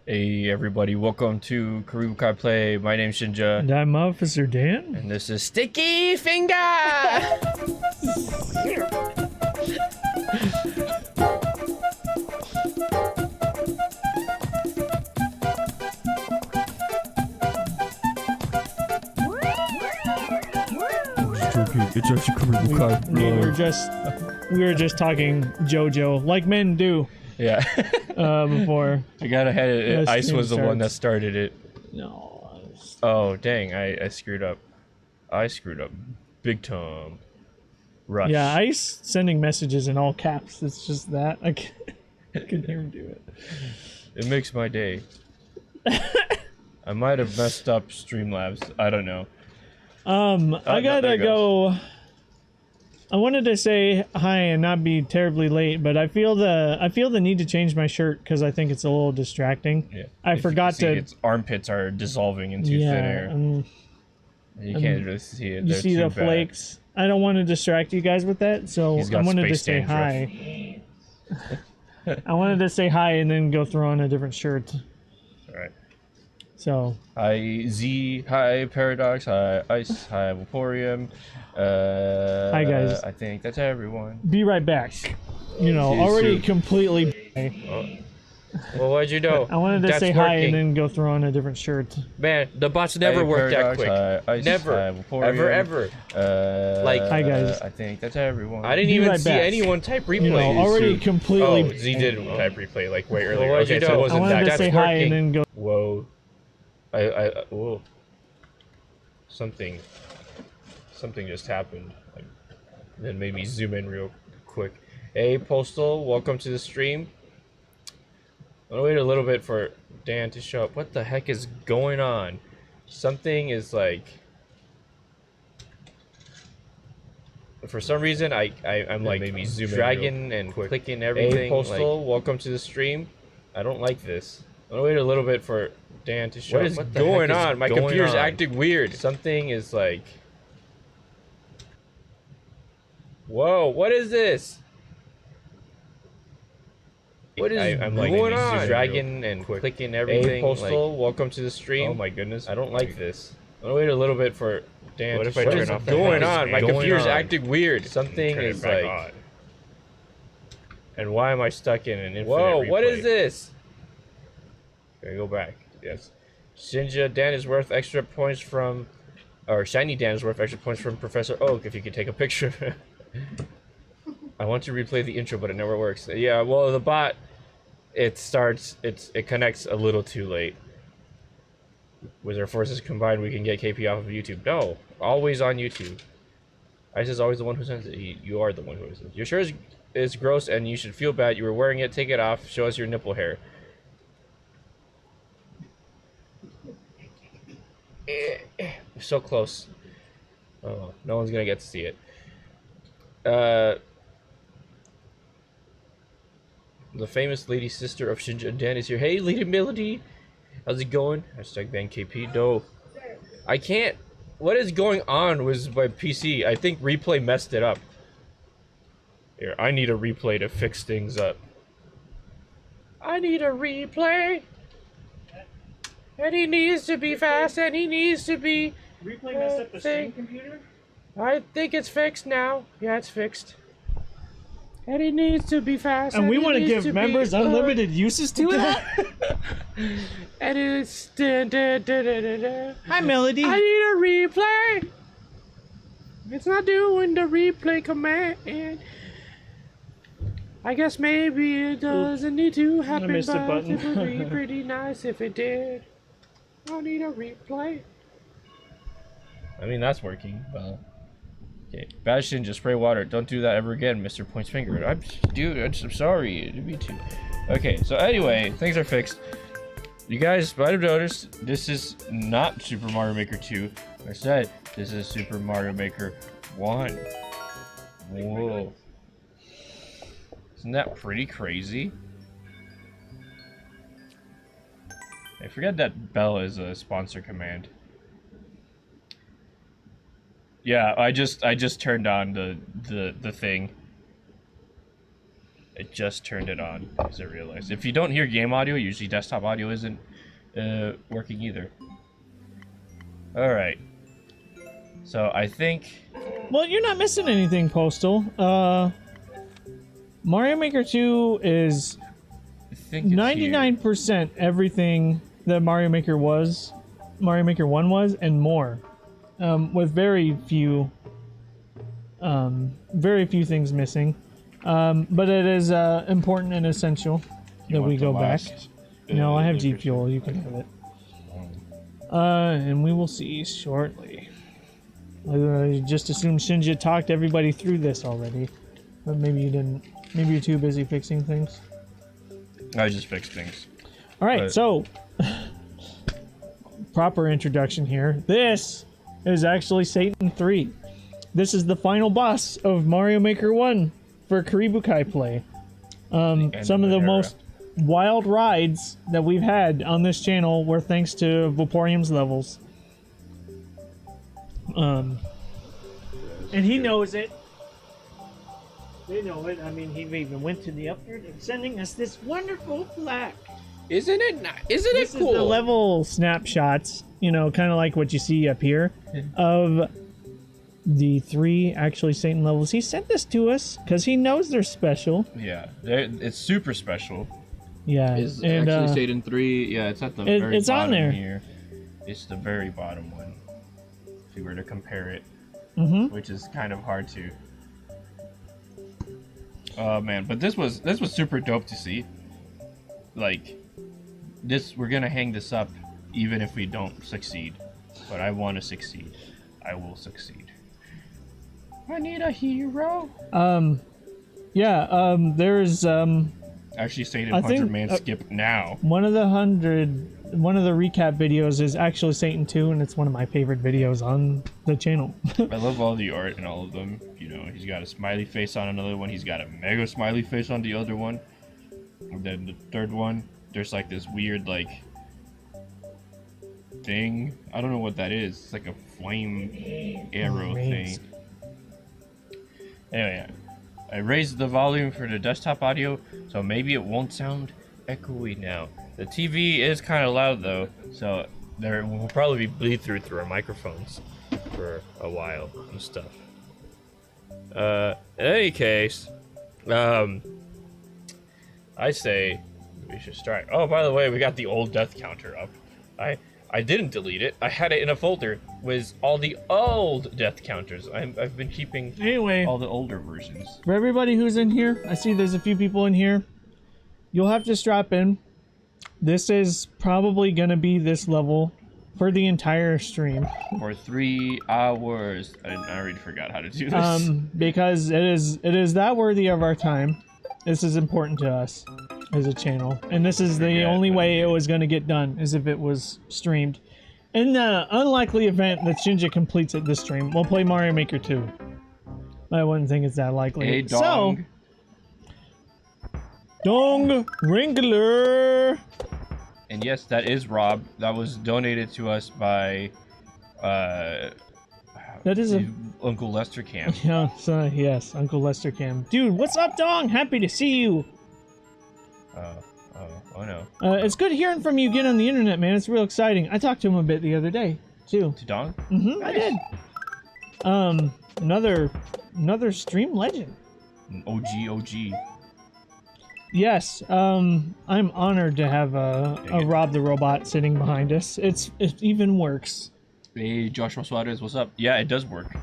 Hey everybody, welcome to Karibukai Play. My name's Shinja. And I'm Officer Dan. And this is Sticky Finger! It's actually Karibukai. We were just talking JoJo, like men do. Yeah. Before. I got ahead of it. Ice was the one that started it. No. Oh, dang. I screwed up. I screwed up. Big time. Rush. Yeah, Ice sending messages in all caps. It's just that. I can hear him do it. It makes my day. I might have messed up Streamlabs. I don't know. I gotta go. I wanted to say hi and not be terribly late, but I feel the need to change my shirt because I think it's a little distracting. Yeah. I forgot to. Its armpits are dissolving into thin air. You can't really see it. You see the flakes. I don't want to distract you guys with that, so I wanted to say hi. I wanted to say hi and then go throw on a different shirt. All right. So. Hi Z. Hi Paradox. Hi Ice. Hi Vaporium. Hi guys. I think that's everyone. Be right back. You know, already completely. Well, what'd you do? I wanted to say hi and then go throw on a different shirt. Man, the bots never work that quick. Never. Ever. Hi guys. I think that's everyone. I didn't even see anyone type replay. You know, already completely. Oh, Z did type replay like way earlier. Well, okay, so it I wasn't wanted that. to say hi and then go. Whoa. Whoa. Something just happened. Like, that made me zoom in real quick. Hey, Postal, welcome to the stream. I'm gonna wait a little bit for Dan to show up. What the heck is going on? Something is like... For some reason, I'm like dragging and clicking everything. Hey, Postal, welcome to the stream. I don't like this. I'm gonna wait a little bit for Dan to show up. What is going on? My computer's acting weird. Something is like... Whoa, what is this? What is I'm going on? Dragging and clicking everything. Hey, Postal, welcome to the stream. Oh my goodness. I don't like this. I'm gonna wait a little bit for Dan. What if I turn off the going on? My computer's acting weird. Something is like... On. And why am I stuck in an infinite Whoa, replay? what is this? Okay, go back. Yes. Shinja, Dan is worth extra points from... Or Shiny Dan is worth extra points from Professor Oak, if you could take a picture. I want to replay the intro, but it never works. Yeah, well, the bot, it connects a little too late. With our forces combined, we can get KP off of YouTube. No, always on YouTube. Ice is always the one who sends it. You are the one who sends it. Your shirt is gross, and you should feel bad. You were wearing it. Take it off. Show us your nipple hair. So close. Oh, no one's gonna get to see it. The famous lady sister of Shinja and Dan is here. Hey, Lady Melody! How's it going? Hashtag ban KP. No. I can't. What is going on with my PC? I think replay messed it up. Here, I need a replay to fix things up. I need a replay! And he needs to be fast, and he needs to be... Replay messed up the stream computer? I think it's fixed now. Yeah, it's fixed. And it needs to be fast. And we want to give members unlimited uses to it? And it's... Hi, Melody. I need a replay. It's not doing the replay command. I guess maybe it doesn't need to happen, missed a but button. it would be pretty nice if it did. I need a replay. I mean, that's working. Well, okay. Bastion, just spray water. Don't do that ever again, Mr. Points Finger. I'm sorry. Me too. Okay, so anyway, things are fixed. You guys might have noticed this is not Super Mario Maker 2. Like I said, this is Super Mario Maker 1. Whoa. Isn't that pretty crazy? I forget that bell is a sponsor command. Yeah, I just turned on the thing. I just turned it on because I realized if you don't hear game audio, usually desktop audio isn't working either. All right. So I think. Well, you're not missing anything, Postal. Mario Maker 2 is 99% everything that Mario Maker 1 was, and more, with very few things missing. But it is important and essential that we go back. No, I have G Fuel. You can have it. And we will see shortly. I just assumed Shinja talked everybody through this already, but maybe you didn't. Maybe you're too busy fixing things. I just fixed things. All right, so proper introduction here. This is actually Satan 3. This is the final boss of Mario Maker 1 for Karibukai play. Some of the most wild rides that we've had on this channel were thanks to Vaporeum's levels. And he knows it. They know it. I mean, he even went to the upgrade and sending us this wonderful plaque. Isn't it cool? This is the level snapshots, you know, kind of like what you see up here, of the 3 actually Satan levels. He sent this to us because he knows they're special. Yeah, it's super special. Yeah, is actually Satan 3. Yeah, it's at the very bottom. It's on there. Here. It's the very bottom one. If you were to compare it, which is kind of hard to. Oh man, but this was super dope to see. Like, we're gonna hang this up even if we don't succeed. But I want to succeed. I will succeed. I need a hero. Yeah. There's actually Satan 100 man skip now. One of the recap videos is actually Satan 2, and it's one of my favorite videos on the channel. I love all the art in all of them. You know, he's got a smiley face on another one. He's got a mega smiley face on the other one. And then the third one, there's like this weird like thing. I don't know what that is. It's like a flame arrow thing. Anyway, I raised the volume for the desktop audio, so maybe it won't sound echoey now. The TV is kind of loud though, so there will probably be bleed through our microphones for a while and stuff. In any case, I say we should start. Oh, by the way, we got the old death counter up. I didn't delete it. I had it in a folder with all the old death counters. I've been keeping all the older versions. For everybody who's in here, I see there's a few people in here. You'll have to strap in. This is probably gonna be this level for the entire stream. For 3 hours. I already forgot how to do this. Because it is that worthy of our time. This is important to us as a channel, and this is the only way it was going to get done, is if it was streamed. In the unlikely event that Shinja completes it this stream, we'll play Mario Maker 2. I wouldn't think it's that likely. Hey, Dong. So, Dong Wrangler. And yes, that is Rob. That was donated to us by that is Uncle Lester Cam. Yeah, so, yes, Uncle Lester Cam. Dude, what's up, Dong? Happy to see you. Oh no. It's good hearing from you again on the internet, man. It's real exciting. I talked to him a bit the other day, too. To Dong? Mm-hmm, nice. I did. Another stream legend. An OG. Yes, I'm honored to have a Rob the Robot sitting behind us. It even works. Hey, Joshua Suarez, what's up? Yeah, it does work.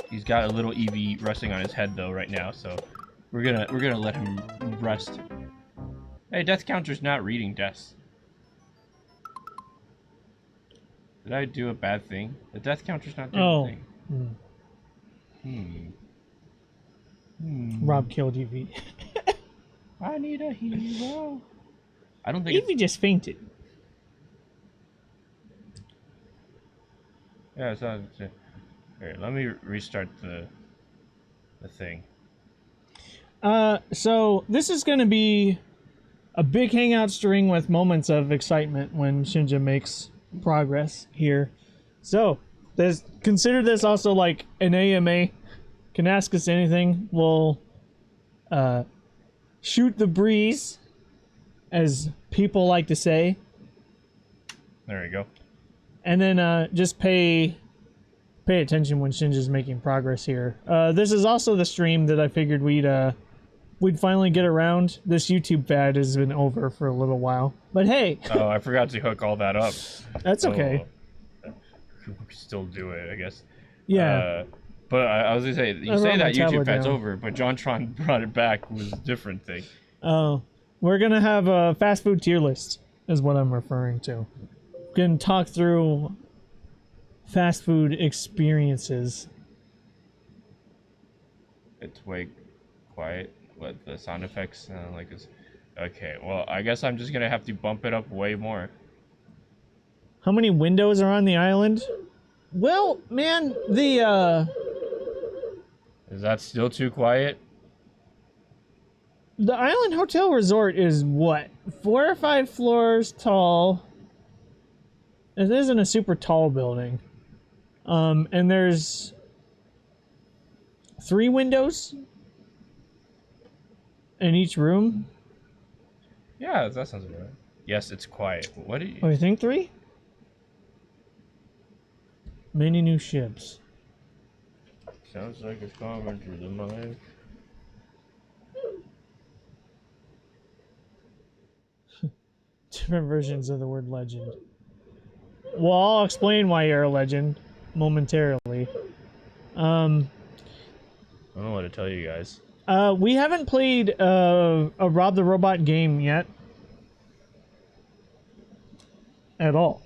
He's got a little Eevee resting on his head though right now, so we're gonna let him rest. Hey, death counter's not reading deaths. Did I do a bad thing? The death counter's not doing a thing. Rob killed Eevee. I need a hero. I don't think Eevee just fainted. Yeah, it's not. Here, let me restart the thing. So this is gonna be a big hangout string with moments of excitement when Shinja makes progress here. So consider this also like an AMA. Can ask us anything. We'll shoot the breeze, as people like to say. There you go. And then just pay attention when Shinja's making progress here. This is also the stream that I figured we'd finally get around. This YouTube fad has been over for a little while. But hey. Oh, I forgot to hook all that up. That's okay. We can still do it, I guess. Yeah. But I was going to say, you say that YouTube fad's over, but JonTron brought it back was a different thing. Oh. We're going to have a fast food tier list, is what I'm referring to. We're going to talk through fast food experiences. It's way quiet. What the sound effects sound like is... Okay, well, I guess I'm just gonna have to bump it up way more. How many windows are on the island? Well, man, the Is that still too quiet? The Island Hotel Resort is what? 4 or 5 floors tall. It isn't a super tall building. And there's 3 windows in each room. Yeah, that sounds about right. Yes, it's quiet. What do you... Oh, you think 3? Many new ships. Sounds like it's coming through the mind. Different versions of the word legend. Well, I'll explain why you're a legend momentarily. I don't know what to tell you guys. We haven't played a Rob the Robot game yet. At all.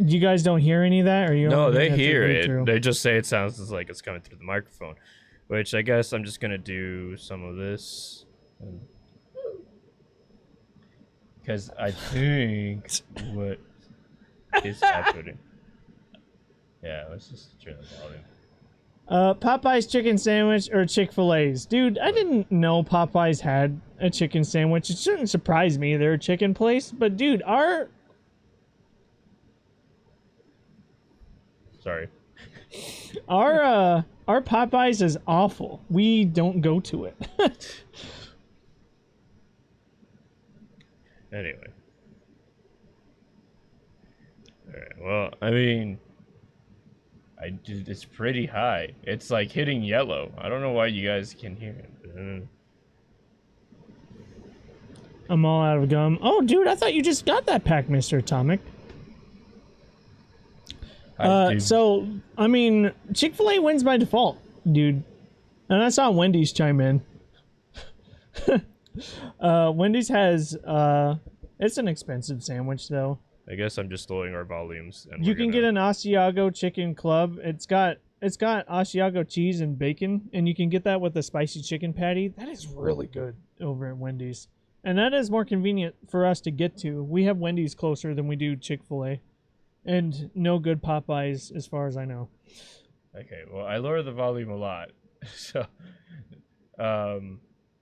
You guys don't hear any of that, or you? No, they hear it. Through? They just say it sounds like it's coming through the microphone, which I guess I'm just gonna do some of this, because I think what is happening. Yeah, let's just turn the volume. Popeye's chicken sandwich or Chick-fil-A's? Dude, I didn't know Popeye's had a chicken sandwich. It shouldn't surprise me. They're a chicken place, but dude, our Popeyes is awful. We don't go to it. Anyway. Alright, well, I mean, it's pretty high. It's like hitting yellow. I don't know why you guys can hear it. I'm all out of gum. Oh, dude, I thought you just got that pack, Mr. Atomic. So, I mean, Chick-fil-A wins by default, dude. And I saw Wendy's chime in. Wendy's has, it's an expensive sandwich, though. I guess I'm just lowering our volumes. And you can get an Asiago chicken club. It's got Asiago cheese and bacon, and you can get that with a spicy chicken patty. That is really good over at Wendy's. And that is more convenient for us to get to. We have Wendy's closer than we do Chick-fil-A. And no good Popeyes, as far as I know. Okay, well, I lower the volume a lot. So,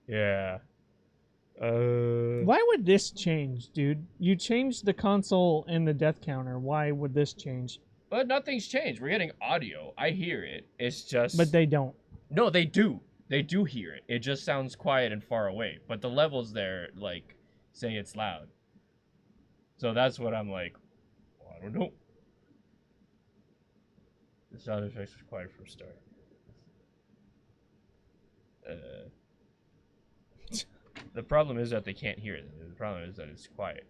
yeah. Why would this change, dude? You changed the console and the death counter. Why would this change? But nothing's changed. We're getting audio. I hear it. It's just... But they don't. No, they do. They do hear it. It just sounds quiet and far away. But the levels there, like, say it's loud. So that's what I'm like... I don't know. The sound effects was quiet from start. The problem is that they can't hear it. The problem is that it's quiet.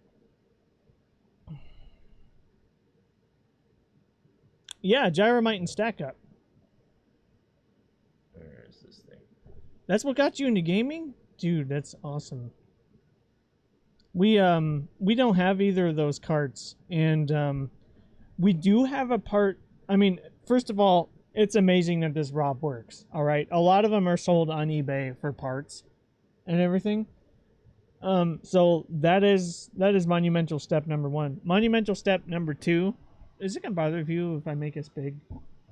Yeah, Gyromite and Stack Up. Where is this thing? That's what got you into gaming? Dude, that's awesome. We don't have either of those carts, and we do have a part. I mean, first of all, it's amazing that this Rob works. All right, a lot of them are sold on eBay for parts and everything. So that is monumental step number 1. Monumental step number 2. Is it gonna bother you if I make us big?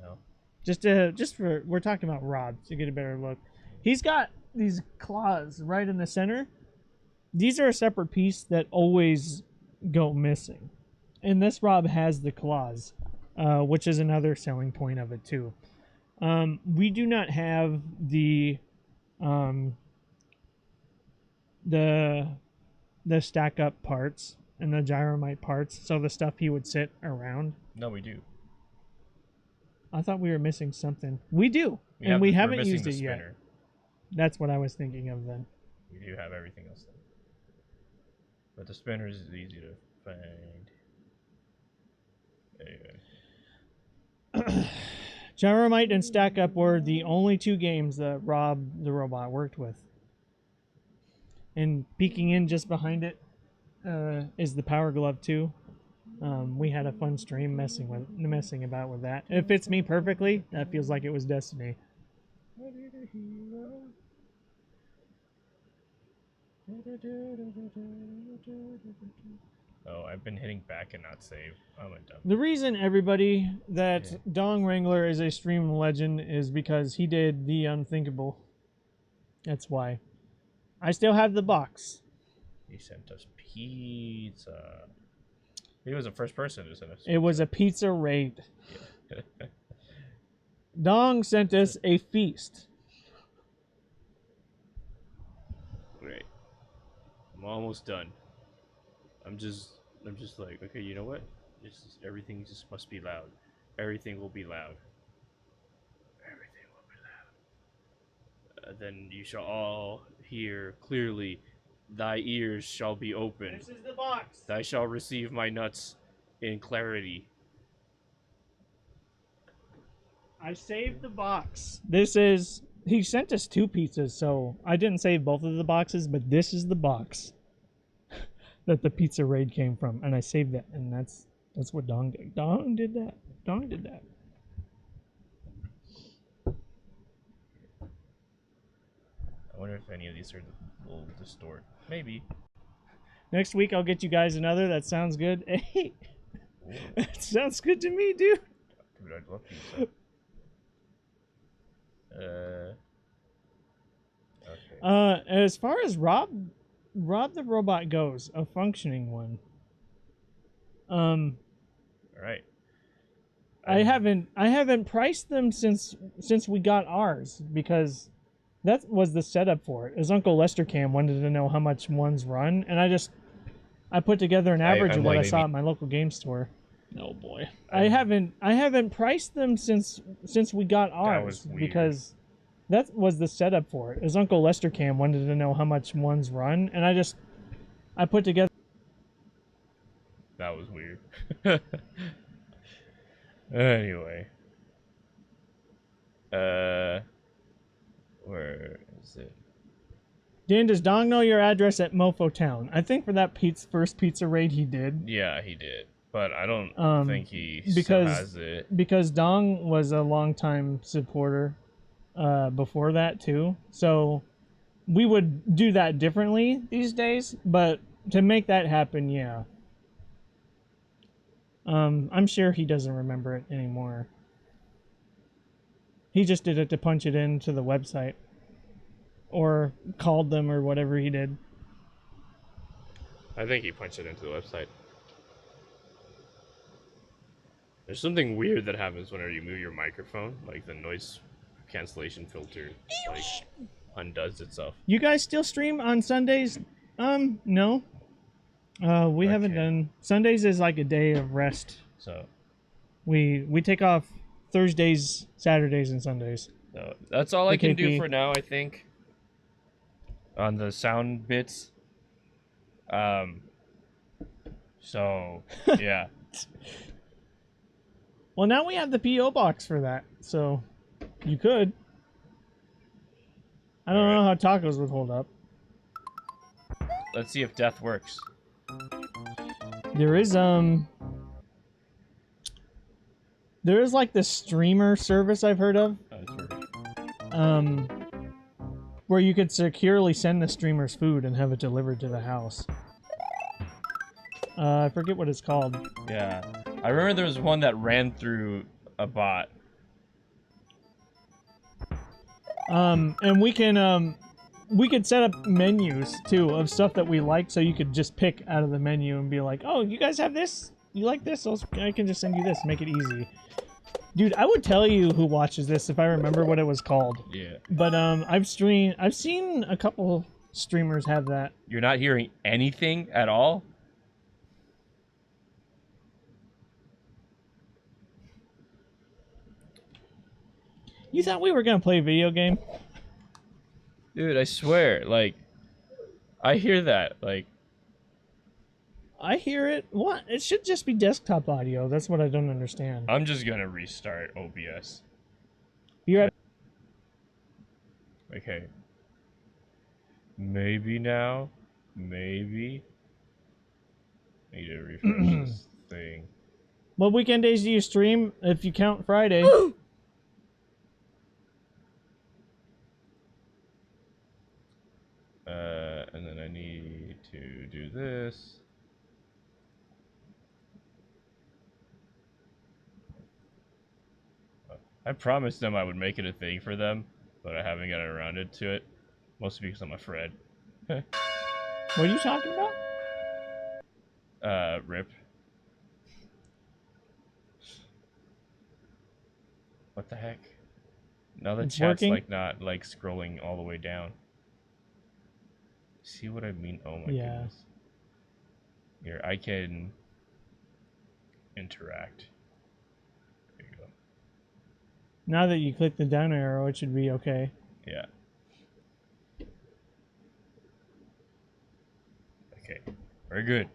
No. Just for we're talking about Rob to get a better look. He's got these claws right in the center. These are a separate piece that always go missing. And this Rob has the claws, which is another selling point of it too. We do not have the stack up parts and the gyromite parts, so the stuff he would sit around. No, we do. I thought we were missing something. We do, and we haven't used it yet. That's what I was thinking of then. We do have everything else then. But the spinner is easy to find. Anyway. Gyromite and Stack Up were the only two games that Rob the robot worked with. And peeking in just behind it is the Power Glove 2. We had a fun stream messing about with that. It fits me perfectly. That feels like it was destiny. Oh, I've been hitting back and not save. I'm a dumb. The reason, everybody, that Dong Wrangler is a stream legend is because he did the unthinkable. That's why. I still have the box. He sent us pizza. He was the first person to send us pizza. It was a pizza raid. Yeah. Dong sent us a feast. Great. I'm almost done. I'm just like, okay, you know what? Everything just must be loud. Everything will be loud. Everything will be loud. Then you shall all hear clearly. Thy ears shall be open. This is the box. Thou shalt receive my nuts in clarity. I saved the box. This is... He sent us 2 pizzas, so I didn't save both of the boxes, but this is the box that the pizza raid came from, and I saved that, and that's what Dong did. Dong did that. Dong did that. I wonder if any of these will distort. Maybe. Next week I'll get you guys another. That sounds good. Hey, that sounds good to me, dude. Dude, I'd love pizza. Okay. As far as Rob the robot goes, a functioning one. All right. I haven't priced them since we got ours, because that was the setup for it. As Uncle Lester Cam wanted to know how much ones run, and I put together an average of what I saw at my local game store. Oh boy. I haven't priced them since we got ours, because that was the setup for it. As Uncle Lester Cam wanted to know how much ones run, and I put together. That was weird. Anyway. Where is it? Dan, does Dong know your address at Mofo Town? I think for that first pizza raid he did. Yeah, he did. But I don't think he still has it. Because Dong was a longtime supporter before that too. So we would do that differently these days, but to make that happen, yeah. I'm sure he doesn't remember it anymore. He just did it to punch it into the website. Or called them or whatever he did. I think he punched it into the website. There's something weird that happens whenever you move your microphone. Like the noise cancellation filter like undoes itself. You guys still stream on Sundays? No. We haven't done... Sundays is like a day of rest. So we take off Thursdays, Saturdays, and Sundays. So that's all I can do for now, I think. On the sound bits. So, yeah. Well, now we have the P.O. box for that, so you could. I don't know how tacos would hold up. Let's see if death works. There is like this streamer service I've heard of. Where you could securely send the streamer's food and have it delivered to the house. I forget what it's called. Yeah. I remember there was one that ran through a bot. And we could set up menus too of stuff that we like, so you could just pick out of the menu and be like, oh, you guys have this? you like this? I can just send you this. Make it easy. Dude, I would tell you who watches this if I remember what it was called. Yeah. But I've seen a couple streamers have that. You're not hearing anything at all? You thought we were gonna play a video game? Dude, I swear, like, I hear that, like... I hear it. What? It should just be desktop audio. That's what I don't understand. I'm just gonna restart OBS. You're at... Okay. Maybe now? Maybe? I need to refresh this thing. What weekend days do you stream if you count Friday? And then I need to do this. I promised them I would make it a thing for them, but I haven't gotten around to it. Mostly because I'm afraid. What are you talking about? Rip. What the heck? Now the It's chat's working? like not like scrolling all the way down. See what I mean? Oh my goodness. Here, I can interact. There you go. Now that you click the down arrow, it should be okay. Yeah. Okay. Very good.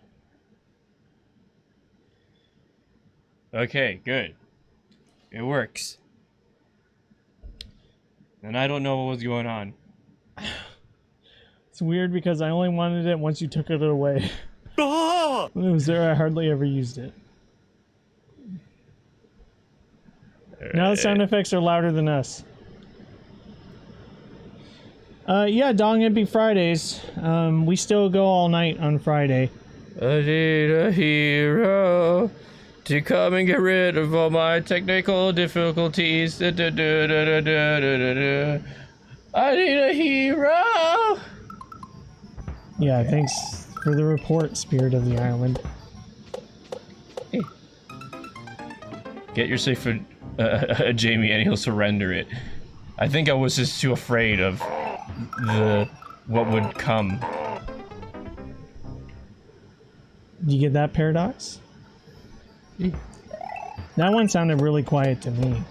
Okay, good. It works. And I don't know what was going on. It's weird because I only wanted it once you took it away. When it was there, I hardly ever used it. Now the sound effects are louder than us. Yeah, Dong, it'd be Fridays. We still go all night on Friday. I need a hero to come and get rid of all my technical difficulties. I need a hero. Yeah, thanks for the report, Spirit of the Island. Hey. Get your safe for Jamie and he'll surrender it. I think I was just too afraid of what would come. You get that, Paradox? That one sounded really quiet to me.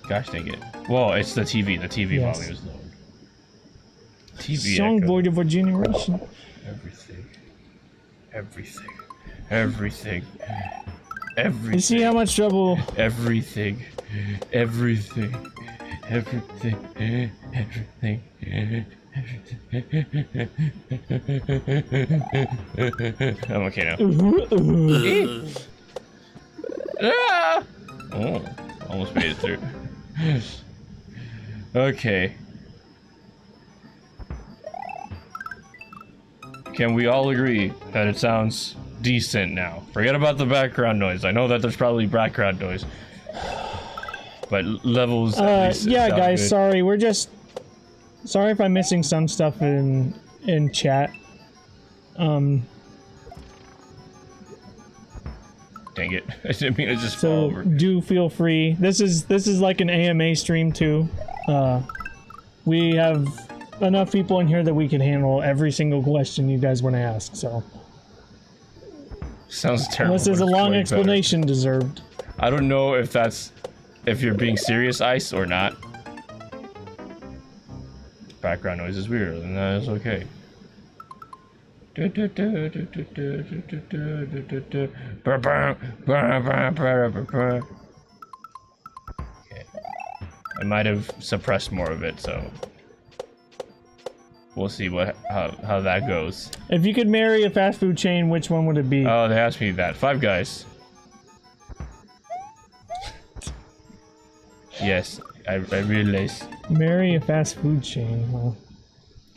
Gosh dang it. Whoa, it's the TV. The TV Yes. volume is low. TV Song echo. void of a generation. Everything. Everything. Everything. Everything. You see how much trouble... Everything. Everything. Everything. Everything. I'm okay now. Ah! Oh, almost made it through. Okay. Can we all agree that it sounds decent now? Forget about the background noise. I know that there's probably background noise. But levels at least yeah, sound guys, good. sorry. We're just... Sorry if I'm missing some stuff in chat. Dang it. I didn't mean to just fall So over. do feel free. This is like an AMA stream too. We have enough people in here that we can handle every single question you guys want to ask. So Sounds terrible. unless there's a but it's long way explanation deserved. better. I don't know if you're being serious, Ice, or not. Background noise is weird, and that is okay. Okay. I might have suppressed more of it, so we'll see how that goes. If you could marry a fast food chain, which one would it be? Oh, they asked me that. Five Guys. Yes, I realize. Marry a fast food chain. Well,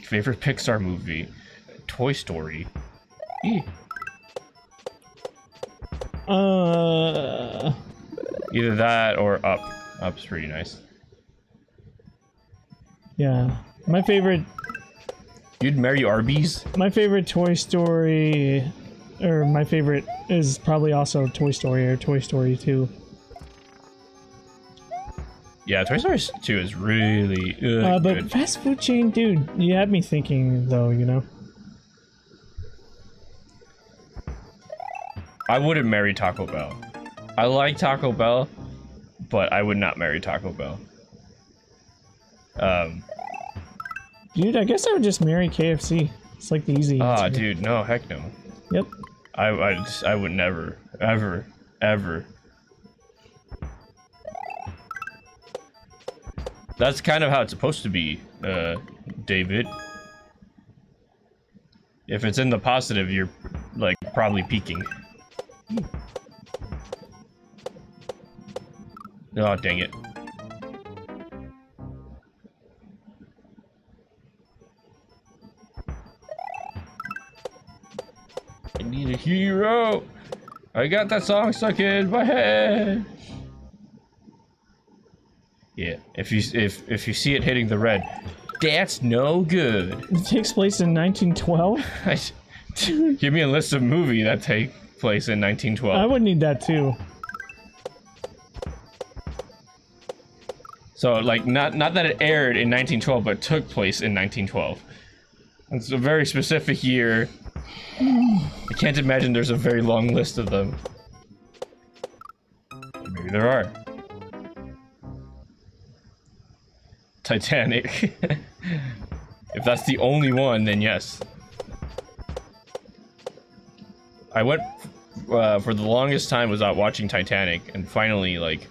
Favorite Pixar movie? Toy Story. Either that or Up. Up's pretty nice. yeah. My favorite You'd marry Arby's? Toy Story or my favorite is probably also Toy Story or Toy Story 2. Yeah, Toy Story 2 is really But good. fast food chain, dude, you had me thinking though, you know. I wouldn't marry Taco Bell. I like Taco Bell, but I would not marry Taco Bell. Dude, I guess I would just marry KFC. It's like the easy answer. Dude, no, heck no. Yep. I would never, ever, ever. That's kind of how it's supposed to be, David. If it's in the positive, you're, like, probably peaking. Oh, dang it. I need a hero! I got that song stuck in my head! Yeah, if you see it hitting the red, that's no good. It takes place in 1912? Give me a list of movies that take place in 1912. I would need that too. So, like, not that it aired in 1912, but took place in 1912. It's a very specific year. I can't imagine there's a very long list of them. Maybe there are. Titanic. If that's the only one, then yes. I went for the longest time was out watching Titanic, and finally, like,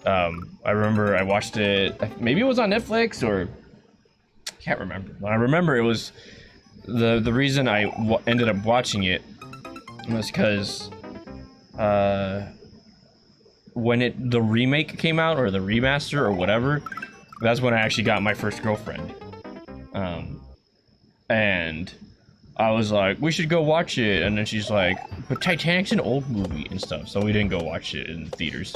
I remember I watched it. Maybe it was on Netflix or can't remember. But I remember it was the reason I ended up watching it was because when the remake came out or the remaster or whatever. That's when I actually got my first girlfriend. And I was like, we should go watch it. And then she's like, but Titanic's an old movie and stuff. So we didn't go watch it in theaters.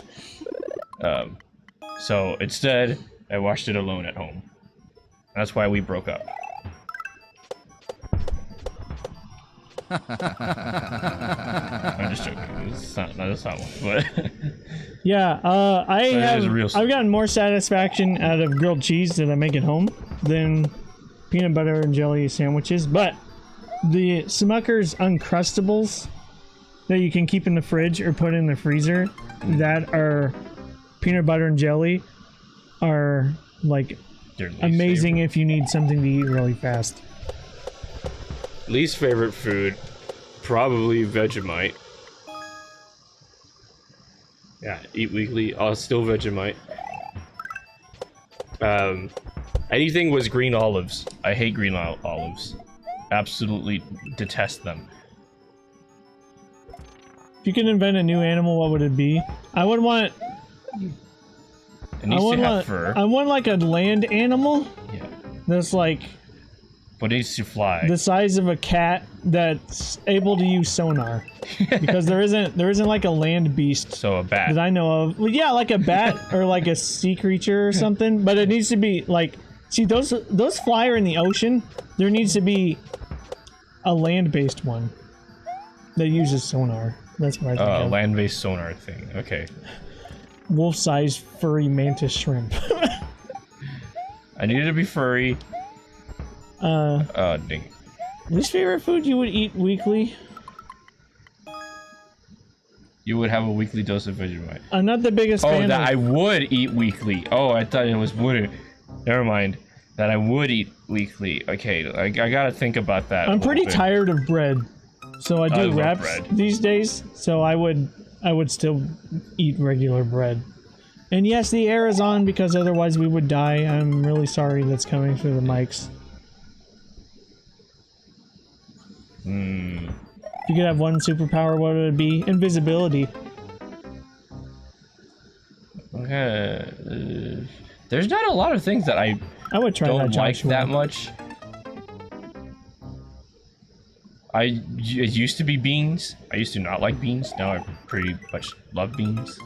So instead, I watched it alone at home. That's why we broke up. I'm just joking. That's not one. But Yeah, I've gotten more satisfaction out of grilled cheese that I make at home than peanut butter and jelly sandwiches. But the Smucker's Uncrustables that you can keep in the fridge or put in the freezer that are peanut butter and jelly are like amazing if you need something to eat really fast. Least favorite food, probably Vegemite. Yeah, eat weekly. Still Vegemite. Anything was green olives. I hate green olives. Absolutely detest them. If you could invent a new animal, what would it be? I would want. It needs to have fur. I want like a land animal. Yeah. That's like. But it needs to fly. The size of a cat that's able to use sonar, because there isn't like a land beast. So a bat. That I know of. Well, yeah, like a bat or like a sea creature or something. But it needs to be like, see those fly in the ocean. There needs to be a land-based one that uses sonar. That's what I think. A land-based sonar thing. Okay. Wolf-sized furry mantis shrimp. I need it to be furry. Dang. Least favorite food you would eat weekly? You would have a weekly dose of Vegemite. I'm not the biggest fan that of... I would eat weekly. Oh, I thought it was would. Never mind. That I would eat weekly. Okay, I gotta think about that. I'm pretty tired of bread, so I do wraps these days. So I would still eat regular bread. And yes, the air is on because otherwise we would die. I'm really sorry that's coming through the mics. If you could have one superpower, what would it be? Invisibility. Okay. There's not a lot of things that I would try don't that like that much. It used to be beans. I used to not like beans. Now I pretty much love beans.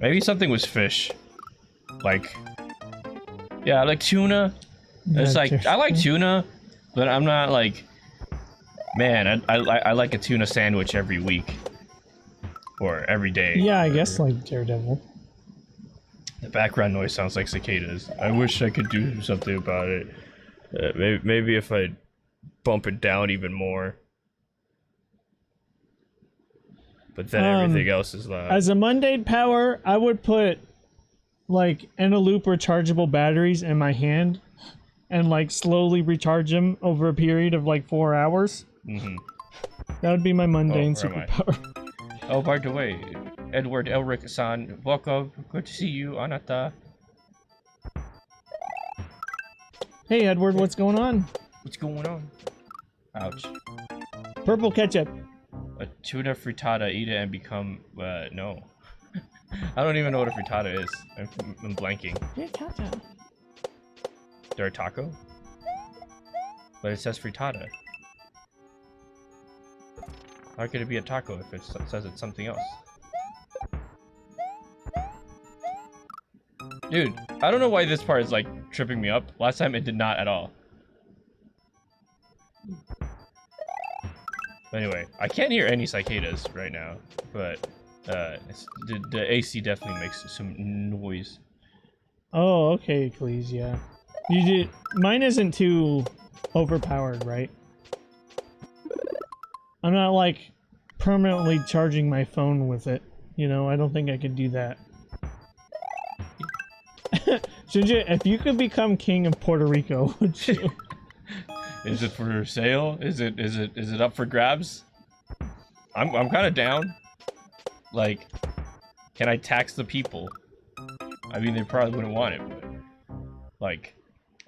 Maybe something was fish. Like, yeah, I like tuna. It's like, I like tuna, but I'm not like, man, I like a tuna sandwich every week. Or every day. Yeah, I guess like Daredevil. The background noise sounds like cicadas. I wish I could do something about it. Maybe if I bump it down even more. But then everything else is loud. As a mundane power, I would put like in a loop rechargeable batteries in my hand and like slowly recharge them over a period of like 4 hours. Mm-hmm. That would be my mundane where am I? superpower. Oh, by the way, Edward Elric-san, welcome. Good to see you, Anata. Hey Edward, what's going on? What's going on? Ouch. Purple ketchup. A tuna frittata, eat it and become, no. I don't even know what a frittata is. I'm blanking. Frittata. There a taco? But it says frittata. How could it be a taco if it says it's something else? Dude, I don't know why this part is like tripping me up. Last time it did not at all. Anyway, I can't hear any cicadas right now, but the AC definitely makes some noise. Oh, okay, please, yeah. You did. Mine isn't too overpowered, right? I'm not like permanently charging my phone with it. You know, I don't think I could do that. Shinja, if you could become king of Puerto Rico, would you? Is it for sale? Is it up for grabs? I'm kind of down. Like, can I tax the people? I mean, they probably wouldn't want it, but like,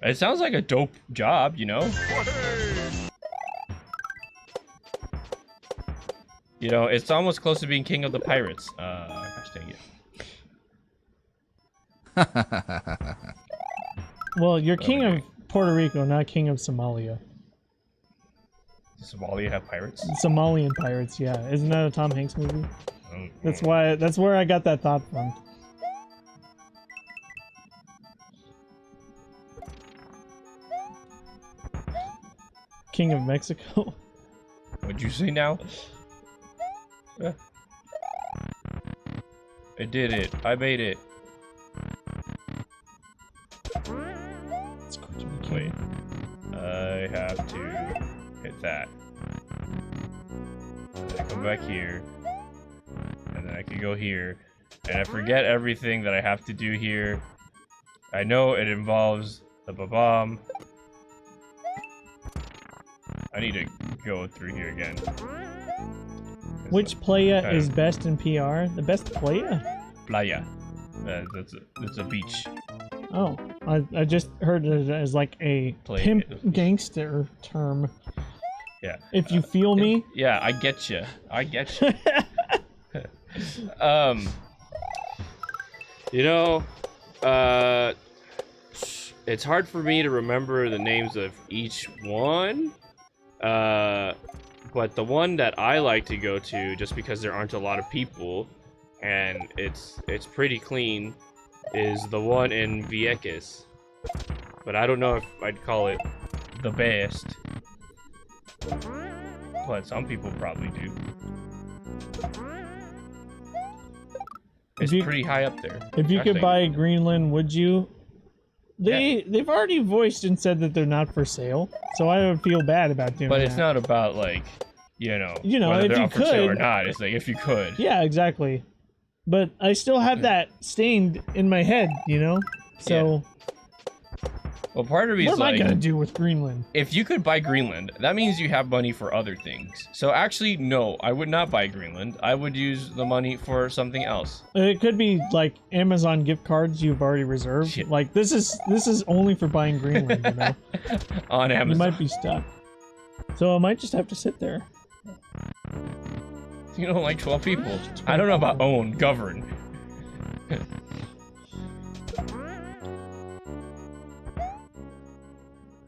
it sounds like a dope job, you know? You know, it's almost close to being king of the pirates. Gosh dang it. Well, you're king of Puerto Rico, not king of Somalia. Does Somalia have pirates? Somalian pirates, yeah. Isn't that a Tom Hanks movie? That's where I got that thought from. King of Mexico. What'd you say now? I did it. I made it. Wait. I have to hit that. Then I come back here. And then I can go here. And I forget everything that I have to do here. I know it involves the bomb. I need to go through here again. Which playa is best in PR? The best playa? Playa. That's a beach. Oh, I just heard it as like a pimp gangster term. Yeah. If you feel me. Yeah, I get you. I get you. You know, it's hard for me to remember the names of each one. But the one that I like to go to, just because there aren't a lot of people, and it's pretty clean, is the one in Vieques. But I don't know if I'd call it the best. But some people probably do. It's pretty high up there. If you could buy Greenland, would you? They've already voiced and said that they're not for sale, so I would feel bad about doing that. But it's not about like, you know whether if they're you up for sale or could. not. It's like if you could. Yeah, exactly. But I still have that stained in my head, you know? So Well, part of me what is am like, I gonna do with Greenland? if you could buy Greenland, that means you have money for other things. So actually, no, I would not buy Greenland. I would use the money for something else. It could be like Amazon gift cards you've already reserved. Shit. Like this is only for buying Greenland, you know? On Amazon. You might be stuck. So I might just have to sit there. You don't like 12 people. I don't know about own, govern.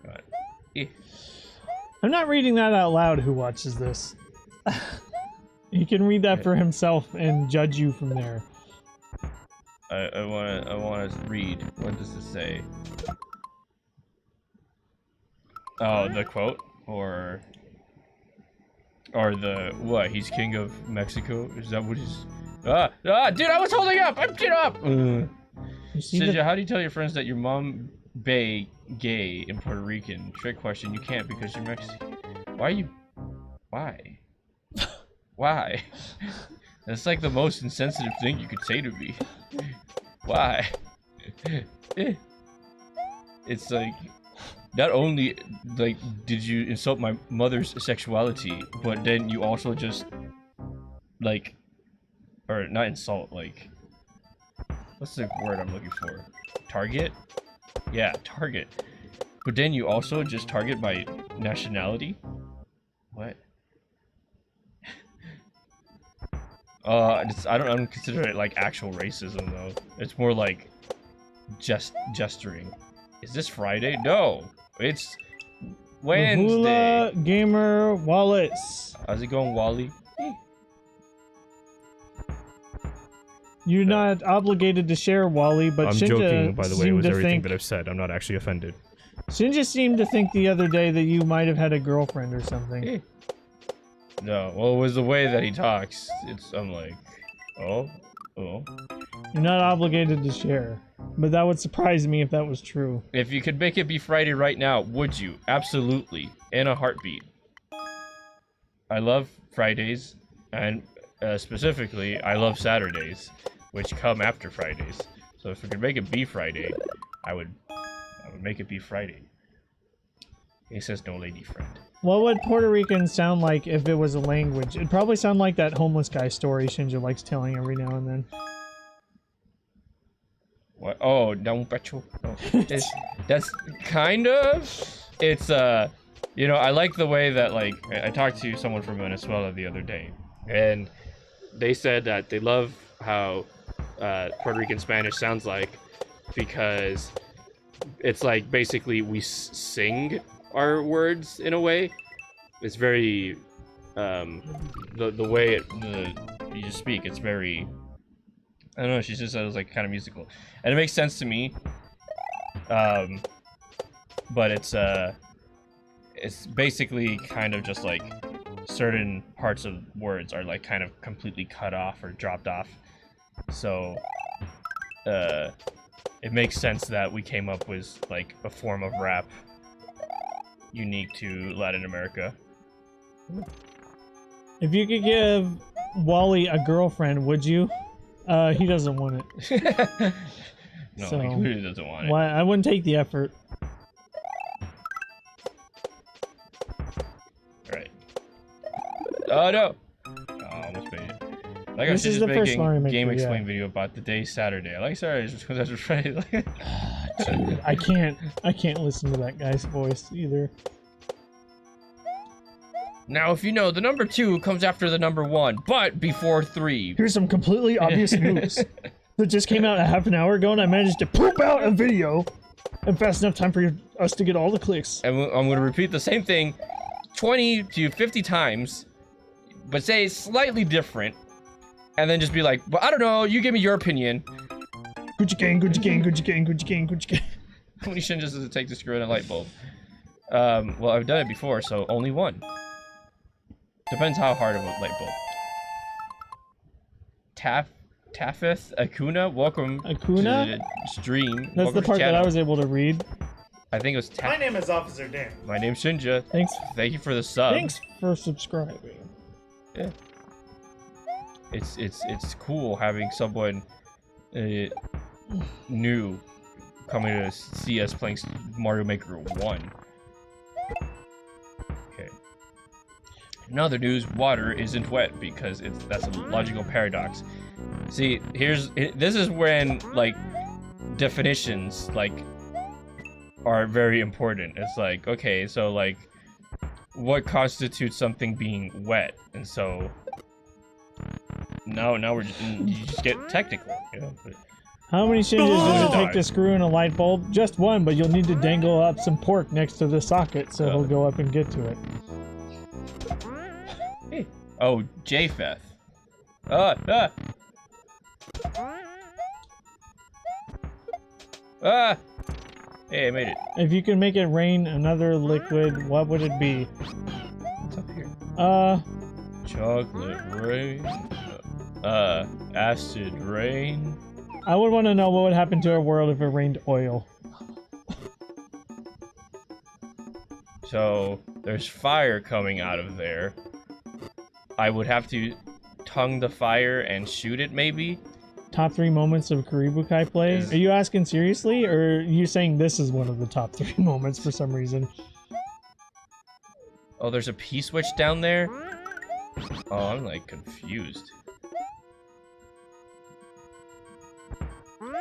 God. Eh. I'm not reading that out loud. Who watches this? He can read that for himself and judge you from there. I wanna read. What does this say? Oh, the quote? Or the what? He's king of Mexico? Is that what he's? Dude, I was holding up. I'm get up. Shinja, how do you tell your friends that your mom bae gay in Puerto Rican? Trick question. You can't because you're Mexican. Why are you? Why? Why? That's like the most insensitive thing you could say to me. Why? It's like, not only like did you insult my mother's sexuality, but then you also just like, or not insult, like, what's the word I'm looking for? Target? Yeah, target. But then you also just target my nationality? What? I don't consider it like actual racism though. It's more like gesturing. Is this Friday? No, it's Wednesday. Hula Gamer Wallace. How's it going, Wally? You're not obligated to share, Wally, but I'm Shinja joking, by the way, seemed with to everything think, that I've said. I'm not actually offended. Shinja seemed to think the other day that you might have had a girlfriend or something. No, well, it was the way that he talks. I'm like, oh. You're not obligated to share, but that would surprise me if that was true. If you could make it be Friday right now, would you? Absolutely. In a heartbeat. I love Fridays, and specifically, I love Saturdays, which come after Fridays. So if we could make it be Friday, I would make it be Friday. He says no lady friend. What would Puerto Rican sound like if it was a language? It'd probably sound like that homeless guy story Shinja likes telling every now and then. What? Oh, down pecho. No. That's kind of. It's you know, I like the way that, like, I talked to someone from Venezuela the other day, and they said that they love how Puerto Rican Spanish sounds like, because it's like basically we sing our words in a way. It's very the way you just speak, it's very, I don't know, she just said it was like kind of musical, and it makes sense to me. But it's basically kind of just like certain parts of words are like kind of completely cut off or dropped off. So it makes sense that we came up with like a form of rap unique to Latin America. If you could give Wally a girlfriend, would you? He doesn't want it. No, So, he really doesn't want it. Why? I wouldn't take the effort. Right. Oh no! Oh, almost made it. Like, This I is should the just first make Mario a Maker, game yeah. explain video about the day Saturday. I like Saturdays because that's Friday. I can't listen to that guy's voice either. Now, if you know, the number 2 comes after the number 1, but before 3. Here's some completely obvious news that just came out a half an hour ago, and I managed to poop out a video in fast enough time for us to get all the clicks. And I'm going to repeat the same thing 20 to 50 times, but say it's slightly different, and then just be like, well, I don't know, you give me your opinion. Gucci gang, Gucci gang, Gucci gang, Gucci gang, Gucci gang. How many shinjas does it take to screw in a light bulb? Well, I've done it before, so only 1. Depends how hard of a light bulb. Tafeth Akuna, welcome Akuna? to the stream. That's Welcome the to part that I channel. was able to read. I think it was My name is Officer Dan. My name's Shinja. Thanks. Thank you for the sub. Thanks for subscribing. Yeah. It's cool having someone new coming to see us playing Mario Maker 1. Okay. In other news, water isn't wet because that's a logical paradox. See, this is when like definitions like are very important. It's like, okay, so like what constitutes something being wet? And so now you just get technical, you know. But How many shinjas does it Die. take to screw in a light bulb? Just one, but you'll need to dangle up some pork next to the socket so he'll go up and get to it. hey. Oh, Japheth. Ah! Hey, I made it. If you could make it rain another liquid, what would it be? What's up here? Chocolate rain. Acid rain. I would want to know what would happen to our world if it rained oil. So, there's fire coming out of there. I would have to tongue the fire and shoot it, maybe? Top 3 moments of Karibukai play? Are you asking seriously, or are you saying this is one of the top 3 moments for some reason? Oh, there's a P-switch down there? Oh, I'm like confused. Hold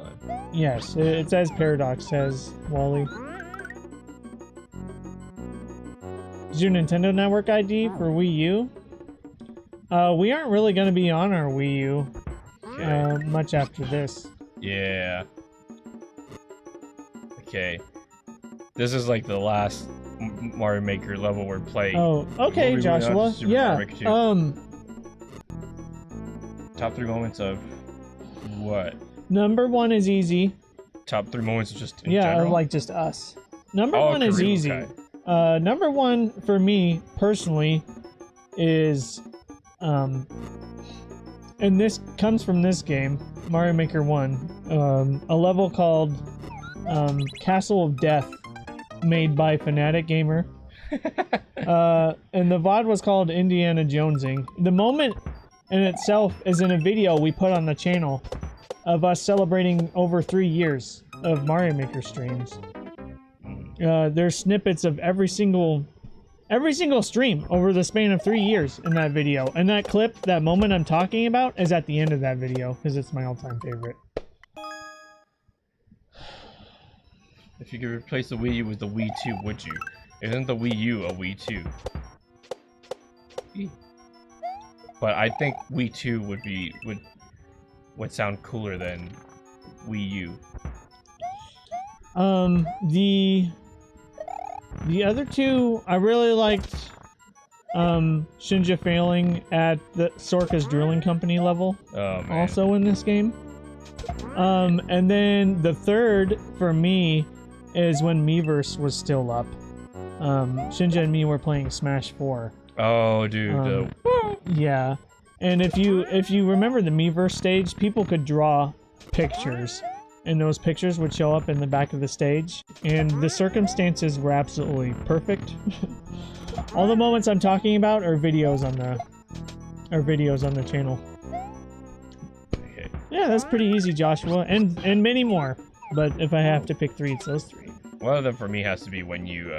on. Yes, it says Paradox, says Wally. Is your Nintendo Network ID for Wii U? We aren't really going to be on our Wii U much after this. Yeah. Okay. This is like the last Mario Maker level we're playing. Oh, okay, Joshua. Yeah. Top 3 moments of what? Number 1 is easy. Top 3 moments of just in Yeah, general? of like just us. Number 1 is easy. Number 1 for me personally is and this comes from this game, Mario Maker 1, a level called Castle of Death, made by Fanatic Gamer. And the VOD was called Indiana Jonesing. The moment in itself is in a video we put on the channel of us celebrating over 3 years of Mario Maker streams. There's snippets of every single stream over the span of 3 years in that video. And that clip, that moment I'm talking about, is at the end of that video, because it's my all-time favorite. If you could replace the Wii U with the Wii 2, would you? Isn't the Wii U a Wii 2? But I think Wii 2 would sound cooler than Wii U. The other two, I really liked Shinja failing at the Sorka's drilling company level. Oh, man. Also in this game. And then the third for me is when Miiverse was still up. Shinja and me were playing Smash 4. Oh, dude. Yeah. And if you remember the Miiverse stage, people could draw pictures, and those pictures would show up in the back of the stage, and the circumstances were absolutely perfect. All the moments I'm talking about are videos on the channel. Okay. Yeah, that's pretty easy, Joshua, and many more. But if I have to pick 3, it's those 3. One of them for me has to be when you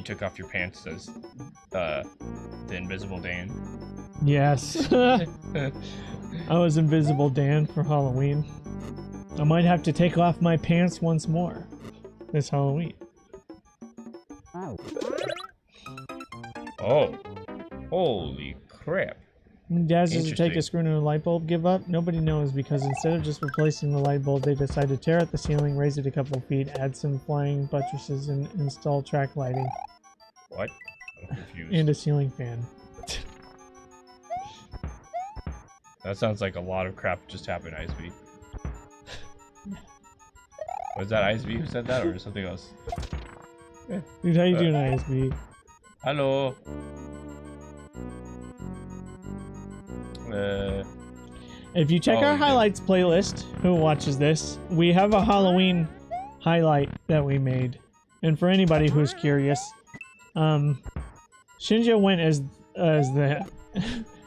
took off your pants as the Invisible Dan. Yes. I was Invisible Dan for Halloween. I might have to take off my pants once more this Halloween. Oh. Holy crap. Dazzles to take a screw in a light bulb, give up? Nobody knows, because instead of just replacing the light bulb, they decide to tear out the ceiling, raise it a couple of feet, add some flying buttresses, and install track lighting. What? I'm confused. And a ceiling fan. That sounds like a lot of crap just happened, ISB. Was that ISB who said that, or something else? Dude, how you doing, ISB? Hello. If you check our highlights playlist, who watches this, we have a Halloween highlight that we made. And for anybody who's curious, Shinja went as the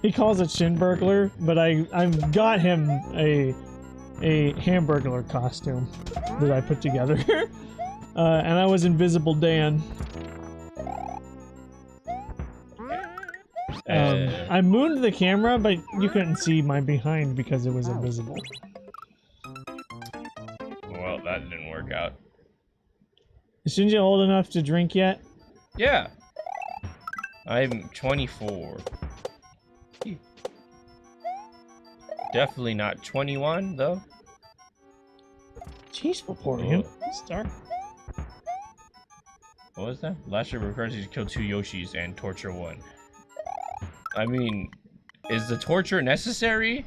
he calls it Shin Burglar, but I've got him a Hamburglar costume that I put together. And I was Invisible Dan. I mooned the camera, but you couldn't see my behind because it was invisible. Well, that didn't work out. Is Shinja old enough to drink yet? Yeah. I'm 24. Definitely not 21, though. Jeez, reporting him. Start. What was that? Last year requires you to kill 2 Yoshis and torture 1. I mean, is the torture necessary?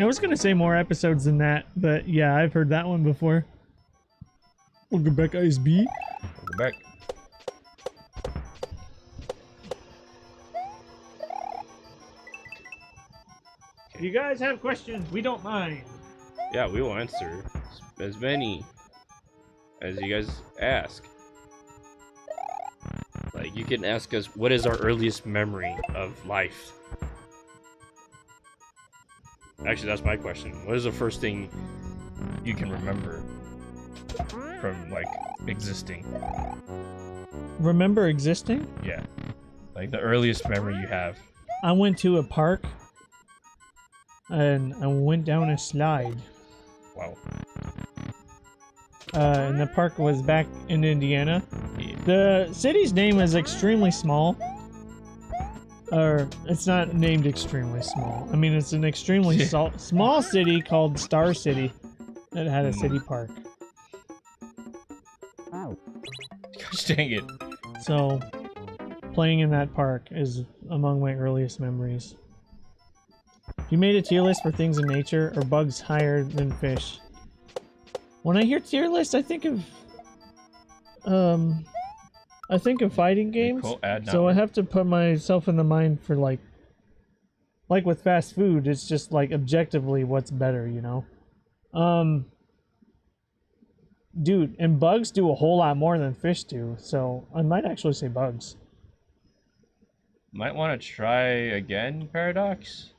I was gonna say more episodes than that, but yeah, I've heard that one before. Welcome back, ISB. Welcome back. If you guys have questions, we don't mind. Yeah, we will answer as many as you guys ask. Like, you can ask us, what is our earliest memory of life? Actually, that's my question. What is the first thing you can remember from, like, existing? Remember existing? Yeah. Like, the earliest memory you have. I went to a park and I went down a slide. Wow. And the park was back in Indiana. Yeah. The city's name is extremely small. Or, it's not named extremely small. I mean, it's an extremely small city called Star City that had a city park. Gosh dang it. So, playing in that park is among my earliest memories. If you made a tier list for things in nature, or bugs higher than fish? When I hear tier list, I think of fighting games. Cool. Add So I now. have to put myself in the mind for like with fast food, it's just like objectively what's better, you know? Dude, and bugs do a whole lot more than fish do, so I might actually say bugs. Might want to try again, Paradox?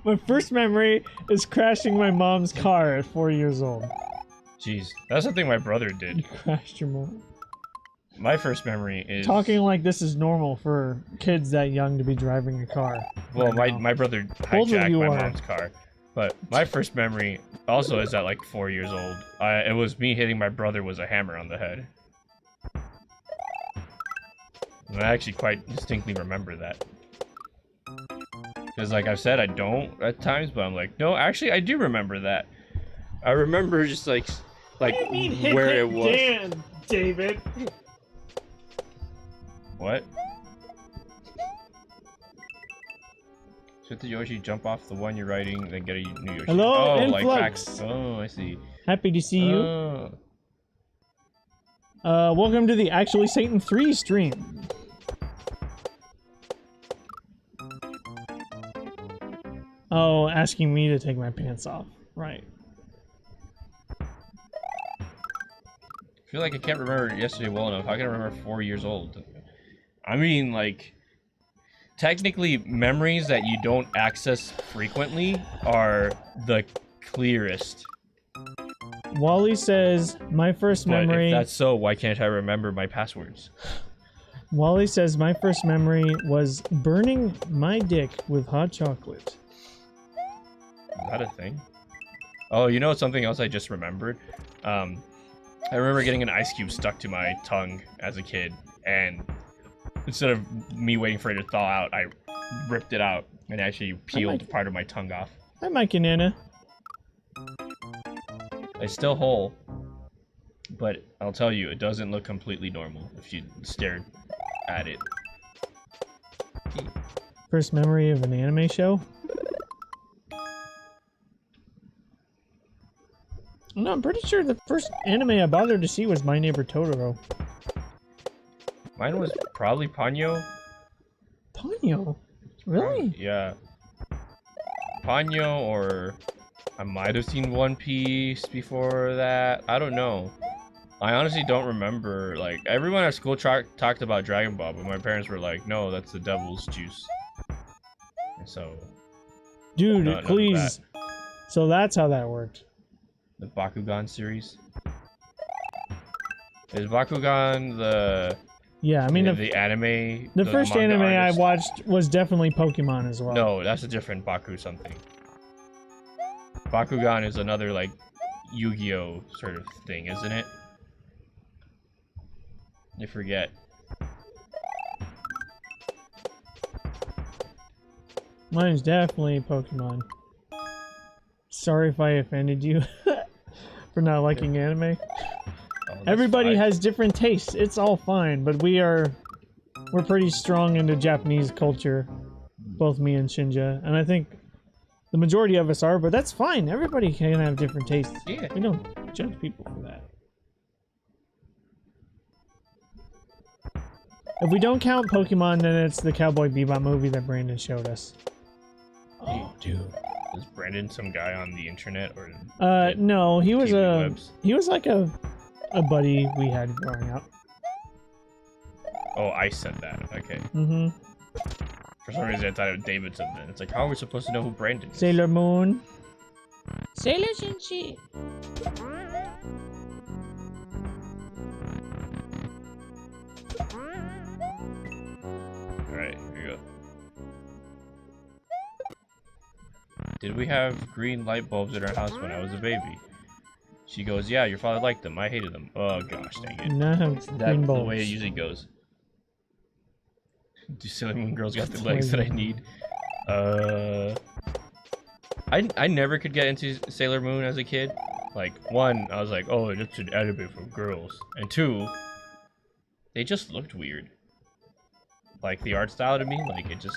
My first memory is crashing my mom's car at 4 years old. Jeez, that's something my brother You did. crashed your mom. My first memory is... Talking like this is normal for kids that young to be driving a car. Well, right now. my brother Both of hijacked you my are. mom's car. But my first memory also is at like 4 years old. It was me hitting my brother with a hammer on the head. And I actually quite distinctly remember that. Because like I've said, I don't at times, but I'm like, no, actually I do remember that. I remember just like What do you mean hit where hit it was. Dan, David? What? Should the Yoshi jump off the one you're riding, then get a new Yoshi? Hello, oh, like back. Influx. Oh, I see. Happy to see you. Oh. Welcome to the Actually Satan 3 stream. Oh, asking me to take my pants off. Right. I feel like I can't remember yesterday well enough. How can I remember 4 years old? I mean, like, technically, memories that you don't access frequently are the clearest. Wally says, my first But memory... if that's so, why can't I remember my passwords? Wally says, my first memory was burning my dick with hot chocolate. Is that a thing? Oh, you know something else I just remembered? I remember getting an ice cube stuck to my tongue as a kid, and instead of me waiting for it to thaw out, I ripped it out and actually peeled part of my tongue off. Hi, Mike and Nana. It's still whole, but I'll tell you, it doesn't look completely normal if you stared at it. First memory of an anime show? No, I'm pretty sure the first anime I bothered to see was My Neighbor Totoro. Mine was probably Ponyo. Ponyo? Really? Yeah. Ponyo, or I might have seen One Piece before that. I don't know. I honestly don't remember. Like, everyone at school talked about Dragon Ball, but my parents were like, no, that's the devil's juice. And so... Dude, none of please. So that's how that worked. The Bakugan series. Is Bakugan the... Yeah, I mean, the anime? the first manga anime artist? I watched was definitely Pokemon as well. No, that's a different Baku something. Bakugan is another, like, Yu-Gi-Oh! Sort of thing, isn't it? I forget. Mine's definitely Pokemon. Sorry if I offended you for not liking anime. Oh, that's Everybody fine. has different tastes. It's all fine, but we're pretty strong into Japanese culture, both me and Shinja, and I think The majority of us are, but that's fine. Everybody can have different tastes. Yeah. We don't judge people for that. If we don't count Pokemon, then it's the Cowboy Bebop movie that Brandon showed us. Oh, dude. Is Brandon some guy on the internet or? No, he was Webs? he was like a buddy we had growing up. Oh, I said that. Okay. Mm-hmm. For some reason, I thought it was David said that. It's like, how are we supposed to know who Brandon is? Sailor Moon. Sailor Shinji. Alright, here we go. Did we have green light bulbs in our house when I was a baby? She goes, yeah, your father liked them. I hated them. Oh gosh, dang it. No, That's green the bulbs. way it usually goes. Do Sailor Moon girls got the legs that I need? I never could get into Sailor Moon as a kid. Like, one, I was like, oh, it's an anime for girls. And two, they just looked weird. Like, the art style to me, like, it just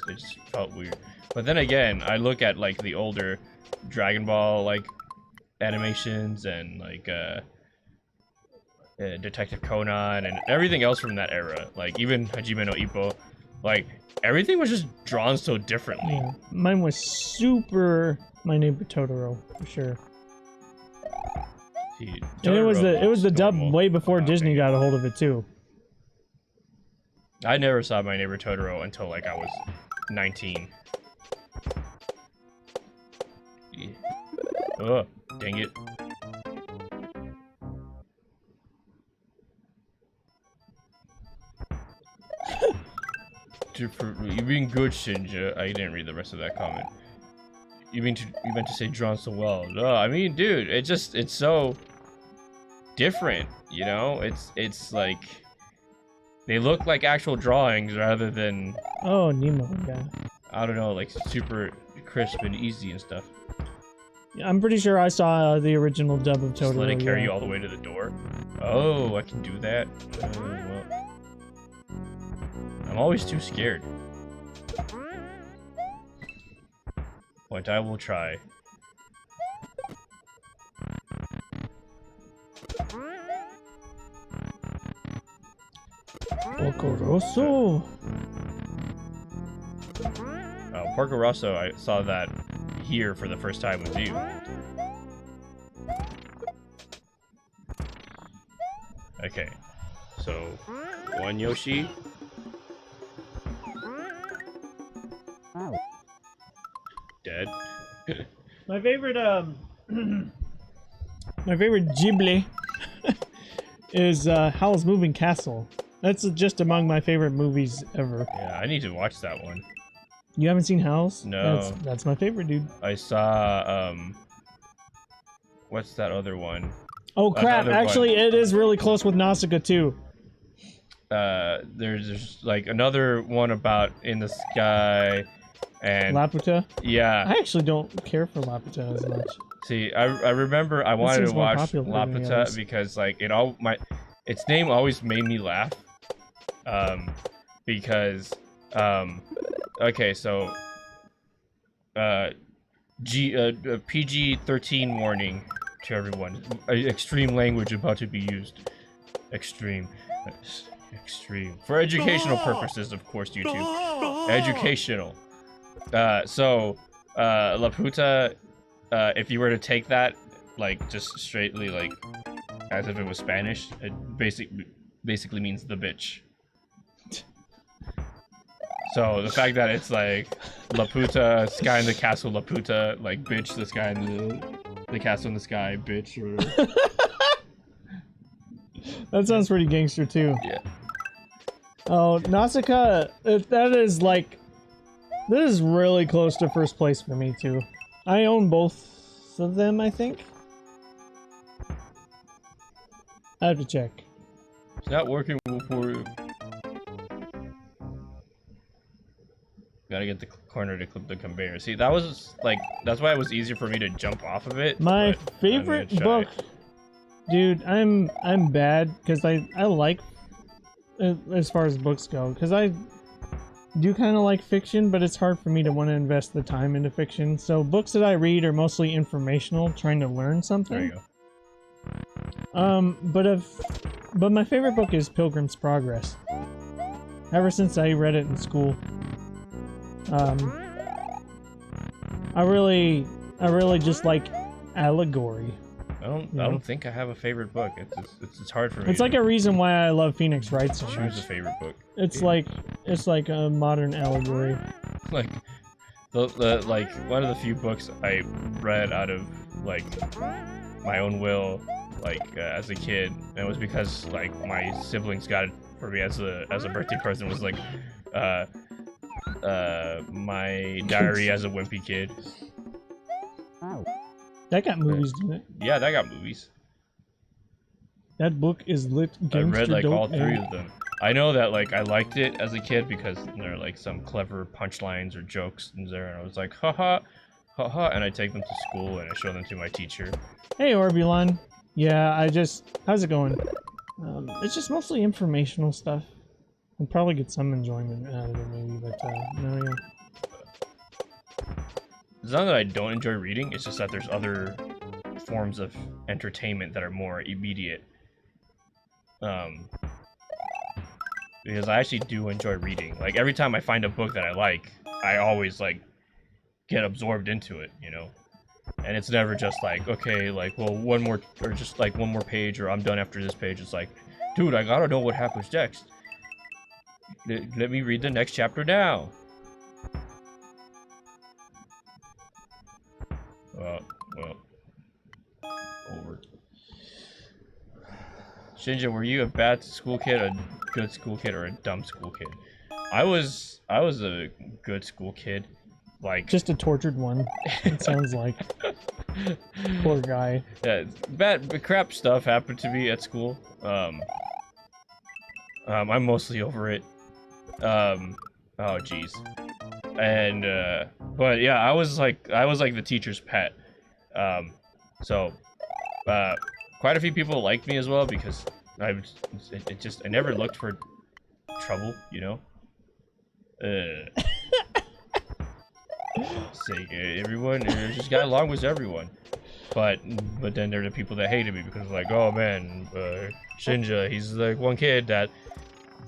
felt weird. But then again, I look at, like, the older Dragon Ball, like, animations and, like, Detective Conan and everything else from that era. Like, even Hajime no Ippo. Like, everything was just drawn so differently. Yeah. Mine was super My Neighbor Totoro, for sure. See, And it was the dub normal. way before Disney Okay. got a hold of it too. I never saw My Neighbor Totoro until, like, I was 19. Yeah. Oh, dang it. You being good, Shinja. I didn't read the rest of that comment. You meant to say drawn so well. No, I mean, dude, it's so different, you know? It's like they look like actual drawings rather than, Oh, Nemo, yeah. I don't know, like super crisp and easy and stuff. Yeah, I'm pretty sure I saw the original dub of Totoro. Just let it carry yeah. you all the way to the door. Oh, I can do that. Well. I'm always too scared. But I will try. Porco Rosso. Porco Rosso, I saw that here for the first time with you. Okay, so one Yoshi. Dead. My favorite my favorite Ghibli is Howl's Moving Castle. That's just among my favorite movies ever. Yeah, I need to watch that one. You haven't seen Howl's? No. That's my favorite, dude. I saw what's that other one? Oh crap! Another Actually, one. it is really close with Nausicaa too. There's like another one about in the sky, and Laputa. yeah. I actually don't care for Laputa as much. See, I remember I wanted seems to more watch popular than the Laputa others. because like its name always made me laugh. Because okay, so PG-13 warning to everyone. Extreme language about to be used. Extreme for educational purposes, of course. YouTube educational. So Laputa, if you were to take that like just straightly like as if it was Spanish, it basically means the bitch. So the fact that it's like Laputa, sky in the castle, Laputa, like bitch, the sky in the castle in the sky, bitch. Or That sounds pretty gangster too. yeah. Oh, Nausicaa, that is like, this is really close to first place for me too. I own both of them, I think. I have to check. It's not working for you. Gotta get the corner to clip the conveyor. See, that was like, that's why it was easier for me to jump off of it. My but favorite I'm gonna book, try. dude. I'm bad because I like as far as books go because I do kind of like fiction, but it's hard for me to want to invest the time into fiction. So books that I read are mostly informational, trying to learn something. There you go. But my favorite book is Pilgrim's Progress. Ever since I read it in school, I really just like allegory. I don't think I have a favorite book. It's hard for me. It's like a reason why I love Phoenix Wright so choose much. a favorite book. It's like a modern allegory. Like like one of the few books I read out of like my own will, like as a kid, and it was because like my siblings got it for me as a birthday present. Was like my diary as a wimpy kid. That got movies, didn't it? Yeah, that got movies. That book is lit. I read like all dope, three and- of them. I know that like I liked it as a kid because there are like some clever punchlines or jokes in there, and I was like, haha, haha, and I take them to school and I show them to my teacher. Hey, Orbulon. Yeah, how's it going? It's just mostly informational stuff. I'll probably get some enjoyment out of it, maybe, but no, yeah. It's not that I don't enjoy reading, it's just that there's other forms of entertainment that are more immediate. Because I actually do enjoy reading. Like, every time I find a book that I like, I always, like, get absorbed into it, you know? And it's never just like, okay, like, well, one more page, or I'm done after this page. It's like, dude, I gotta know what happens next. Let me read the next chapter now. Well, over. Shinja, were you a bad school kid, a good school kid, or a dumb school kid? I was a good school kid. Like, Just a tortured one, it sounds like. Poor guy. yeah, bad crap stuff happened to me at school. I'm mostly over it. Oh jeez. And but yeah, I was like the teacher's pet. So quite a few people liked me as well because I never looked for trouble, you know. Say everyone just got along with everyone, but then there are the people that hated me because like, oh man, Shinja, he's like one kid that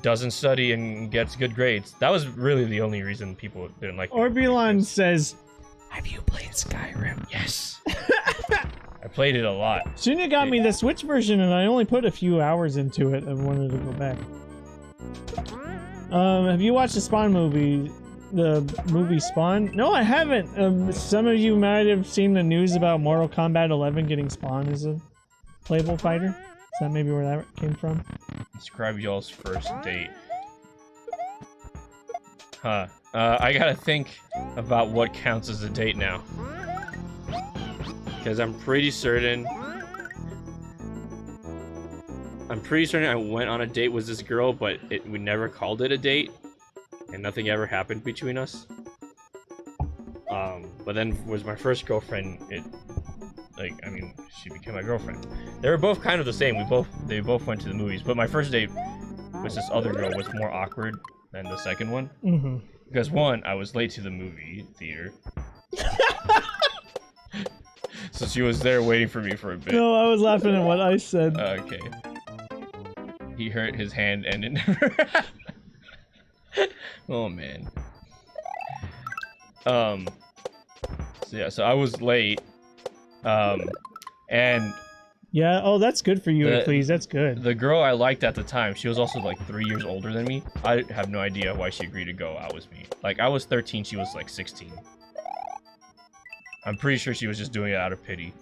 doesn't study and gets good grades. That was really the only reason people didn't like me. Orbulon says, have you played Skyrim? Yes. I played it a lot. Shinja got me the Switch version and I only put a few hours into it. I wanted to go back. Have you watched the Spawn movie? The movie Spawn? No, I haven't. Some of you might have seen the news about Mortal Kombat 11 getting Spawn as a playable fighter. Is that maybe where that came from? Describe y'all's first date. Huh. I gotta think about what counts as a date now. Because I'm pretty certain I went on a date with this girl, but we never called it a date. And nothing ever happened between us. But then was my first girlfriend, she became my girlfriend. They were both kind of the same. They both went to the movies, but my first date with this other girl was more awkward than the second one. Mm-hmm. Because one, I was late to the movie theater. So she was there waiting for me for a bit. No, I was laughing at what I said. Okay. He hurt his hand and it never Oh man. So yeah, so I was late. And Yeah, oh, that's good for you, please. That's good. the girl I liked at the time, she was also like 3 years older than me. I have no idea why she agreed to go out with me. Like, I was 13, she was like 16. I'm pretty sure she was just doing it out of pity.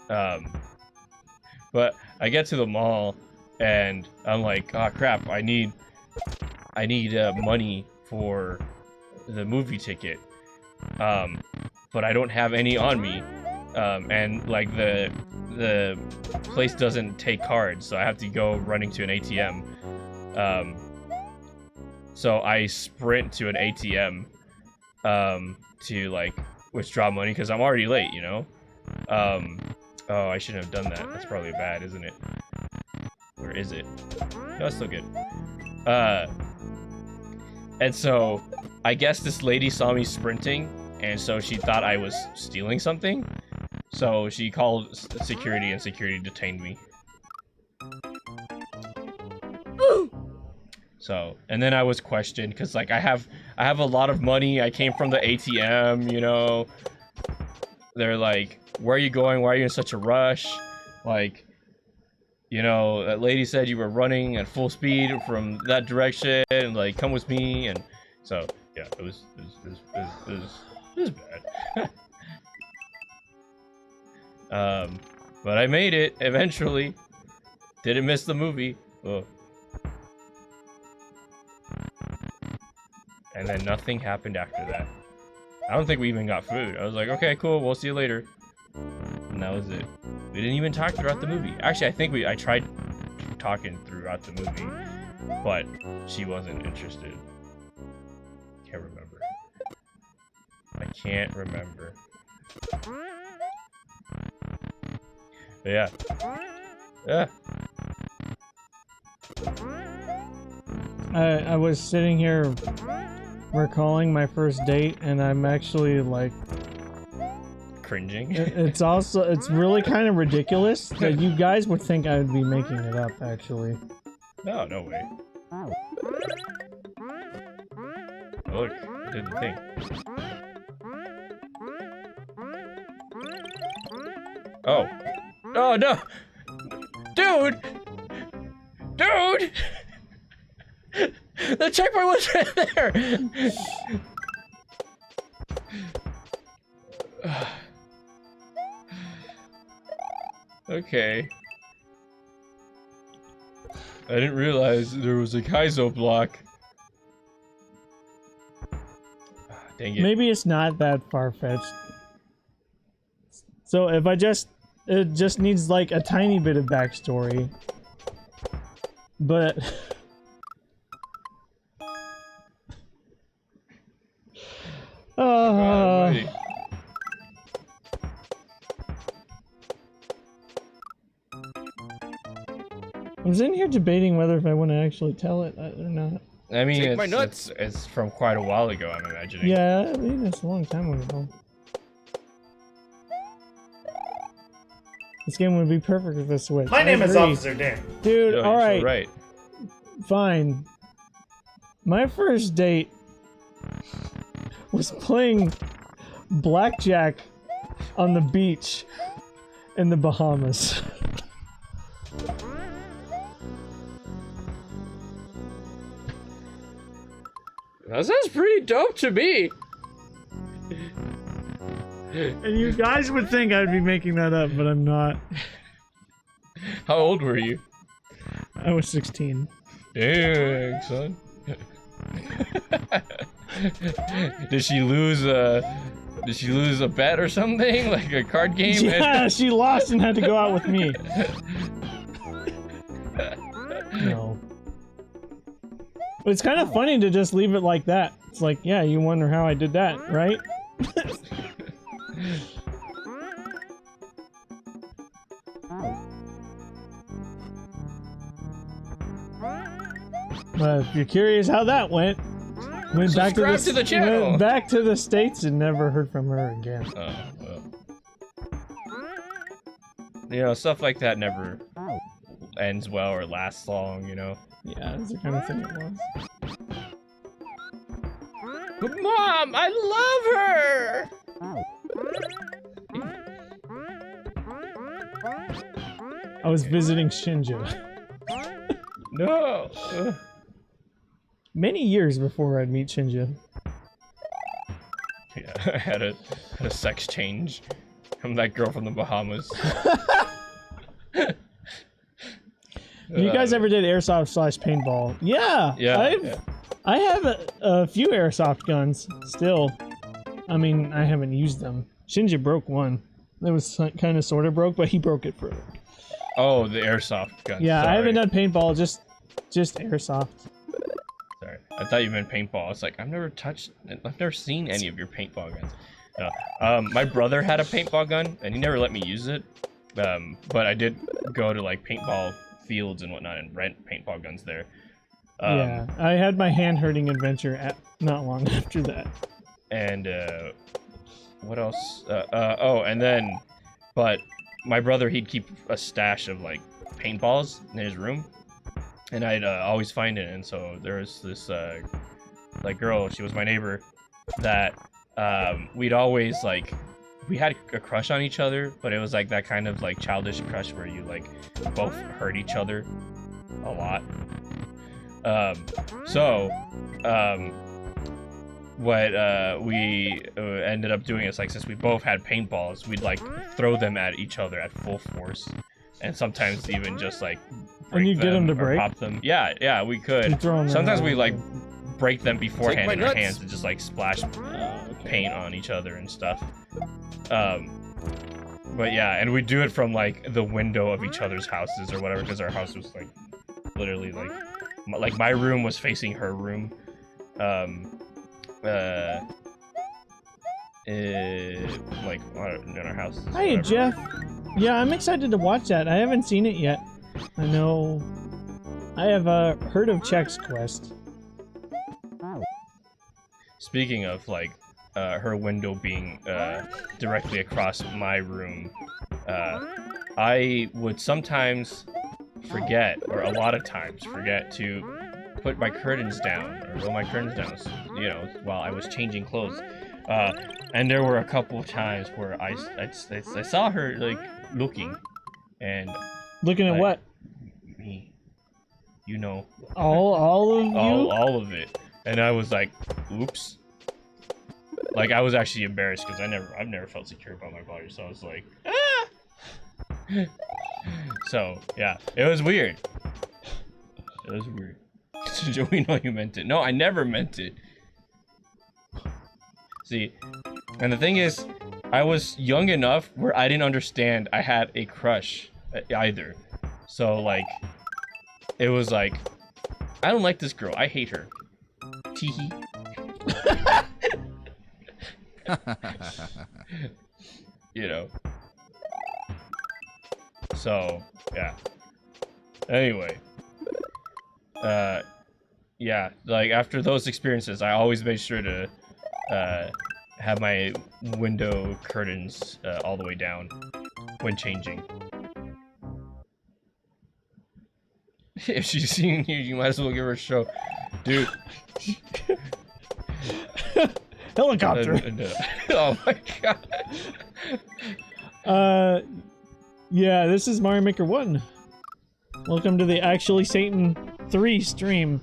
But I get to the mall and I'm like, oh crap, I need money for the movie ticket. But I don't have any on me. And like the place doesn't take cards, so I have to go running to an ATM. So I sprint to an ATM to like withdraw money because I'm already late, you know. Oh, I shouldn't have done that. That's probably bad, isn't it? Or is it? No, it's still good. And so, I guess this lady saw me sprinting, and so she thought I was stealing something. So she called security, and security detained me. So, and then I was questioned because like I have a lot of money. I came from the ATM, you know. They're like, "Where are you going? Why are you in such a rush?" Like, you know, that lady said you were running at full speed from that direction, and like, come with me. And so, yeah, it was bad. But I made it eventually. Didn't miss the movie. Oh. And then nothing happened after that. I don't think we even got food. I was like, okay, cool, we'll see you later. And that was it. We didn't even talk throughout the movie. Actually, I think I tried talking throughout the movie, but she wasn't interested. Can't remember. I can't remember. But yeah. Yeah. I was sitting here recalling my first date, and I'm actually like Cringing. it's really kind of ridiculous that you guys would think I would be making it up, actually. No, no way. Look, I did the thing. Oh. Oh no! Dude! Dude! The checkpoint was right there! Okay. I didn't realize there was a Kaizo block. Dang it. Maybe it's not that far-fetched. So if it just needs like a tiny bit of backstory. But Wait. I was in here debating whether if I want to actually tell it or not. I mean, Take my nuts. it's from quite a while ago, I'm imagining. Yeah, I mean, it's a long time ago. This game would be perfect with a Switch. My name I is agree. Officer Dan. Dude, No, you're alright, so right. fine. My first date was playing blackjack on the beach in the Bahamas. That sounds pretty dope to me. And you guys would think I'd be making that up, but I'm not. How old were you? I was 16. Dang, son. Did she lose a bet or something? Like a card game? Yeah, she lost and had to go out with me. No. But it's kind of funny to just leave it like that. It's like, yeah, you wonder how I did that, right? But if you're curious how that went Subscribe to the channel. went back to the States and never heard from her again. Oh, well. You know, stuff like that never ends well or lasts long, you know? Yeah, that's the kind of thing it was. But Mom, I love her! I was visiting Shinja No! many years before I'd meet Shinja. Yeah, I had a sex change from that girl from the Bahamas. You guys ever did airsoft / paintball? Yeah. Yeah. I have a few airsoft guns still. I mean, I haven't used them. Shinja broke one. It was kind of sort of broke, but he broke it for. Oh, the airsoft gun. Yeah, Sorry. I haven't done paintball. Just airsoft. Sorry, I thought you meant paintball. It's like I've never seen any of your paintball guns. No. My brother had a paintball gun, and he never let me use it. But I did go to like paintball fields and whatnot and rent paintball guns there. Yeah, I had my hand hurting adventure not long after that. And what else? And then, but my brother, he'd keep a stash of like paintballs in his room, and I'd always find it. And so there was this like girl, she was my neighbor, that we'd always like, we had a crush on each other, but it was like that kind of like childish crush where you like both hurt each other a lot. What we ended up doing is like, since we both had paintballs, we'd like throw them at each other at full force, and sometimes even just like break and you get them to or break? pop them. Yeah, we could. Sometimes we like break them beforehand in our hands and just like splash paint on each other and stuff. But yeah, and we do it from like the window of each other's houses or whatever, because our house was like literally like my room was facing her room. Like in our house. Hey, Jeff. Yeah, I'm excited to watch that. I haven't seen it yet. I know. I have heard of Check's Quest. Speaking of like her window being directly across my room, I would sometimes forget, or a lot of times forget, to put my curtains down or roll my curtains down, you know, while I was changing clothes. And there were a couple of times where I saw her like looking, and looking at what? Me, you know, all of you, all of it, and I was like, oops. Like, I was actually embarrassed because I've never felt secure about my body, so I was like, ah! So yeah, it was weird. It was weird. We know you meant it. No, I never meant it. See, and the thing is, I was young enough where I didn't understand I had a crush either. So like, it was like, I don't like this girl. I hate her. Teehee. You know. So yeah. Anyway. Yeah, like after those experiences, I always made sure to have my window curtains all the way down when changing. If she's seeing you, you might as well give her a show. Dude. Helicopter. Oh my god. Yeah, this is Mario Maker 1. Welcome to the Actually Satan 3 stream,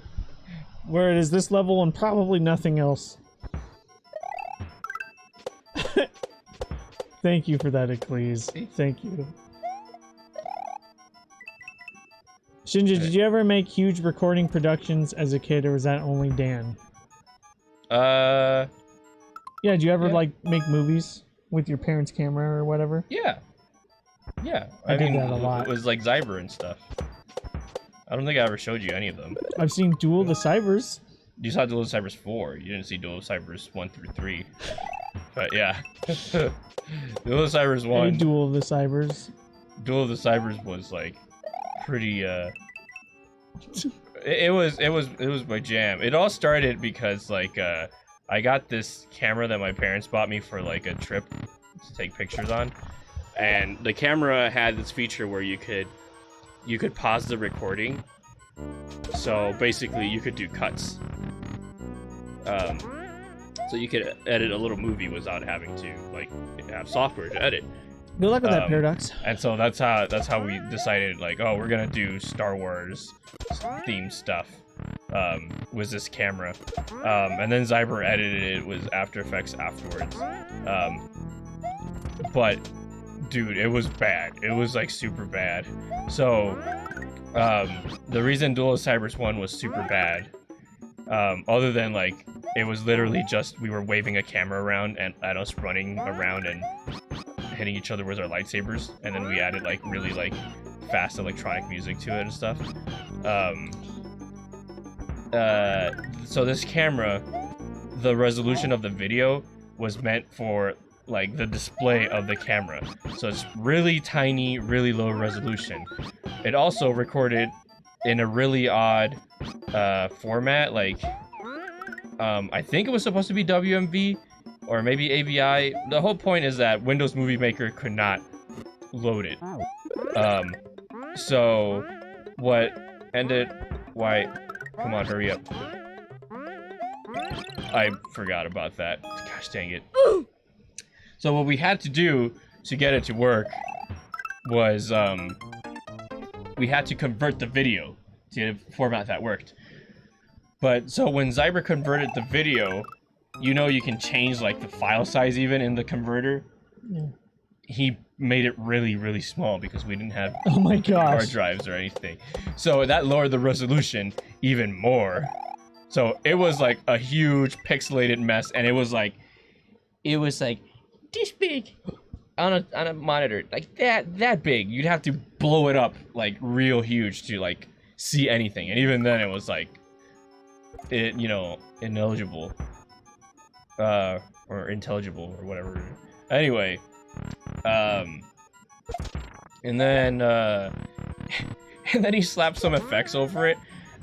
where it is this level and probably nothing else. Thank you for that, Eccles. Thank you. Shinja, did you ever make huge recording productions as a kid, or was that only Dan? Yeah, did you ever like make movies with your parents' camera or whatever? Yeah. I did that a lot. It was like Zyber and stuff. I don't think I ever showed you any of them. I've seen Duel of the Cybers. You saw Duel of the Cybers 4. You didn't see Duel of the Cybers 1 through 3. But yeah. Duel of the Cybers 1. Hey, Duel of the Cybers. Duel of the Cybers was like pretty it was my jam. It all started because like I got this camera that my parents bought me for like a trip to take pictures on. And the camera had this feature where you could pause the recording. So basically you could do cuts. So you could edit a little movie without having to like have software to edit. Good luck with that, Paradox. And so that's how we decided, like, oh, we're gonna do Star Wars themed stuff with this camera. And then Zyber edited it with After Effects afterwards. But dude, it was bad. It was like super bad. So the reason Duel of Cybers 1 was super bad, other than like it was literally just we were waving a camera around and at us running around and hitting each other with our lightsabers, and then we added like really like fast electronic music to it and stuff. So this camera, the resolution of the video was meant for like the display of the camera, so it's really tiny, really low resolution. It also recorded in a really odd format. Like, I think it was supposed to be WMV or maybe AVI. The whole point is that Windows Movie Maker could not load it. So what ended... Why? Come on, hurry up. I forgot about that. Gosh dang it. So what we had to do to get it to work was, we had to convert the video to a format that worked. But, so when Zyber converted the video, you know you can change, like, the file size even in the converter? Yeah. He made it really, really small because we didn't have Oh my gosh. hard drives or anything. So that lowered the resolution even more. So it was like a huge pixelated mess, and it was like this big on a monitor, like that big. You'd have to blow it up like real huge to like see anything, and even then it was like ineligible or intelligible or whatever. Anyway, and then he slapped some effects over it,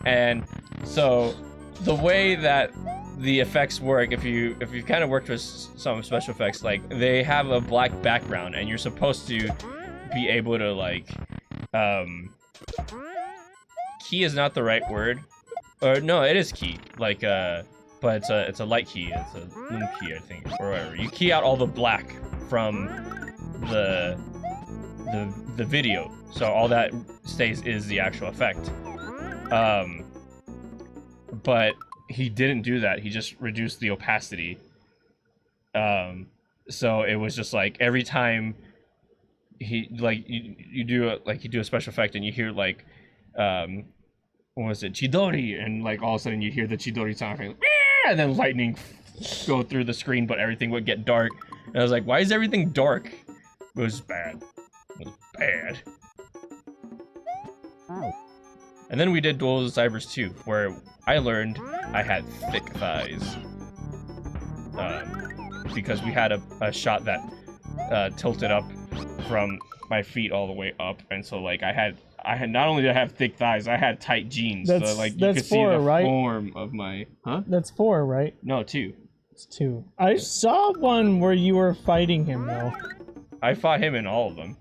and so the way that the effects work, if you've kind of worked with some special effects, like they have a black background, and you're supposed to be able to like key is not the right word, or no, it is key, like but it's a light key, it's a loom key, I think, or whatever. You key out all the black from the video, so all that stays is the actual effect. But he didn't do that. He just reduced the opacity. So it was just like every time he like you do a special effect and you hear like what was it, Chidori, and like all of a sudden you hear the Chidori sound like, and then lightning go through the screen, but everything would get dark. And I was like, why is everything dark? It was bad. It was bad. And then we did Duel of the Cybers 2, where I learned I had thick thighs. Because we had a shot that tilted up from my feet all the way up, and so like I had not only did I have thick thighs, I had tight jeans. So like you could see the form of my That's 4, right? No, 2. It's 2. I saw one where you were fighting him though. I fought him in all of them.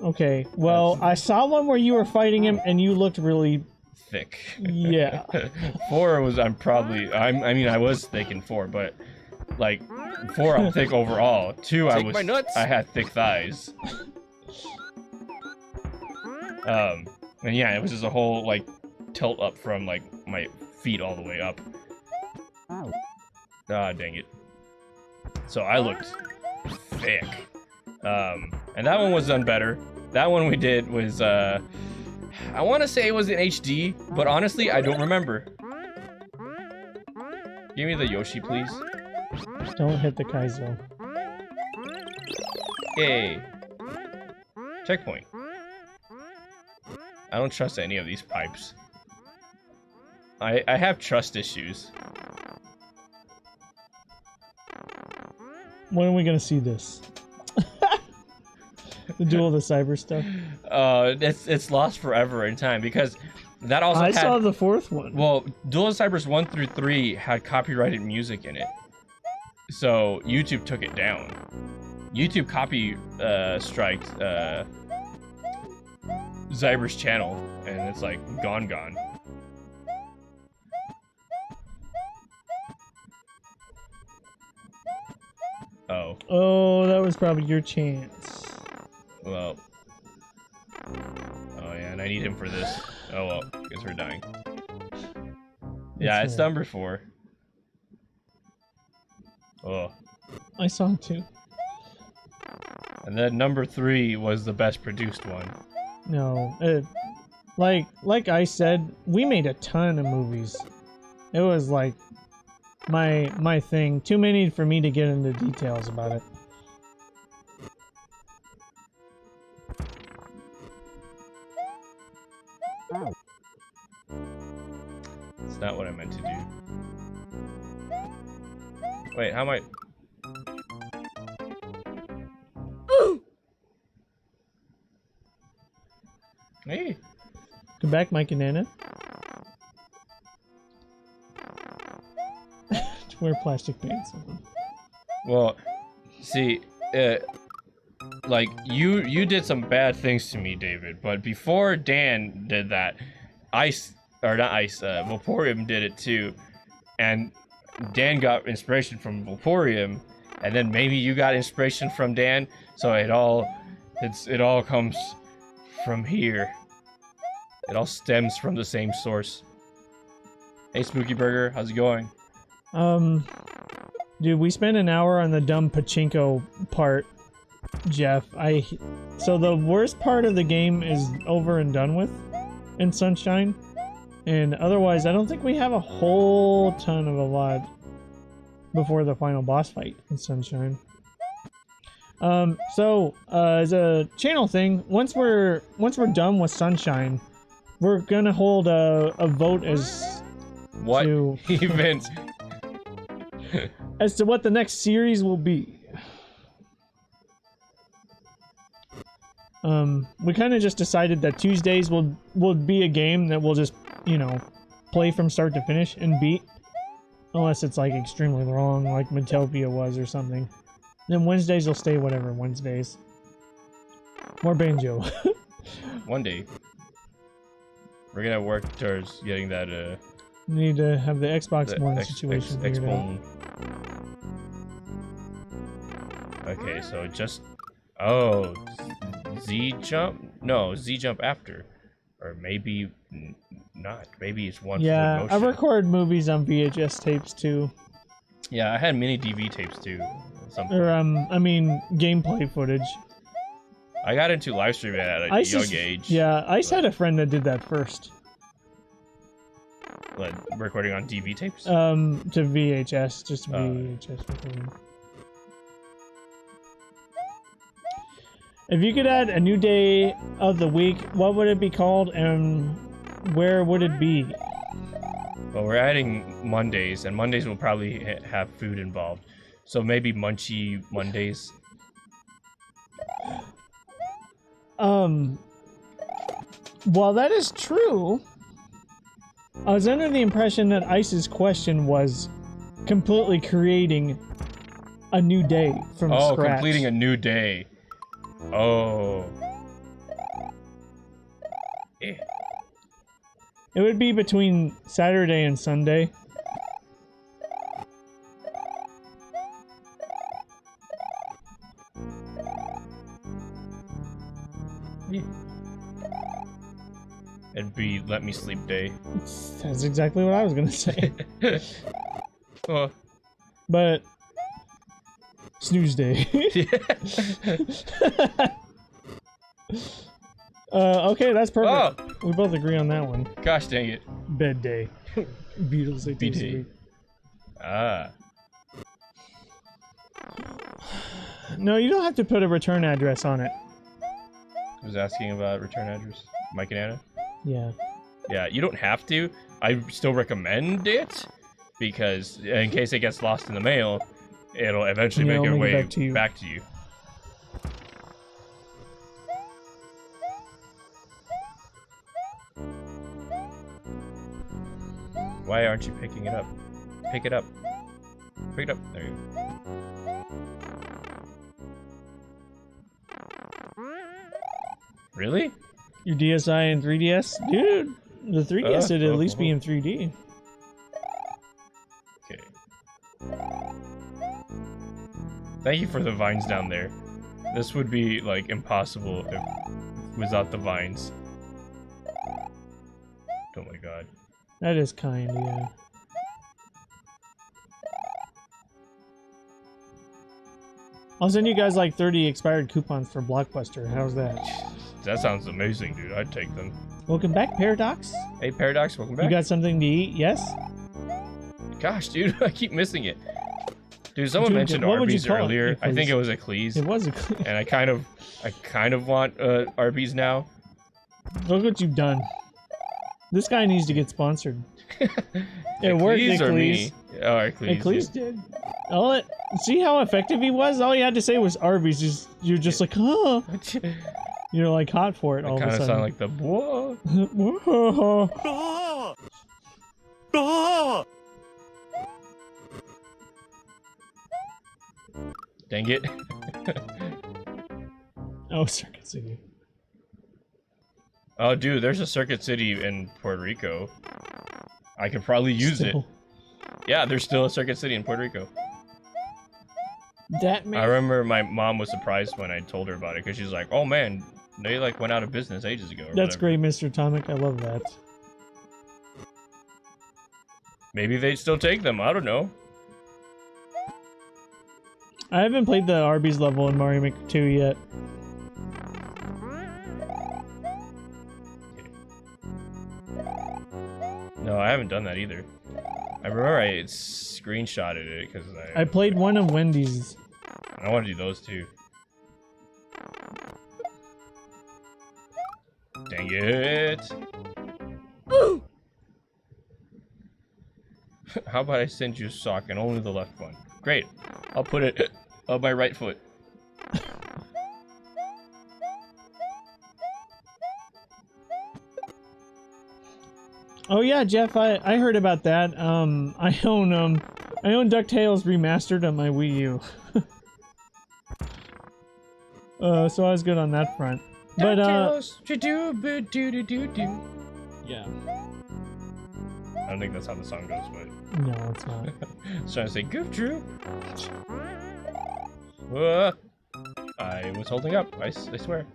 Okay, well, I saw one where you were fighting him and you looked really thick. Yeah. 4 was I mean I was thick in 4, but like 4 I'm thick overall. 2 I had thick thighs. And yeah, it was just a whole like tilt up from like my feet all the way up. Ah, dang it. So I looked thick. And that one was done better. That one we did was, I want to say it was in HD, but honestly, I don't remember. Give me the Yoshi, please. Don't hit the Kaizo. Yay. Checkpoint. I don't trust any of these pipes. I have trust issues. When are we gonna see this? The Duel of the Cyber stuff? It's lost forever in time, because that also I saw the 4th one. Well, Duel of Cybers 1 through 3 had copyrighted music in it. So YouTube took it down. YouTube copy striked Zyber's channel, and it's like gone. Oh, that was probably your chance. Well. Oh yeah, and I need him for this. Oh well, guess we're dying. Yeah, it's number 4. Oh. I saw it too. And then number 3 was the best produced one. No, like I said, we made a ton of movies. It was like my thing. Too many for me to get into details about it. It's not what I meant to do. Wait, how am I... Hey! Come back, Mike and Nana. To wear plastic pants. Well, see, like you did some bad things to me, David. But before Dan did that, Vaporium did it too, and Dan got inspiration from Vaporium, and then maybe you got inspiration from Dan. So it all comes from here. It all stems from the same source. Hey, Spooky Burger, how's it going? Dude, we spent an hour on the dumb pachinko part, Jeff. So the worst part of the game is over and done with in Sunshine. And otherwise, I don't think we have a whole ton of a lot before the final boss fight in Sunshine. As a channel thing, once we're done with Sunshine, we're gonna hold a vote as What to event? as to what the next series will be. We kind of just decided that Tuesdays will be a game that we'll just, you know, play from start to finish and beat, unless it's like extremely wrong, like Metopia was or something. Then Wednesdays will stay whatever Wednesdays. More banjo. One day. We're gonna work towards getting that, Need to have the Xbox the One situation figured out. Okay, so just... Oh, Z jump? No, Z jump after. Or maybe not. Maybe it's one Yeah, fluid I motion. record movies on VHS tapes too. Yeah, I had mini DV tapes too. At some point. Or, I mean, gameplay footage. I got into live streaming at a young age. Yeah, Ice had a friend that did that first. Like, recording on DV tapes? To VHS, just VHS recording. If you could add a new day of the week, what would it be called and where would it be? Well, we're adding Mondays, and Mondays will probably have food involved. So maybe Munchy Mondays. While that is true, I was under the impression that Ice's question was completely creating a new day from scratch. Oh, completing a new day. Oh. Eh. It would be between Saturday and Sunday. Yeah. It'd be let me sleep day. That's exactly what I was gonna say. Oh. But snooze day. Okay, that's perfect. Oh! We both agree on that one. Gosh dang it. Bed day. Beatles say BD. Ah. No, you don't have to put a return address on it. I was asking about return address. Mike and Anna? Yeah. Yeah, you don't have to. I still recommend it because in case it gets lost in the mail, it'll eventually Yeah, make it'll its make it way back to you. back to you. Why aren't you picking it up? Pick it up. Pick it up. There you go. Really? Your DSi and 3DS? Dude, the 3DS would at least be in 3D. Okay. Thank you for the vines down there. This would be, like, impossible without the vines. Oh my god. That is kind, yeah. I'll send you guys like 30 expired coupons for Blockbuster. How's that? That sounds amazing, dude. I'd take them. Welcome back, Paradox. Hey, Paradox, welcome back. You got something to eat? Yes? Gosh, dude, I keep missing it. Dude, someone mentioned what would you Arby's call it? earlier. I think Eccles. it was Eccles. It was a... And I kind of want Arby's now. Look what you've done. This guy needs to get sponsored. It worked, Eccles or me? Eccles. Oh, Eccles. Eccles did. See how effective he was? All you had to say was Arby's. You're just like, huh? You're like hot for it all of a Kind of sudden. sound like the whoa. Dang it. Oh, Circuit City. Oh, dude, there's a Circuit City in Puerto Rico. I could probably use it. Yeah, there's still a Circuit City in Puerto Rico. That man. I remember my mom was surprised when I told her about it because she's like, "Oh man, they like went out of business ages ago." Or That's whatever. great, Mr. Atomic. I love that. Maybe they'd still take them. I don't know. I haven't played the Arby's level in Mario Maker 2 yet. No, I haven't done that either. I remember I screenshotted it because I played one of Wendy's. I want to do those too. Dang it! How about I send you a sock and only the left one? Great. I'll put it on my right foot. Oh yeah, Jeff, I heard about that. I own DuckTales Remastered on my Wii U. So I was good on that front. But yeah. I don't think that's how the song goes, but No, it's not. I was trying to say Goof Troop. I was holding up. I swear.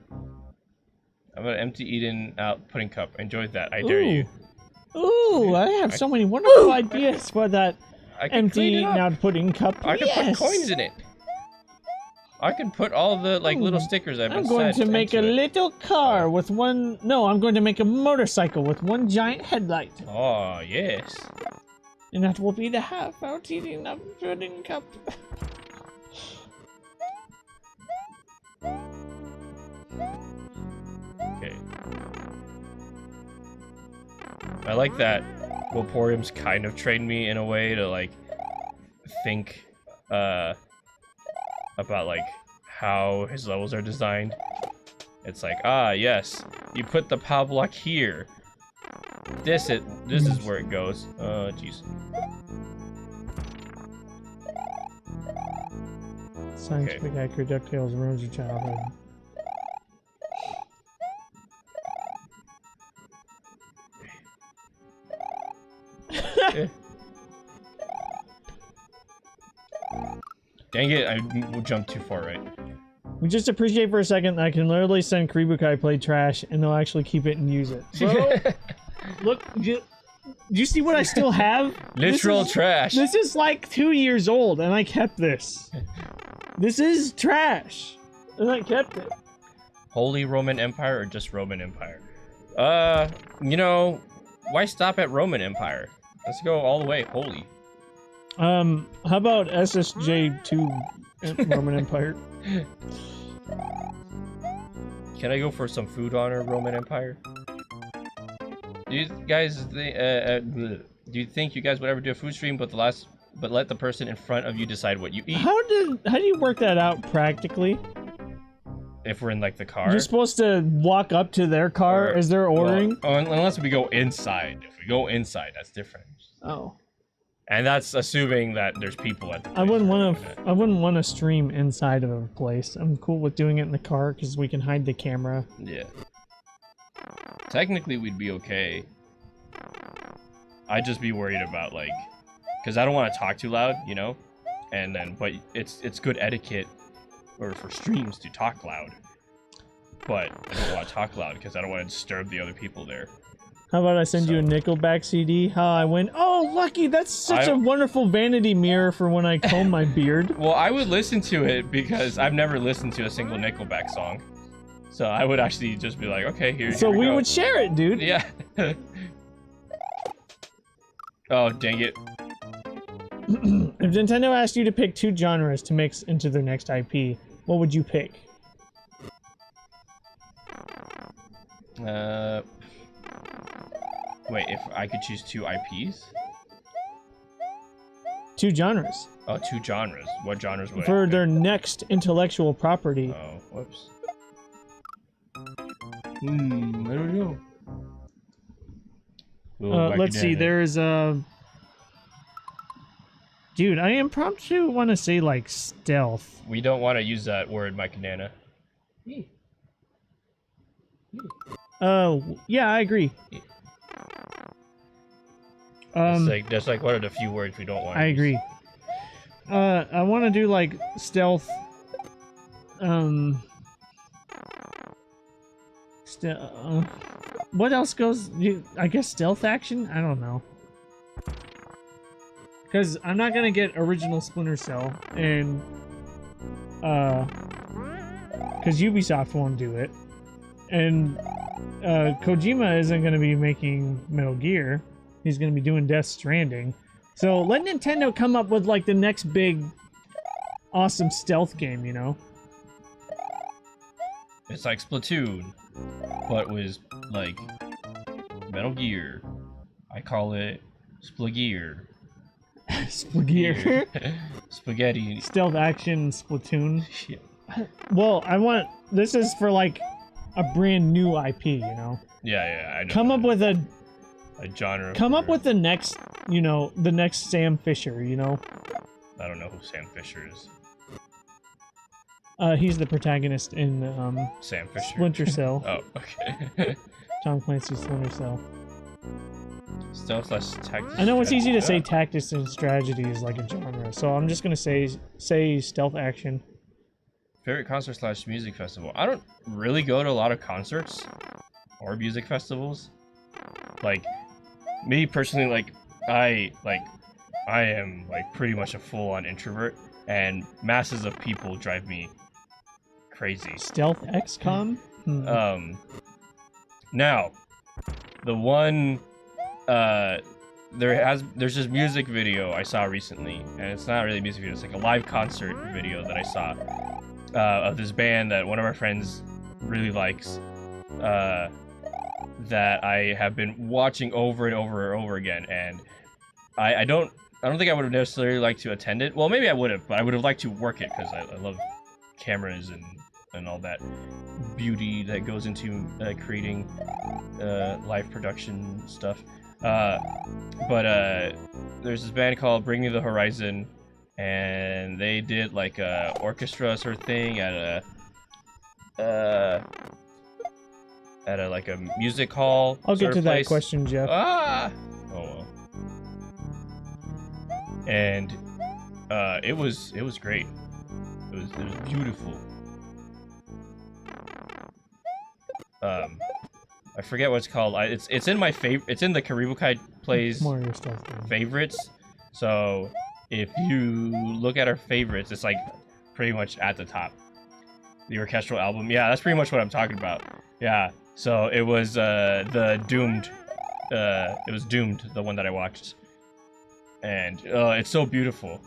I'm gonna empty Eden out pudding cup. Enjoyed that. I dare you. Ooh, I have so many wonderful ideas for that I can empty clean it up. now pudding cup. I can Yes! put coins in it. I can put all the like little stickers I've been I'm going to set make a into it. little car with one. No, I'm going to make a motorcycle with one giant headlight. Oh yes. And that will be the half out eating the pudding cup. Okay. I like that Vaporium's kind of trained me in a way to like think about like how his levels are designed. It's like, ah yes, you put the POW block here. This is where it goes. Oh jeez. Scientific accurate DuckTales ruins your childhood. Dang it, I jumped too far right. We just appreciate for a second that I can literally send Karibukai play trash and they'll actually keep it and use it. Bro, look, do you see what I still have? Literal trash. This is like 2 years old and I kept this. This is trash. And I kept it. Holy Roman Empire or just Roman Empire? You know, why stop at Roman Empire? Let's go all the way, holy. How about SSJ2 Roman Empire? Can I go for some food honor Roman Empire? Do you guys do you think you guys would ever do a food stream but let the person in front of you decide what you eat? How do you work that out practically? If we're in like the car? You're supposed to walk up to their car as they're ordering? Well, unless we go inside. If we go inside, that's different. Oh. And that's assuming that there's people at the place. I wouldn't want to stream inside of a place. I'm cool with doing it in the car because we can hide the camera. Yeah. Technically, we'd be okay. I'd just be worried about like, because I don't want to talk too loud, you know. And then, but it's good etiquette, or for streams to talk loud. But I don't want to talk loud because I don't want to disturb the other people there. How about I send you a Nickelback CD? How I win? Oh, lucky! That's such a wonderful vanity mirror for when I comb my beard. Well, I would listen to it because I've never listened to a single Nickelback song. So I would actually just be like, okay, here So we we go. would share it, dude. Yeah. Oh, dang it. If Nintendo asked you to pick 2 genres to mix into their next IP, what would you pick? Wait, if I could choose 2 IPs? 2 genres. Oh, 2 genres. What genres would I For pick? their next intellectual property. Oh, whoops. I don't know. Let's see. There's dude, I impromptu want to say like stealth. We don't want to use that word, Mike and Nana. Yeah, I agree. That's like one of the few words we don't want. I agree. I want to do like stealth. What else goes? I guess stealth action. I don't know. Because I'm not gonna get original Splinter Cell, and because Ubisoft won't do it, and Kojima isn't gonna be making Metal Gear. He's gonna be doing Death Stranding. So let Nintendo come up with like the next big, awesome stealth game, you know? It's like Splatoon, but with like Metal Gear. I call it Splagear. Splagear. Spaghetti. Stealth action Splatoon. Yeah. Well, this is for like a brand new IP, you know? Yeah, I know. Come up with a genre. Come up with the next, you know, the next Sam Fisher, you know? I don't know who Sam Fisher is. He's the protagonist in Sam Fisher. Splinter Cell. Oh, okay. Tom Clancy's Splinter Cell. Stealth / tactics. I know it's easy to say tactics and strategy is like a genre, so I'm just gonna say stealth action. Favorite concert / music festival. I don't really go to a lot of concerts or music festivals. Like, me personally, like I am like pretty much a full-on introvert, and masses of people drive me crazy. Stealth XCOM? Now, the one there's this music video I saw recently, and it's not really a music video, it's like a live concert video that I saw of this band that one of our friends really likes, that I have been watching over and over and over again, and I don't think I would have necessarily liked to attend it. Well, maybe I would have, but I would have liked to work it because I love cameras and all that beauty that goes into creating live production stuff. But there's this band called Bring Me the Horizon, and they did like a orchestra sort of thing at a like a music hall. I'll get to place. that question, Jeff. Oh well. And it was great. It was beautiful. I forget what it's called. It's in my favorite. It's in the Karibukai plays favorites. So if you look at our favorites, it's like pretty much at the top. The orchestral album. Yeah, that's pretty much what I'm talking about. Yeah. So it was the Doomed. It was Doomed, the one that I watched, and it's so beautiful.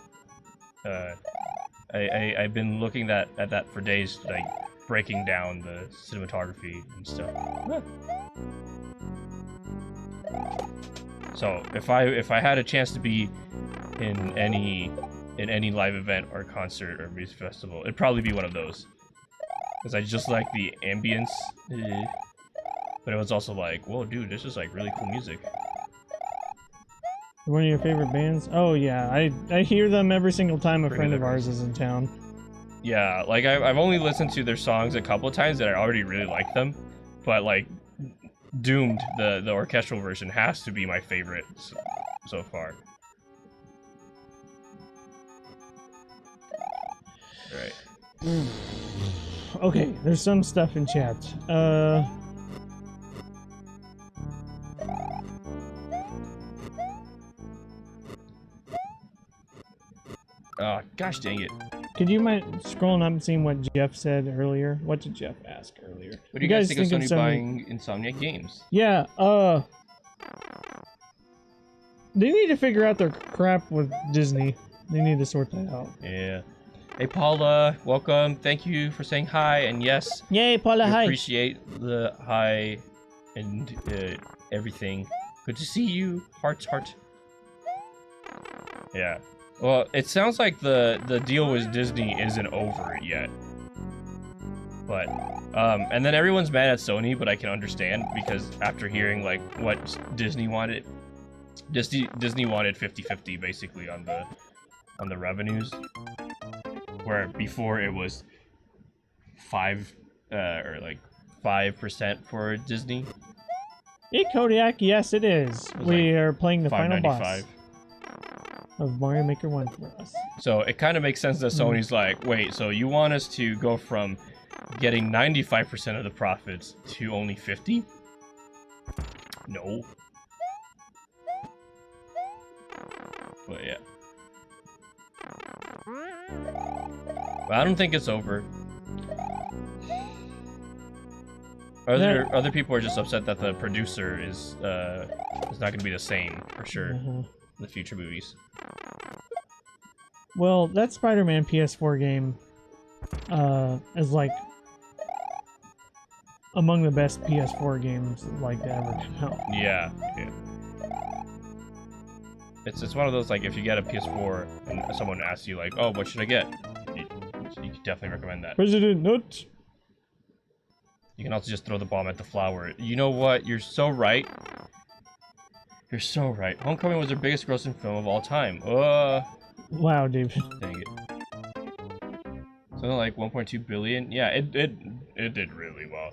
I've been looking at that for days, like breaking down the cinematography and stuff. So if I had a chance to be in any live event or concert or music festival, it'd probably be one of those, because I just like the ambience. But it was also like, whoa, dude, this is like really cool music. One of your favorite bands? Oh yeah, I hear them every single time a friend of ours is in town. Yeah, like I've only listened to their songs a couple of times and I already really like them, but like Doomed, the orchestral version, has to be my favorite so far. Right. Okay, there's some stuff in chat. Oh, gosh dang it. Could you mind scrolling up and seeing what Jeff said earlier? What did Jeff ask earlier? What do you guys think of Sony buying Insomniac Games? Yeah, they need to figure out their crap with Disney. They need to sort that out. Yeah. Hey Paula, welcome. Thank you for saying hi, and yes. Yay, Paula, hi. Appreciate the hi and everything. Good to see you. Heart. Yeah. Well, it sounds like the deal with Disney isn't over yet. But and then everyone's mad at Sony, but I can understand because after hearing like what Disney wanted 50-50 basically on the revenues, where before it was 5% for Disney. Hey Kodiak, yes it is. We are playing the final boss of Mario Maker 1 for us. So it kind of makes sense that Sony's like, wait, so you want us to go from getting 95% of the profits to only 50? No. But yeah. But I don't think it's over. Other people are just upset that the producer is not going to be the same for sure in the future movies. Well, that Spider-Man PS4 game is like among the best PS4 games like to ever come out. Yeah. It's one of those like if you get a PS4 and someone asks you like, oh, what should I get? You can definitely recommend that. President Nut. You can also just throw the bomb at the flower. You know what? You're so right. You're so right. Homecoming was their biggest grossing film of all time. Wow, David. Dang it. Something like 1.2 billion. Yeah, it did really well.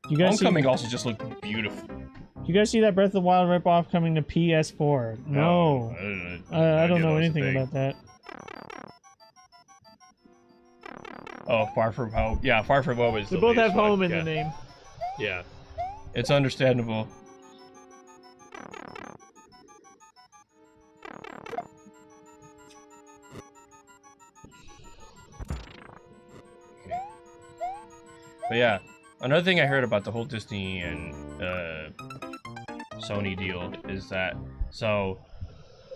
You guys Homecoming also just looked beautiful. You guys see that Breath of the Wild ripoff coming to PS4? No. I don't know anything about that. Oh, Far From Home. Yeah, Far From Home is They the both have latest one. home in the name. Yeah. It's understandable. But yeah, another thing I heard about the whole Disney and Sony deal is that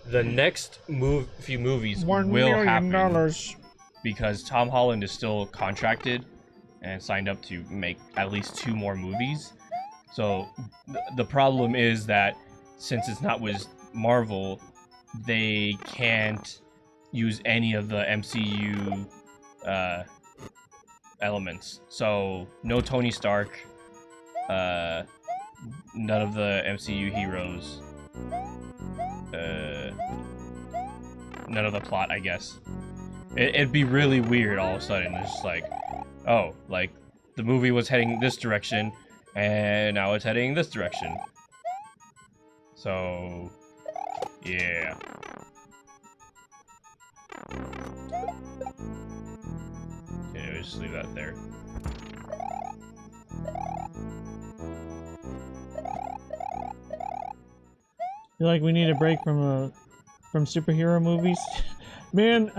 the next few movies will happen because Tom Holland is still contracted and signed up to make at least 2 more movies. So the problem is that since it's not with Marvel, they can't use any of the MCU elements. So no Tony Stark, none of the MCU heroes, none of the plot, I guess. It'd be really weird all of a sudden. It's just like, oh, like the movie was heading this direction and now it's heading this direction. So yeah. Okay, we'll just leave that there. Feel like we need a break from superhero movies? Man,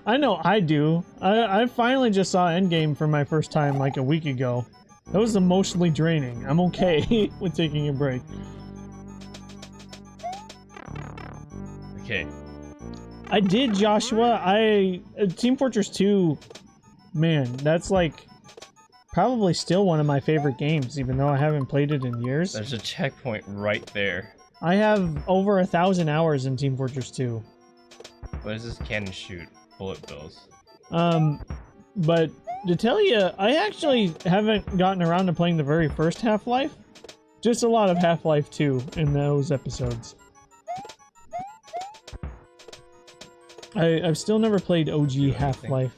I know I do. I finally just saw Endgame for my first time like a week ago. That was emotionally draining. I'm okay with taking a break. Okay. I did, Joshua. Team Fortress 2, man, that's like probably still one of my favorite games, even though I haven't played it in years. There's a checkpoint right there. I have over 1,000 hours in Team Fortress 2. What does this cannon shoot? Bullet bills. But to tell you, I actually haven't gotten around to playing the very first Half-Life. Just a lot of Half-Life 2 in those episodes. I've still never played OG Half-Life.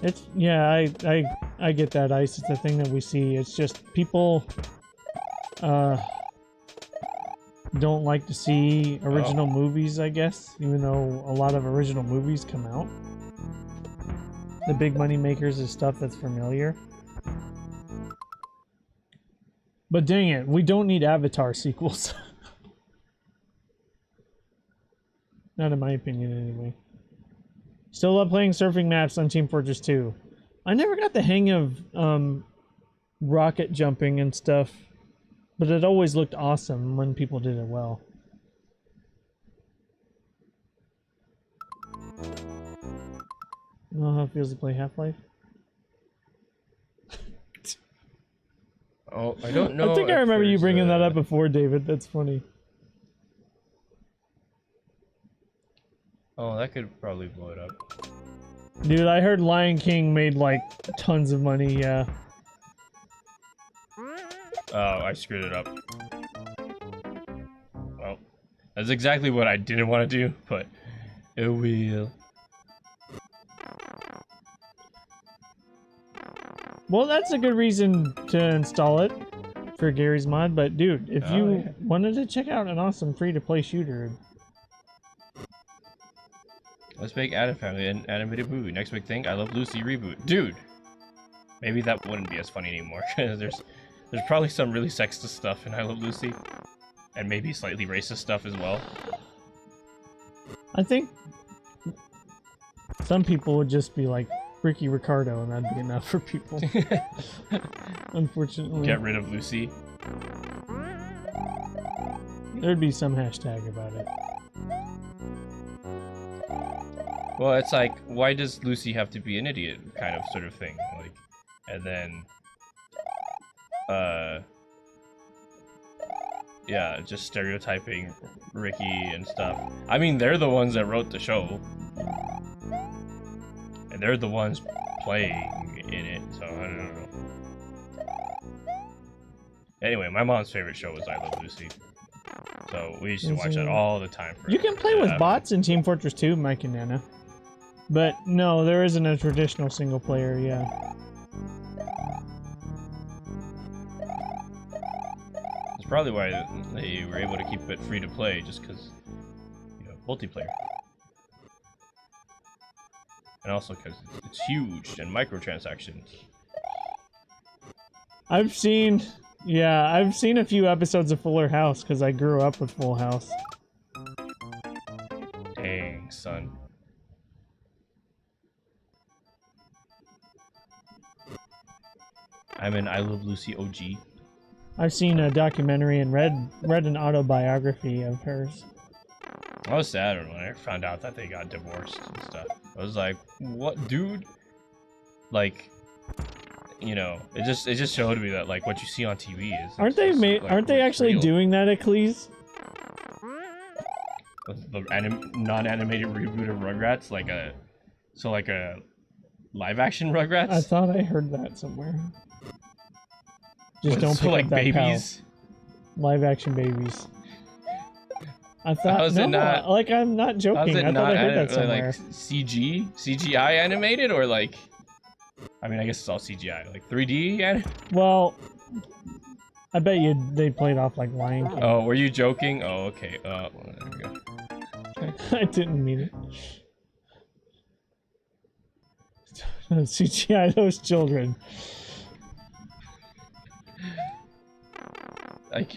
It's, yeah, I get that, Ice. It's a thing that we see. It's just people don't like to see original movies, I guess, even though a lot of original movies come out. The big money makers is stuff that's familiar. But dang it, we don't need Avatar sequels. Not in my opinion, anyway. Still love playing surfing maps on Team Fortress 2. I never got the hang of rocket jumping and stuff, but it always looked awesome when people did it well. You know how it feels to play Half-Life? Oh, I don't know. I think I remember you bringing that up before, David. That's funny. Oh, that could probably blow it up. Dude, I heard Lion King made like tons of money, yeah. Oh, I screwed it up. Well, that's exactly what I didn't want to do, but it will. Well, that's a good reason to install it for Gary's mod, but dude, if you wanted to check out an awesome free-to-play shooter... Let's make Adam Family an animated movie. Next big thing, I Love Lucy reboot. Dude! Maybe that wouldn't be as funny anymore, because there's probably some really sexist stuff in I Love Lucy. And maybe slightly racist stuff as well. I think some people would just be like Ricky Ricardo, and that'd be enough for people. Unfortunately. Get rid of Lucy. There'd be some hashtag about it. Well, it's like, why does Lucy have to be an idiot, kind of sort of thing, like, and then, yeah, just stereotyping Ricky and stuff. I mean, they're the ones that wrote the show, and they're the ones playing in it, so I don't know. Anyway, my mom's favorite show was I Love Lucy, so we used to watch that all the time. You can play with bots in Team Fortress 2, Mike and Nana. But no, there isn't a traditional single player, yeah. That's probably why they were able to keep it free to play, just because, you know, multiplayer. And also because it's huge and microtransactions. I've seen a few episodes of Fuller House because I grew up with Full House. Dang, son. I'm an I Love Lucy OG. I've seen a documentary and read an autobiography of hers. I was sad when I found out that they got divorced and stuff. I was like, what, dude? Like, you know, it just showed me that like what you see on TV is. Aren't they actually doing that at Cleese? The non-animated reboot of Rugrats, like a live action Rugrats. I thought I heard that somewhere. Just don't pick like up that babies. Pal. Live action babies. I thought How's no, it not, like I'm not joking. I thought I heard that somewhere. Like CGI animated, or like, I mean, I guess it's all CGI, like 3D. Well, I bet you they played off like Lion King. Oh, were you joking? Oh, okay. Well, there we go. I didn't mean it. CGI those children.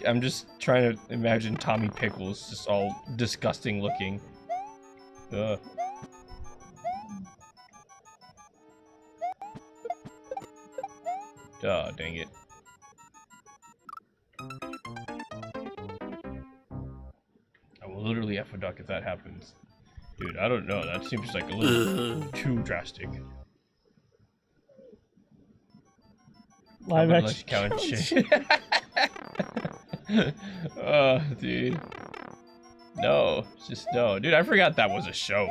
I'm just trying to imagine Tommy Pickles, just all disgusting looking. Ugh. Oh, dang it. I will literally F a duck if that happens. Dude, I don't know, that seems like a little too drastic. Live action count shit. Oh, dude. No, just no. Dude, I forgot that was a show.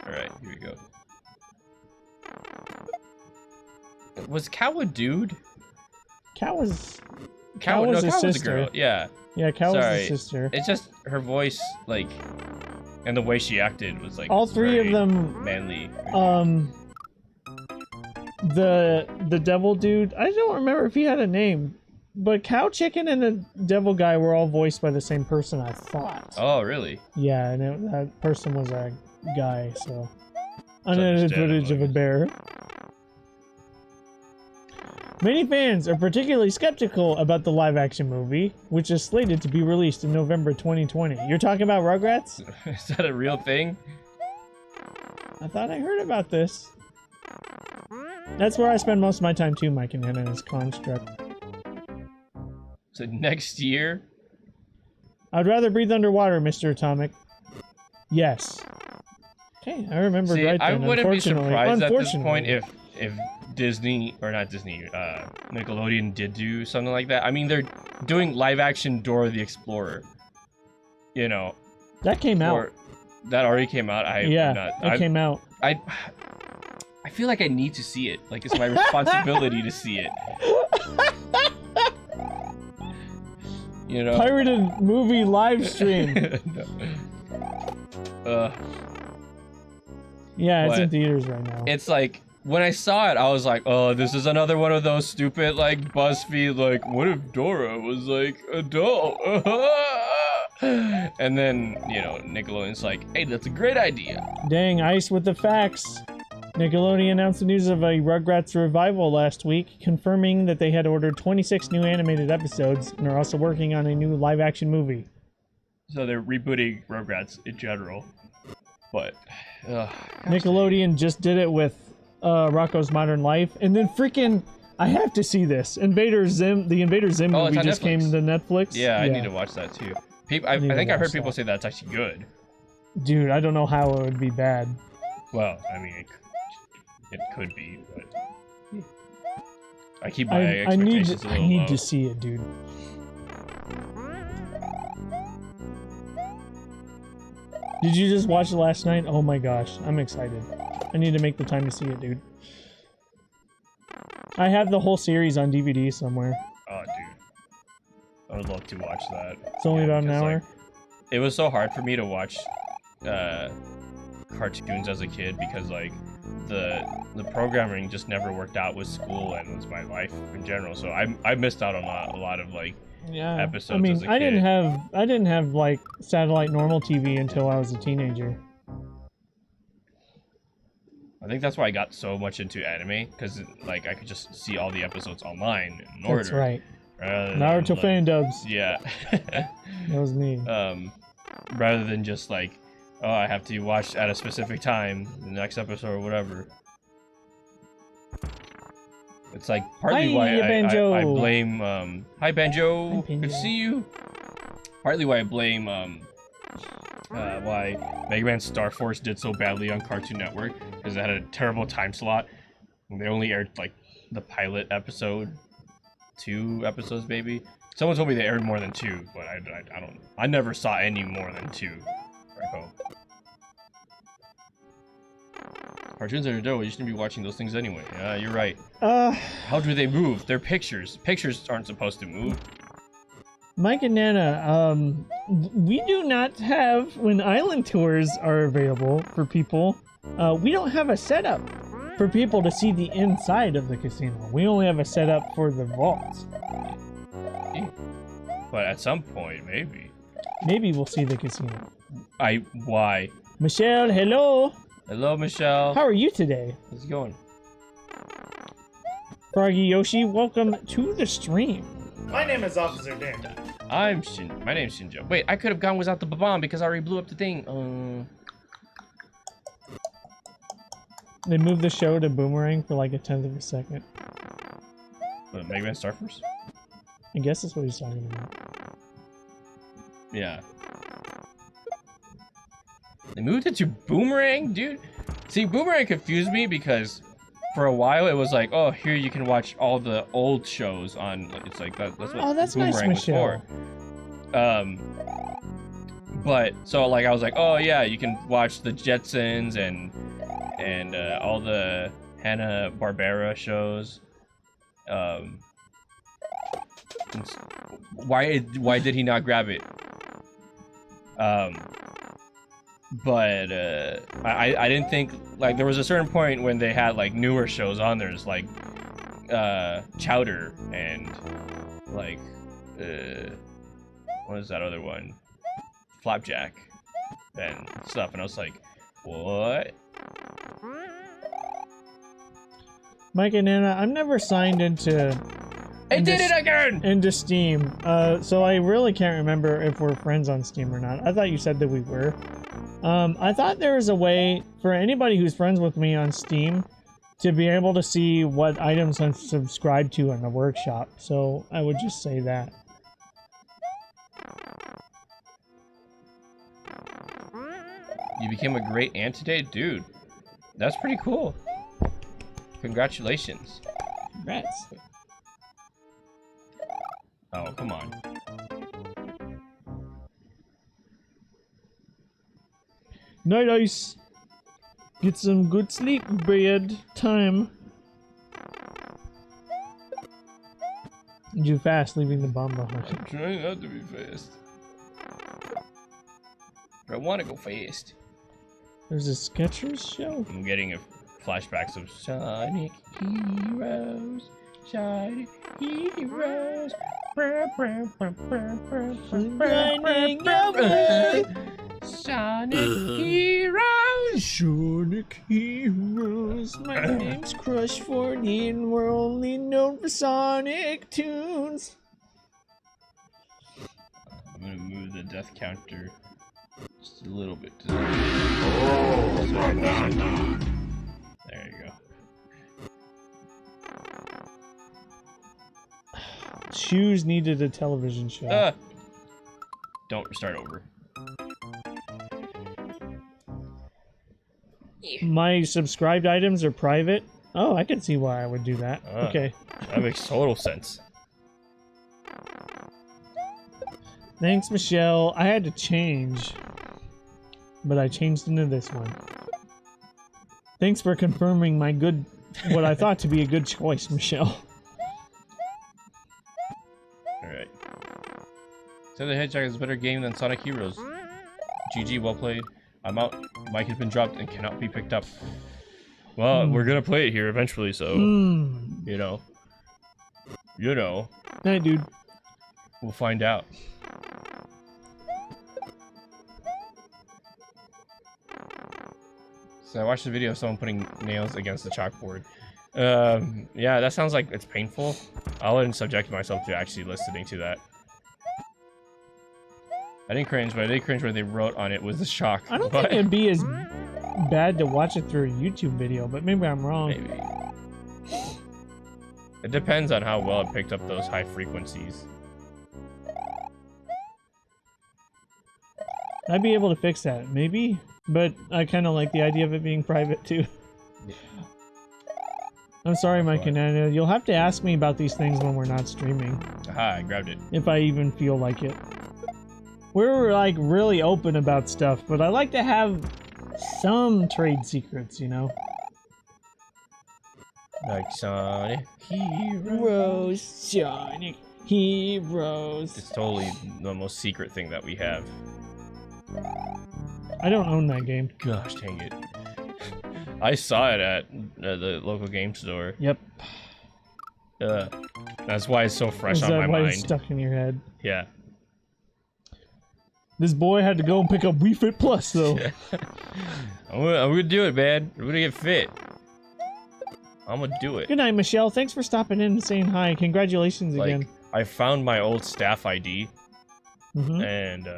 Alright, here we go. Was Cow a dude? Cow was Cow was was a a sister. girl. Yeah. Yeah, Cow was Sorry. the sister. It's just her voice, like, and the way she acted was like All three of them manly. The devil dude, I don't remember if he had a name, but Cow Chicken and the devil guy were all voiced by the same person, I thought. Oh, really? Yeah, and that person was a guy, so. Unedited footage of a bear. Many fans are particularly skeptical about the live-action movie, which is slated to be released in November 2020. You're talking about Rugrats? Is that a real thing? I thought I heard about this. That's where I spend most of my time too, Mike and Hannah, is Construct. So next year? I'd rather breathe underwater, Mr. Atomic. Yes. Okay, I remembered right then. I wouldn't be surprised at this point Unfortunately. if Disney, or not Disney, Nickelodeon did do something like that. I mean, they're doing live action Dora the Explorer. you know, That came out. or that already came out. It came out. I feel like I need to see it. Like it's my responsibility to see it. You know, Pirated movie live stream. Yeah, it's in theaters right now. It's like when I saw it, I was like, "Oh, this is another one of those stupid like BuzzFeed like, what if Dora was like a doll?" And then you know, Nickelodeon's like, "Hey, that's a great idea." Dang, Ice with the facts. Nickelodeon announced the news of a Rugrats revival last week, confirming that they had ordered 26 new animated episodes and are also working on a new live-action movie. So they're rebooting Rugrats in general, but Nickelodeon just did it with Rocko's Modern Life, and then freaking, I have to see this. Invader Zim, the Invader Zim movie just came to Netflix. Yeah, I need to watch that too. I think I heard people say that's actually good. Dude, I don't know how it would be bad. Well, I mean, it could be, but I keep my expectations a little I need low. to see it, dude. Did you just watch it last night? Oh my gosh, I'm excited. I need to make the time to see it, dude. I have the whole series on DVD somewhere. Oh, dude. I would love to watch that. It's only about an hour. Like, it was so hard for me to watch cartoons as a kid because like the programming just never worked out with school and with my life in general. So I missed out on a lot of like episodes. I mean, as a I kid. didn't have like satellite normal TV until I was a teenager. I think that's why I got so much into anime because like I could just see all the episodes online in order. That's right. Than, Naruto like, fan dubs. Yeah. That was me. Rather than just like, oh, I have to watch at a specific time, the next episode or whatever. It's like partly why I blame hi Banjo. Good to see you. Partly why I blame why Mega Man Star Force did so badly on Cartoon Network because it had a terrible time slot. And they only aired like the pilot episode, 2 episodes maybe. Someone told me they aired more than 2, but I don't. I never saw any more than 2. I hope. Cartoons are dope. You shouldn't be watching those things anyway. Yeah, you're right. How do they move? They're pictures. Pictures aren't supposed to move. Mike and Nana, we do not have, when island tours are available for people, we don't have a setup for people to see the inside of the casino. We only have a setup for the vaults. But at some point, maybe. Maybe we'll see the casino. Why? Michelle, hello. Hello, Michelle. How are you today? How's it going? Froggy Yoshi, welcome to the stream. My name is Officer Dan. My name's Shinja. Wait, I could have gone without the bomb because I already blew up the thing. They moved the show to Boomerang for like a 10th of a second. What, Mega Man Star Force? I guess that's what he's talking about. Yeah. They moved it to Boomerang, dude. See, Boomerang confused me because for a while it was like, oh, here you can watch all the old shows on. It's like that's what Boomerang was for. But so like I was like, oh yeah, you can watch the Jetsons and all the Hanna-Barbera shows. Why did he not grab it? But I didn't think, like, there was a certain point when they had like newer shows on there, like Chowder and like what is that other one, Flapjack and stuff, and I was like, what? Mike and Nana, I'm never signed into into Steam, so I really can't remember if we're friends on Steam or not. I thought you said that we were. I thought there was a way for anybody who's friends with me on Steam to be able to see what items I'm subscribed to in the workshop, so I would just say that. You became a great aunt today? Dude, that's pretty cool. Congratulations. Congrats. Oh, come on. Night ice. Get some good sleep, bed time. You fast, leaving the bomb behind. I'm trying not to be fast. But I want to go fast. There's a Skechers show. I'm getting flashbacks of Sonic Heroes. Sonic Heroes. Sonic Heroes. Sonic Heroes. My name's Crush 40 and we're only known for Sonic tunes. I'm gonna move the death counter just a little bit to the There you go. Shoes needed a television show. Don't start over. My subscribed items are private. Oh, I can see why I would do that. Ah. Okay. That makes total sense. Thanks, Michelle. I had to change, but I changed into this one. Thanks for confirming my what I thought to be a good choice, Michelle. Alright. So the Hedgehog is a better game than Sonic Heroes. GG, well played. I'm out. Mic has been dropped and cannot be picked up. Well, we're gonna play it here eventually, so you know. Night, dude. We'll find out. So I watched the video of someone putting nails against the chalkboard. Yeah, that sounds like it's painful. I wouldn't subject myself to actually listening to that. I didn't cringe, but I did cringe where they wrote on it was the shock. I don't think it'd be as bad to watch it through a YouTube video, but maybe I'm wrong. Maybe. It depends on how well it picked up those high frequencies. I'd be able to fix that, maybe. But I kind of like the idea of it being private, too. Yeah. I'm sorry, Mike and Anna. You'll have to ask me about these things when we're not streaming. Aha, I grabbed it. If I even feel like it. We're, like, really open about stuff, but I like to have some trade secrets, you know? Like Sonic Heroes. Sonic Heroes. It's totally the most secret thing that we have. I don't own that game. Gosh dang it. I saw it at the local game store. Yep. That's why it's so fresh Is on that my why mind. it's stuck in your head? Yeah. This boy had to go and pick up Wii Fit Plus, though. I'm gonna do it, man. I'm gonna get fit. I'm gonna do it. Good night, Michelle. Thanks for stopping in and saying hi. Congratulations Like, again. I found my old staff ID, Mm-hmm. and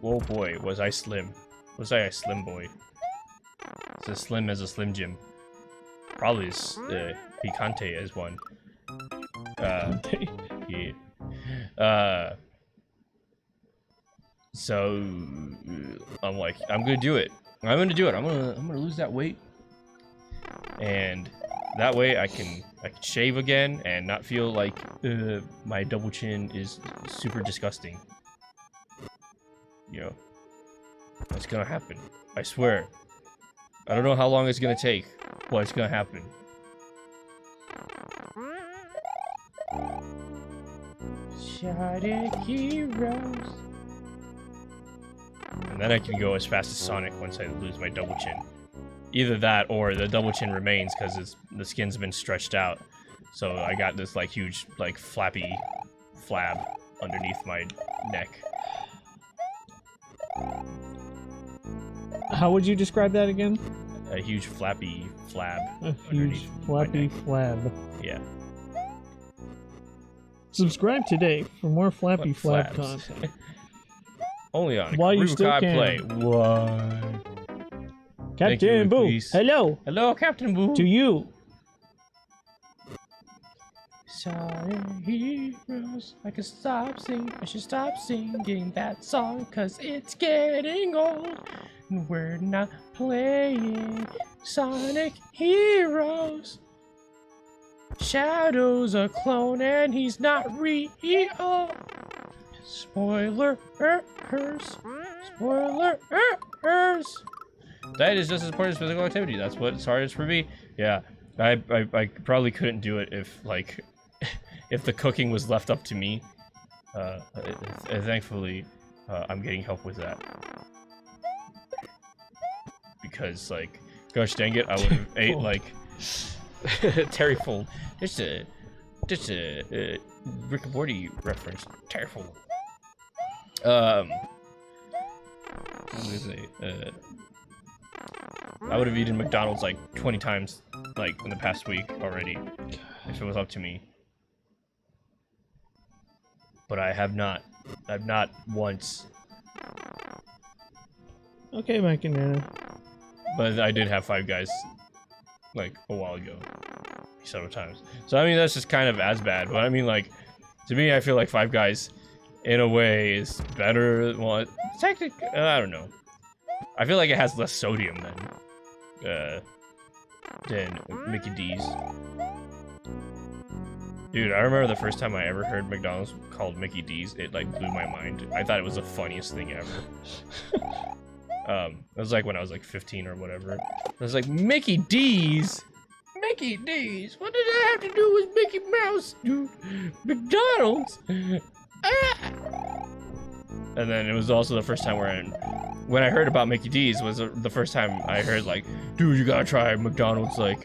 oh boy, was I slim. Was I a slim boy? It's as slim as a Slim Jim. Probably as picante as one. Yeah. So I'm like, I'm gonna do it. I'm gonna do it. I'm gonna lose that weight, and that way I can shave again and not feel like my double chin is super disgusting. You know, it's gonna happen. I swear. I don't know how long it's gonna take, but it's gonna happen. Sonic Heroes. And then I can go as fast as Sonic once I lose my double chin. Either that or the double chin remains because the skin's been stretched out. So I got this like huge like flappy flab underneath my neck. How would you describe that again? A huge flappy flab. A huge flappy flab. Yeah. Subscribe today for more flappy What flab flabs? content. Only on While you still Karibukai can. Play. What? Thank you, Captain Boo, please. hello Hello, Captain Boo. to you. Sonic Heroes, I can stop singing. I should stop singing that song because it's getting old. And we're not playing Sonic Heroes. Shadow's a clone and he's not real. Spoiler. Spoiler. Diet is just as important as physical activity. That's what it's hardest for me. Yeah, I probably couldn't do it if like if the cooking was left up to me. Thankfully, I'm getting help with that. Because like, gosh dang it, I would have ate like Terryfold. Just a Rick and Morty reference. Terryfold. What was it? I would have eaten McDonald's like 20 times, like in the past week already, if it was up to me. But I have not. I've not once. Okay, Mike and Nana. But I did have Five Guys, like a while ago, several times. So I mean, that's just kind of as bad. But I mean, like, to me, I feel like Five Guys, in a way, is better. Well, technically, I don't know. I feel like it has less sodium than Mickey D's. Dude, I remember the first time I ever heard McDonald's called Mickey D's. It like blew my mind. I thought it was the funniest thing ever. It was like when I was like 15 or whatever. I was like, Mickey D's? Mickey D's? What did that have to do with Mickey Mouse, dude? McDonald's? Ah! And then it was also the first time when I heard about Mickey D's was the first time I heard like, dude, you gotta try McDonald's like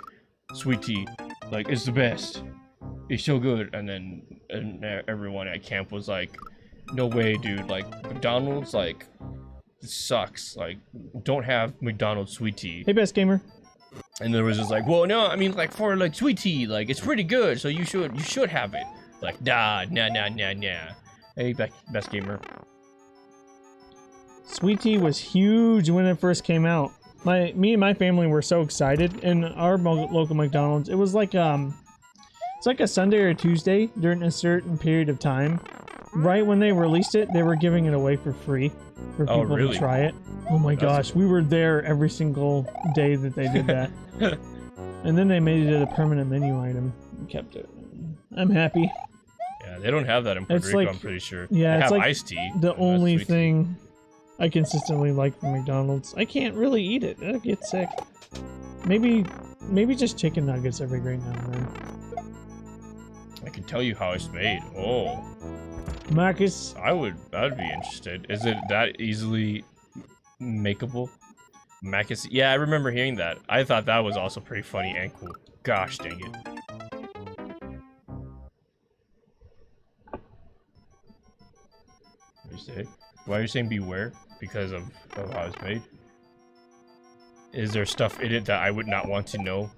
sweet tea. Like, it's the best. It's so good. And then everyone at camp was like, no way, dude. Like, McDonald's, like, it sucks. Like, don't have McDonald's sweet tea. Hey, Best Gamer. And there was just like, well, no, I mean, like, for like sweet tea, like, it's pretty good, so you should have it. Like, nah. Hey, Best Gamer. Sweet tea was huge when it first came out. Me and my family were so excited. In our local McDonald's, it was like it's like a Sunday or Tuesday during a certain period of time. Right when they released it, they were giving it away for free for people really? to try it. Oh my gosh, we were there every single day that they did that. And then they made it a permanent menu item and kept it. I'm happy. Yeah, they don't have that in Puerto It's Rico, like- I'm pretty sure. yeah, they it's have like iced tea. The but not only sweet tea. thing I consistently like from McDonald's. I can't really eat it. I get sick. Maybe just chicken nuggets every great now and then. I can tell you how it's made. Oh, Marcus, I'd be interested. Is it that easily makeable? Macus? Yeah, I remember hearing that. I thought that was also pretty funny and cool. Gosh dang it. What do you say? Why are you saying beware? Because of how it's made? Is there stuff in it that I would not want to know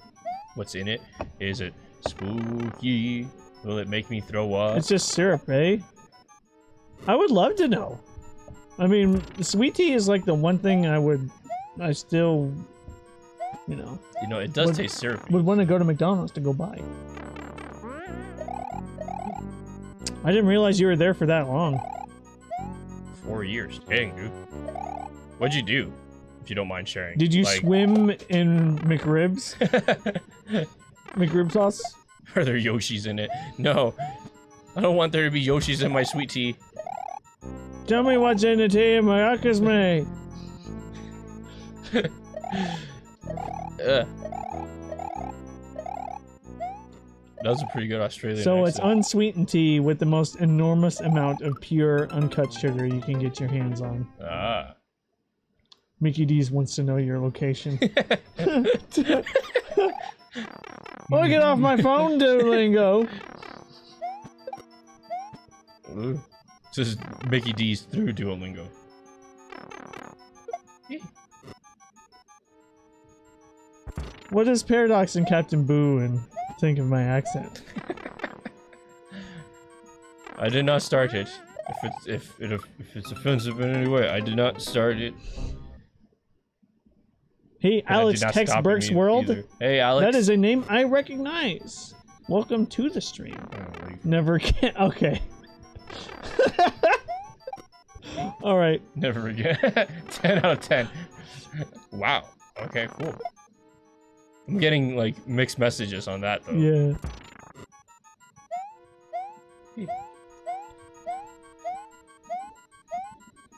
what's in it? Is it spooky? Will it make me throw up? it's just syrup, eh? I would love to know. I mean, sweet tea is like the one thing I still, you know, You know, it does would- taste syrupy. would want to go to McDonald's to go buy. I didn't realize you were there for that long. 4 years. Dang, dude. What'd you do? If you don't mind sharing. Did you Like, swim in McRibs? McRib sauce? Are there Yoshis in it? No. I don't want there to be Yoshis in my sweet tea. Tell me what's in the tea, Marcus May. That was a pretty good Australian So it's accent. unsweetened tea with the most enormous amount of pure, uncut sugar you can get your hands on. Ah. Mickey D's wants to know your location. Oh, get off my phone, Duolingo. Ooh. This is Mickey D's through Duolingo. What does Paradox and Captain Boo and think of my accent? I did not start it. If it's offensive in any way, I did not start it. Hey, And I Alex did not Tex stop it Burke's World. either. Hey, Alex. That is a name I recognize. Welcome to the stream. Oh, leave. Never can. Okay. All right. Never again. 10 out of 10. Wow. Okay, cool. I'm getting like mixed messages on that though. Yeah.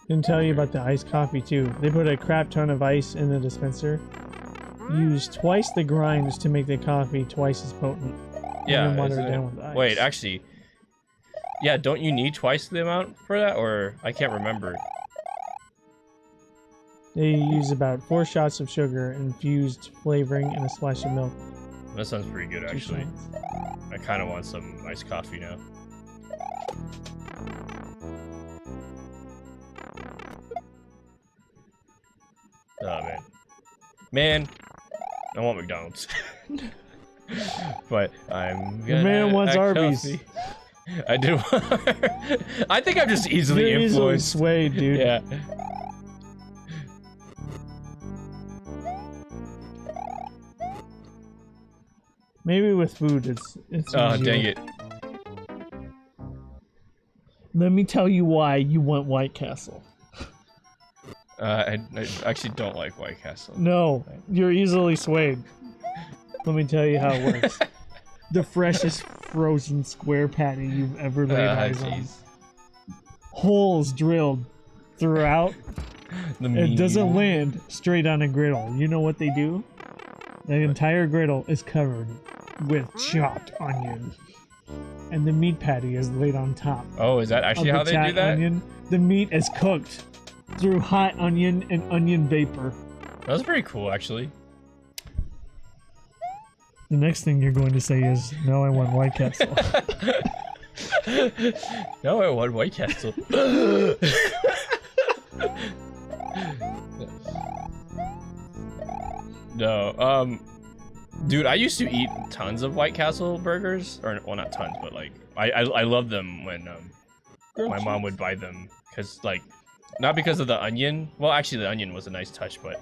Didn't tell you about the iced coffee too. They put a crap ton of ice in the dispenser. Use twice the grinds to make the coffee twice as potent. Yeah. And then water it down with ice. Wait, actually. Yeah, don't you need twice the amount for that? Or I can't remember. They use about 4 shots of sugar, infused flavoring, and a splash of milk. That sounds pretty good, 2 actually. shots. I kind of want some iced coffee now. Oh, man. Man, I want McDonald's. But I'm gonna man wants act Arby's. healthy. I do. I think I'm just easily You're easily influenced. swayed, dude. Yeah. Maybe with food, it's Oh, easier. dang it. Let me tell you why you want White Castle. I actually don't like White Castle. No, you're easily swayed. Let me tell you how it works. The freshest frozen square patty you've ever laid eyes on. Jeez. Holes drilled throughout. The It doesn't meat. land straight on a griddle. You know what they do? The entire griddle is covered with chopped onion. And the meat patty is laid on top. Oh, is that actually of how the they do chopped that? Onion. The meat is cooked through hot onion and onion vapor. That's pretty cool, actually. The next thing you're going to say is, no, I want White Castle. No, I want White Castle. No, dude, I used to eat tons of White Castle burgers, or well, not tons, but like I love them when my mom would buy them, cause like not because of the onion. Well, actually, the onion was a nice touch, but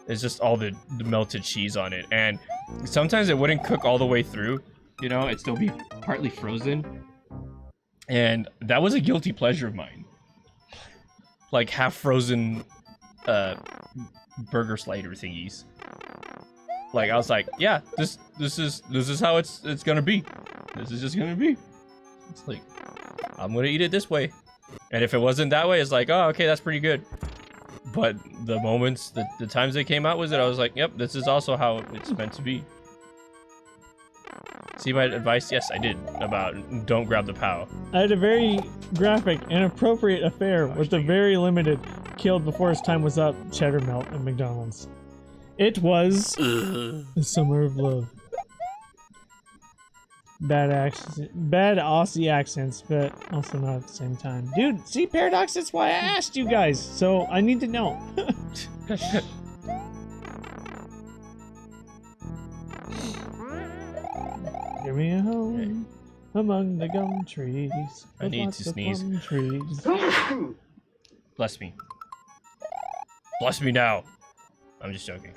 it's just all the melted cheese on it, and sometimes it wouldn't cook all the way through. You know, it'd still be partly frozen, and that was a guilty pleasure of mine. Like half frozen burger slider thingies. Like I was like, yeah, this is how it's gonna be. This is just gonna be. It's like I'm gonna eat it this way, and if it wasn't that way, it's like, oh, okay, that's pretty good. But the moments, the times they came out with it, I was like, yep, this is also how it's meant to be. See my advice? Yes, I did, about don't grab the POW. I had a very graphic and appropriate affair with the very limited, killed before his time was up, cheddar melt at McDonald's. It was the summer of love. Bad Aussie accents, but also not at the same time. Dude, see, Paradox, that's why I asked you guys, so I need to know. Give me a home among the gum trees. I with need lots to of sneeze. plum trees. Bless me. Bless me now. I'm just joking.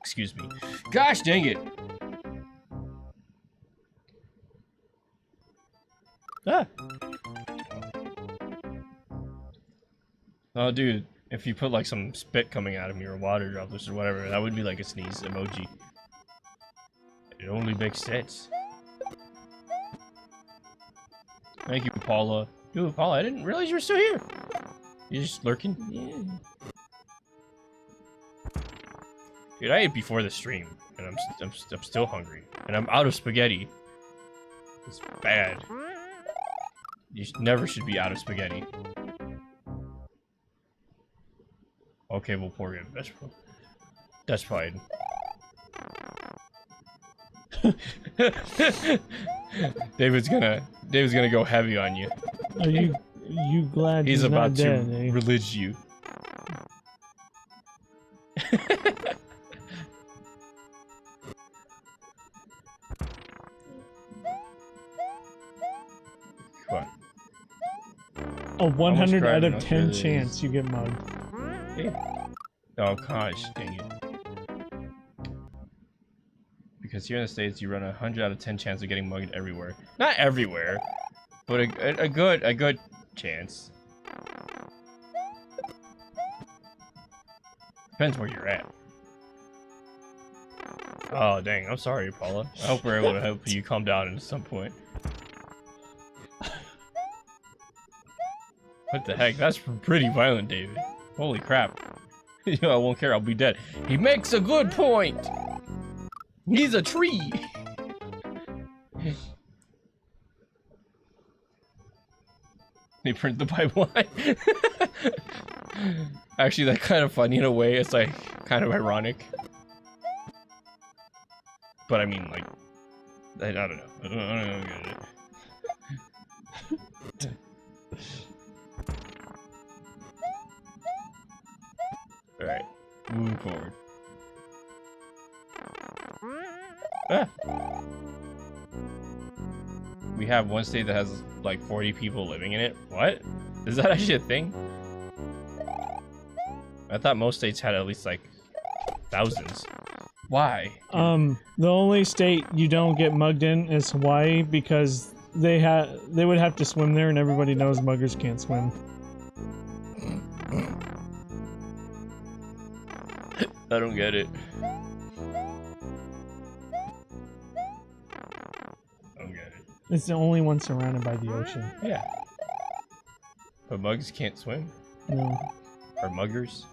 Excuse me. Gosh dang it. Ah. Oh, dude. If you put like some spit coming out of me or water droplets or whatever, that would be like a sneeze emoji. It only makes sense. Thank you, Paula. Dude, Paula, I didn't realize you were still here. You're just lurking? Yeah. Dude, I ate before the stream, and I'm still hungry, and I'm out of spaghetti. It's bad. You never should be out of spaghetti. Okay, we'll pour in vegetable. That's fine. David's gonna go heavy on you. Are you glad He's he's about not to dead, eh? religion you. Come on. A 100 out cried, of no, 10 really chance is. you get mugged. Oh gosh, dang it. Because here in the States, you run a 100 out of 10 chance of getting mugged everywhere. Not everywhere, but a good chance. Depends where you're at. Oh dang, I'm sorry, Paula. I hope we're able to help you calm down at some point. What the heck? That's pretty violent, David. Holy crap. You know, I won't care. I'll be dead. He makes a good point. He's a tree. They print the pipeline. Actually, that's kind of funny in a way. It's like kind of ironic. But I mean, like, I don't know. I don't get it. All right, moving forward. Ah. We have one state that has like 40 people living in it. What? Is that actually a thing? I thought most states had at least like thousands. Why? The only state you don't get mugged in is Hawaii because they would have to swim there, and everybody knows muggers can't swim. I don't get it. It's the only one surrounded by the ocean. Yeah. But mugs can't swim? No. Or muggers?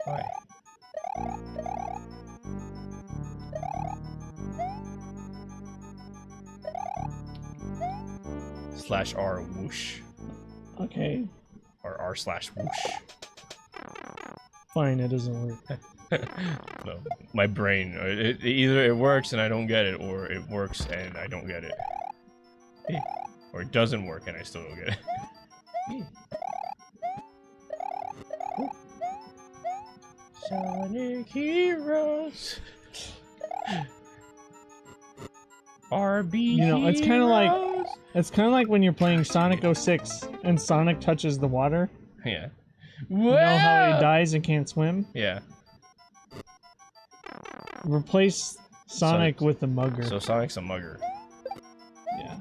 Why? Slash R whoosh. Okay. Or R slash whoosh. Fine, it doesn't work. No, my brain. Either it works and I don't get it, or it works and I don't get it. Or it doesn't work and I still don't get it. Sonic Heroes. RB. You know, it's kind of like when you're playing Sonic 06 and Sonic touches the water. Yeah. You know how he dies and can't swim? Yeah. Replace Sonic with the mugger. So Sonic's a mugger. Yeah.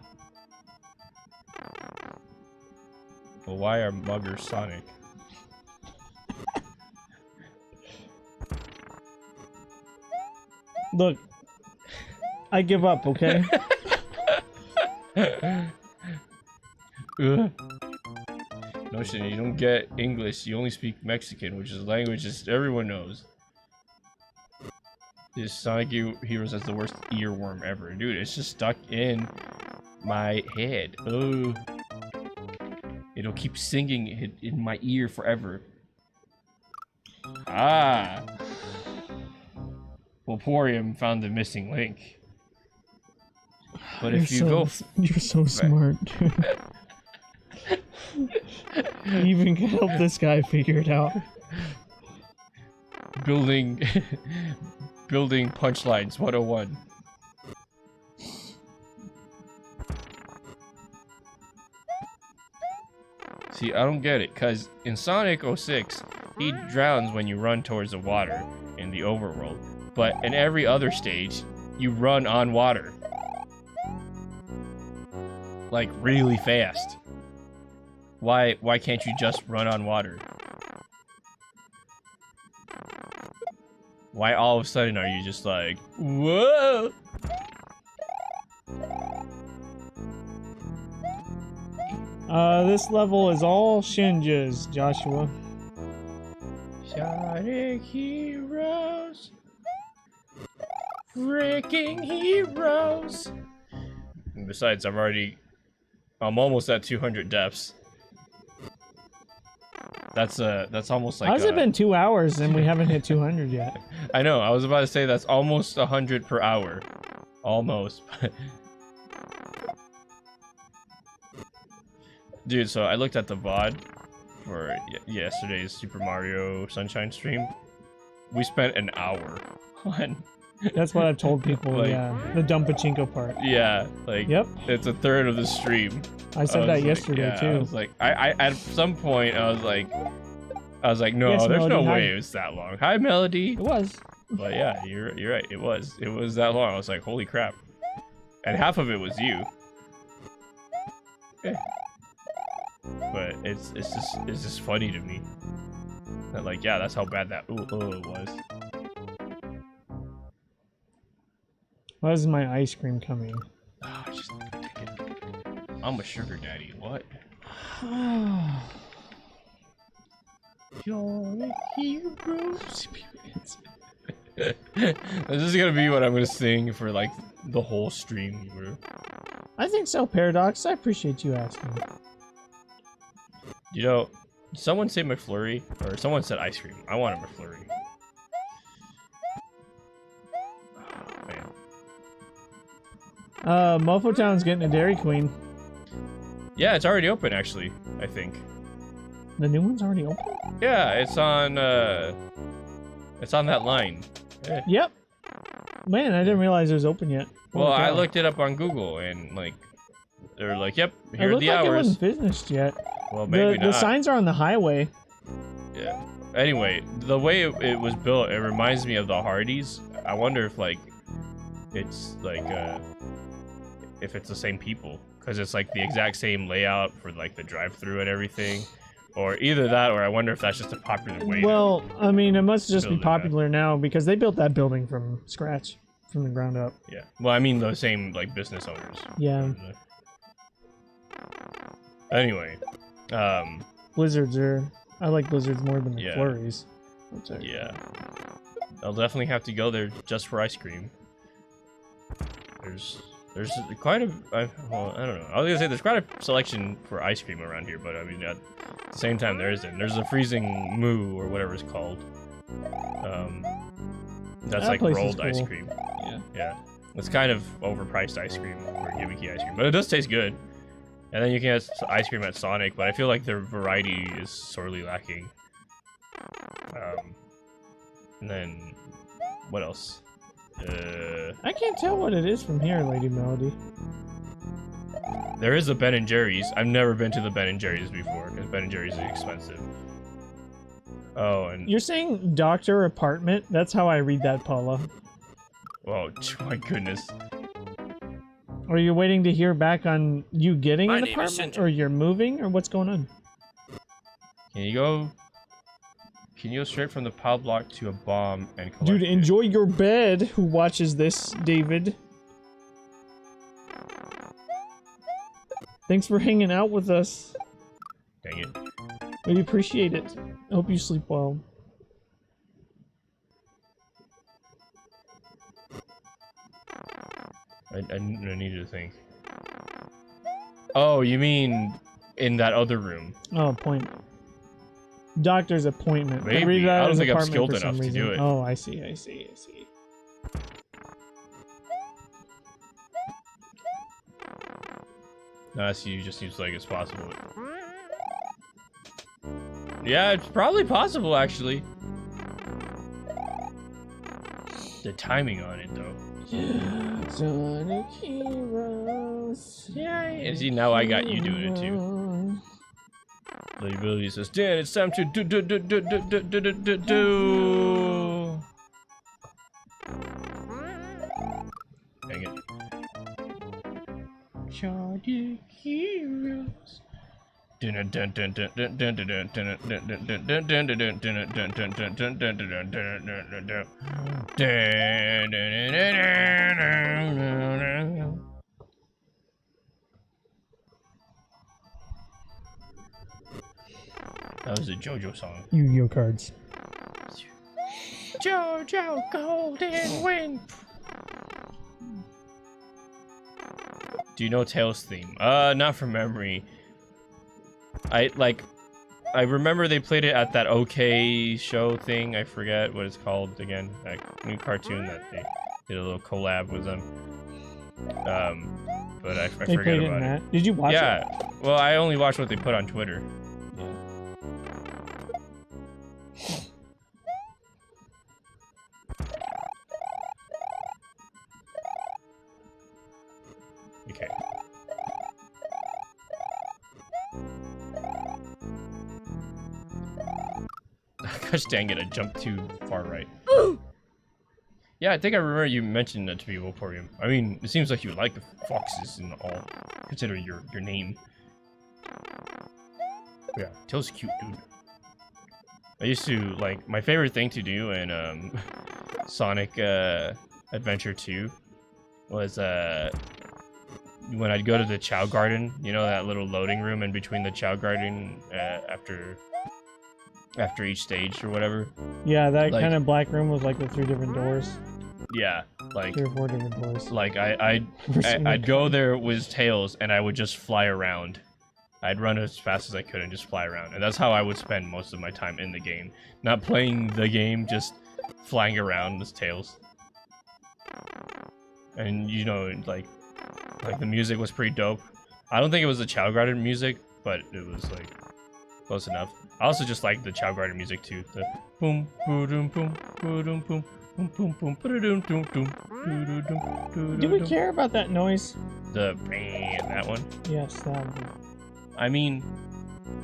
Well, why are muggers Sonic? Look, I give up, okay? Notion, you don't get English, you only speak Mexican, which is a language that everyone knows. This Sonic Heroes has the worst earworm ever. Dude, it's just stuck in my head. Oh. It'll keep singing in my ear forever. Ah. Volporium found the missing link. But if you You're so smart, dude. You even can help this guy figure it out. Building punchlines 101. See, I don't get it, cause in Sonic 06, he drowns when you run towards the water in the overworld, but in every other stage, you run on water. Like really fast. Why can't you just run on water? Why all of a sudden are you just like, whoa? This level is all shinjas, Joshua. Sonic Heroes. Freaking heroes. And besides, I'm almost at 200 deaths. That's almost like. How's it been 2 hours and we haven't hit 200 yet? I know. I was about to say that's almost 100 per hour, almost. Dude, so I looked at the VOD for yesterday's Super Mario Sunshine stream. We spent an hour on. That's what I've told people. Like, yeah, the Dumpachinko part. Yeah, like. Yep. It's a third of the stream. I said that yesterday too. I was like, I at some point I was like, no, Yes, there's Melody, no hi. way it's that long. Hi, Melody. It was. But yeah, you're right. It was that long. I was like, holy crap. And half of it was you. But it's just funny to me. That like, yeah, that's how bad that was. Why is my ice cream coming? Oh, I'm a sugar daddy. What? Your hero experience. This is gonna be what I'm gonna sing for like the whole stream. I think so, Paradox. I appreciate you asking. You know, someone say McFlurry, or someone said ice cream. I want a McFlurry. Oh, man. Mofo Town's getting a Dairy Queen. Yeah, it's already open actually, I think. The new one's already open? Yeah, it's on that line. Eh. Yep. Man, I didn't realize it was open yet. Well, Holy I cow. looked it up on Google and like they're like, "Yep, It here are looked the like it hours." wasn't finished yet. Well, maybe The not. signs are on the highway. Yeah. Anyway, the way it was built, it reminds me of the Hardys. I wonder if like it's like if it's the same people, because it's like the exact same layout for like the drive-through and everything, or either that, or I wonder if that's just a popular way. Well, I mean, it must just be build it popular now because they built that building from scratch, from the ground up. Yeah. Well, I mean the same like business owners. Yeah. Anyway, Blizzards are. I like Blizzards more than Yeah. McFlurries. yeah, I'll definitely have to go there just for ice cream. There's quite a well, I don't know. I was gonna say there's quite a selection for ice cream around here, but I mean at the same time there isn't. There's a freezing moo or whatever it's called. That's That like place is rolled ice cool. cream. Yeah. Yeah, it's kind of overpriced ice cream or gimmicky ice cream, but it does taste good. And then you can get ice cream at Sonic, but I feel like their variety is sorely lacking. And then what else? I can't tell what it is from here, Lady Melody. There is a Ben and Jerry's. I've never been to the Ben and Jerry's before because Ben and Jerry's is expensive. Oh, and You're saying Doctor Apartment? That's how I read that, Paula. oh my goodness. Are you waiting to hear back on you getting My an name is apartment, Shinja. or you're moving, or what's going on? Can you go straight from the power block to a bomb and collect Dude, it? enjoy your bed. Who watches this, David? Thanks for hanging out with us. Dang it. We appreciate it. I hope you sleep well. I needed to think. Oh, you mean in that other room? Oh, appointment. Doctor's appointment. Maybe. read that I don't as think I'm apartment skilled for some enough to reason. do it. Oh, I see. No, you just seems like it's possible. Yeah, it's probably possible, actually. The timing on it, though. Sonic Heroes. Yeah, and see, now I got you doing it, too. Lady Billy says, Dan, it's time to do. Dang it. Sonic Heroes. That was a JoJo song. Yu-Gi-Oh cards. JoJo Golden Wind. Do you know Tails' theme? Not from memory. I remember they played it at that OK show thing. I forget what it's called again. That new cartoon that they did a little collab with them. But I They forget played it in about it. that. Did you watch it? Yeah. Well, I only watched what they put on Twitter. Okay. Gosh dang it, I jumped too far right. Yeah, I think I remember you mentioned that to me, Wolporium. I mean, it seems like you like the foxes and all, considering your name. Yeah, Tail's cute, dude. I used to, like, my favorite thing to do in, Sonic, Adventure 2 was, when I'd go to the Chow Garden, you know, that little loading room in between the Chow Garden after each stage or whatever. Yeah, that Like- kind of black room with like the 3 different doors. Yeah, like 3 or 4 different doors. like I'd go there with Tails and I would just fly around. I'd run as fast as I could and just fly around, and that's how I would spend most of my time in the game. Not playing the game, just flying around as Tails. And you know, like the music was pretty dope. I don't think it was the Chow Garden music, but it was like close enough. I also just like the Chow Garden music too. The boom boom boom boom boom boom boom boom boom boom. Do we care about that noise? The that one. Yes, that one. I mean,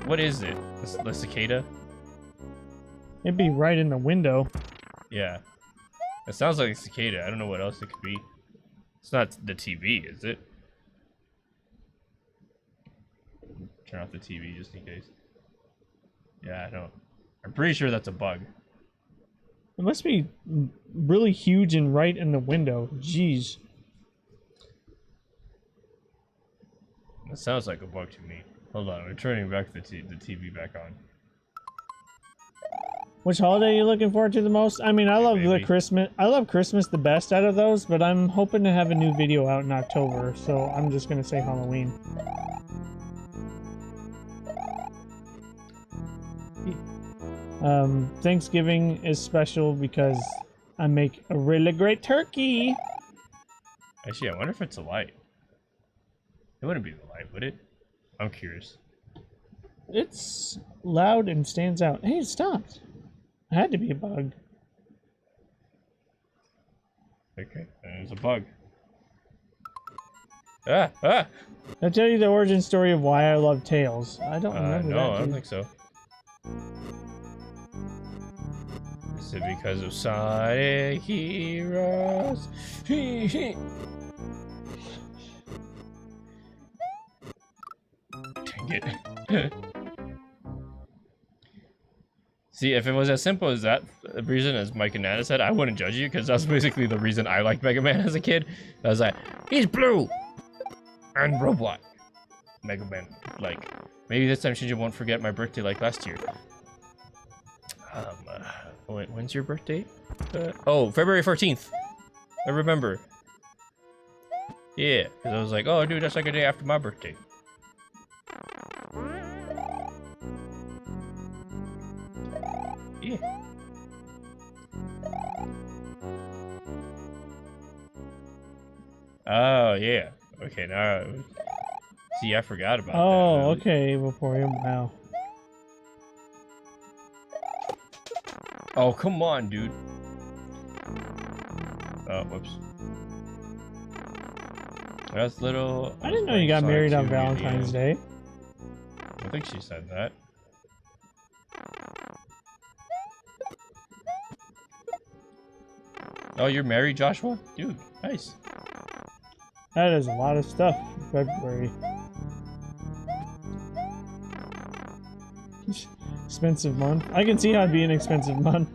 what is it? The cicada? It'd be right in the window. Yeah. It sounds like a cicada. I don't know what else it could be. It's not the TV, is it? Turn off the TV just in case. Yeah, I don't. I'm pretty sure that's a bug. It must be really huge and right in the window. Jeez. That sounds like a bug to me. Hold on, we're turning back the TV back on. Which holiday are you looking forward to the most? I mean, I love the Maybe. Christmas. I love Christmas the best out of those, but I'm hoping to have a new video out in October, so I'm just gonna say Halloween. Thanksgiving is special because I make a really great turkey. Actually, I wonder if it's a light. It wouldn't be the light, would it? I'm curious. It's loud and stands out. Hey, it stopped. It had to be a bug. Okay, there's a bug. Ah! Ah! I'll tell you the origin story of why I love Tails. I don't remember No, that. I don't dude. think so. Is it because of Sonic Heroes? Dang it. See, if it was as simple as that reason as Mike and Nana said, I wouldn't judge you, because that's basically the reason I liked Mega Man as a kid. I was like, he's blue! And robot. Mega Man, like, maybe this time Shinja won't forget my birthday like last year. When's your birthday? Oh, February 14th. I remember. Yeah, because I was like, oh, dude, that's like a day after my birthday. Yeah. Oh, yeah. Okay, now... See, I forgot about that. Oh, okay, Vaporeon. Wow. Oh, come on, dude. Oh, whoops. That's little... I didn't know you got married on Valentine's Day. I think she said that. Oh, you're married, Joshua? Dude, nice. That is a lot of stuff for February. Expensive month. I can see how it'd be an expensive month.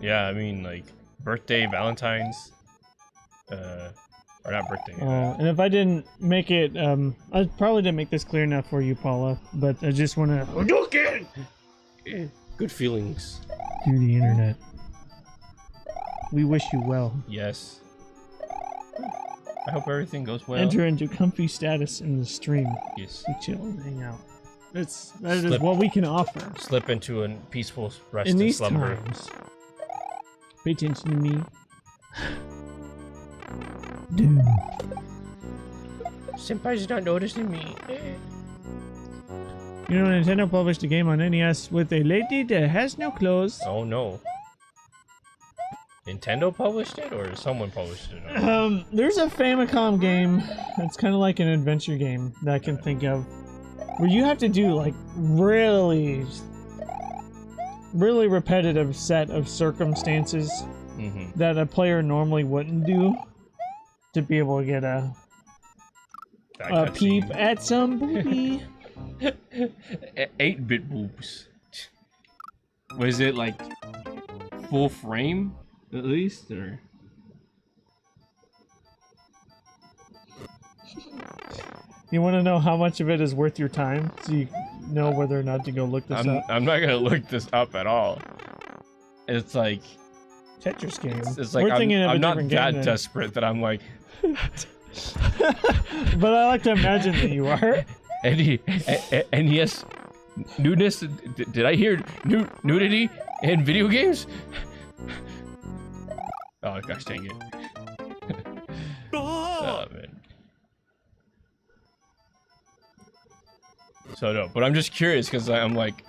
Yeah, I mean, like, birthday, Valentine's, or not birthday. And if I didn't make it, I probably didn't make this clear enough for you, Paula, but I just want to... Good feelings. Through the internet. We wish you well. Yes. I hope everything goes well. Enter into comfy status in the stream. Yes. We chill and hang out. That is Slip. what we can offer Slip into a peaceful rest in and these slumber. times. Pay attention to me. Dude. Senpai's not noticing me. You know, Nintendo published a game on NES with a lady that has no clothes. Oh no. Nintendo published it, or someone published it? There's a Famicom game. It's kind of like an adventure game that I can think of, where you have to do like really repetitive set of circumstances that a player normally wouldn't do to be able to get a peep at some booby. 8-bit boobs. Was it like full frame at least, or? You want to know how much of it is worth your time, so you know whether or not to go look this up? I'm not gonna look this up at all. It's like Tetris game. it's like We're thinking of a I'm not different that game then. desperate that I'm like But I like to imagine that you are. and yes, nudist. Did I hear nudity in video games? Oh gosh, dang it! Oh man. So no, but I'm just curious because I'm like,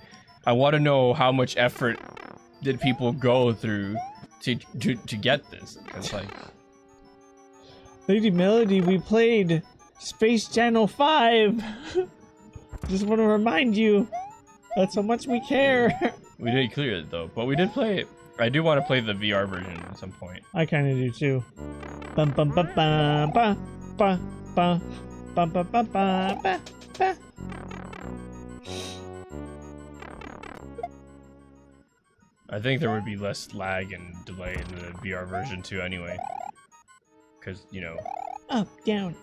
I want to know how much effort did people go through to get this? It's like, Lady Melody, we played Space Channel 5. Just want to remind you that's how much we care. we did clear it though, but we did play it. I do want to play the VR version at some point. I kind of do too. Bum bum bum bum ba ba ba bum bum bum ba ba ba. I think there would be less lag and delay in the VR version too anyway. Because, you know... Up, down,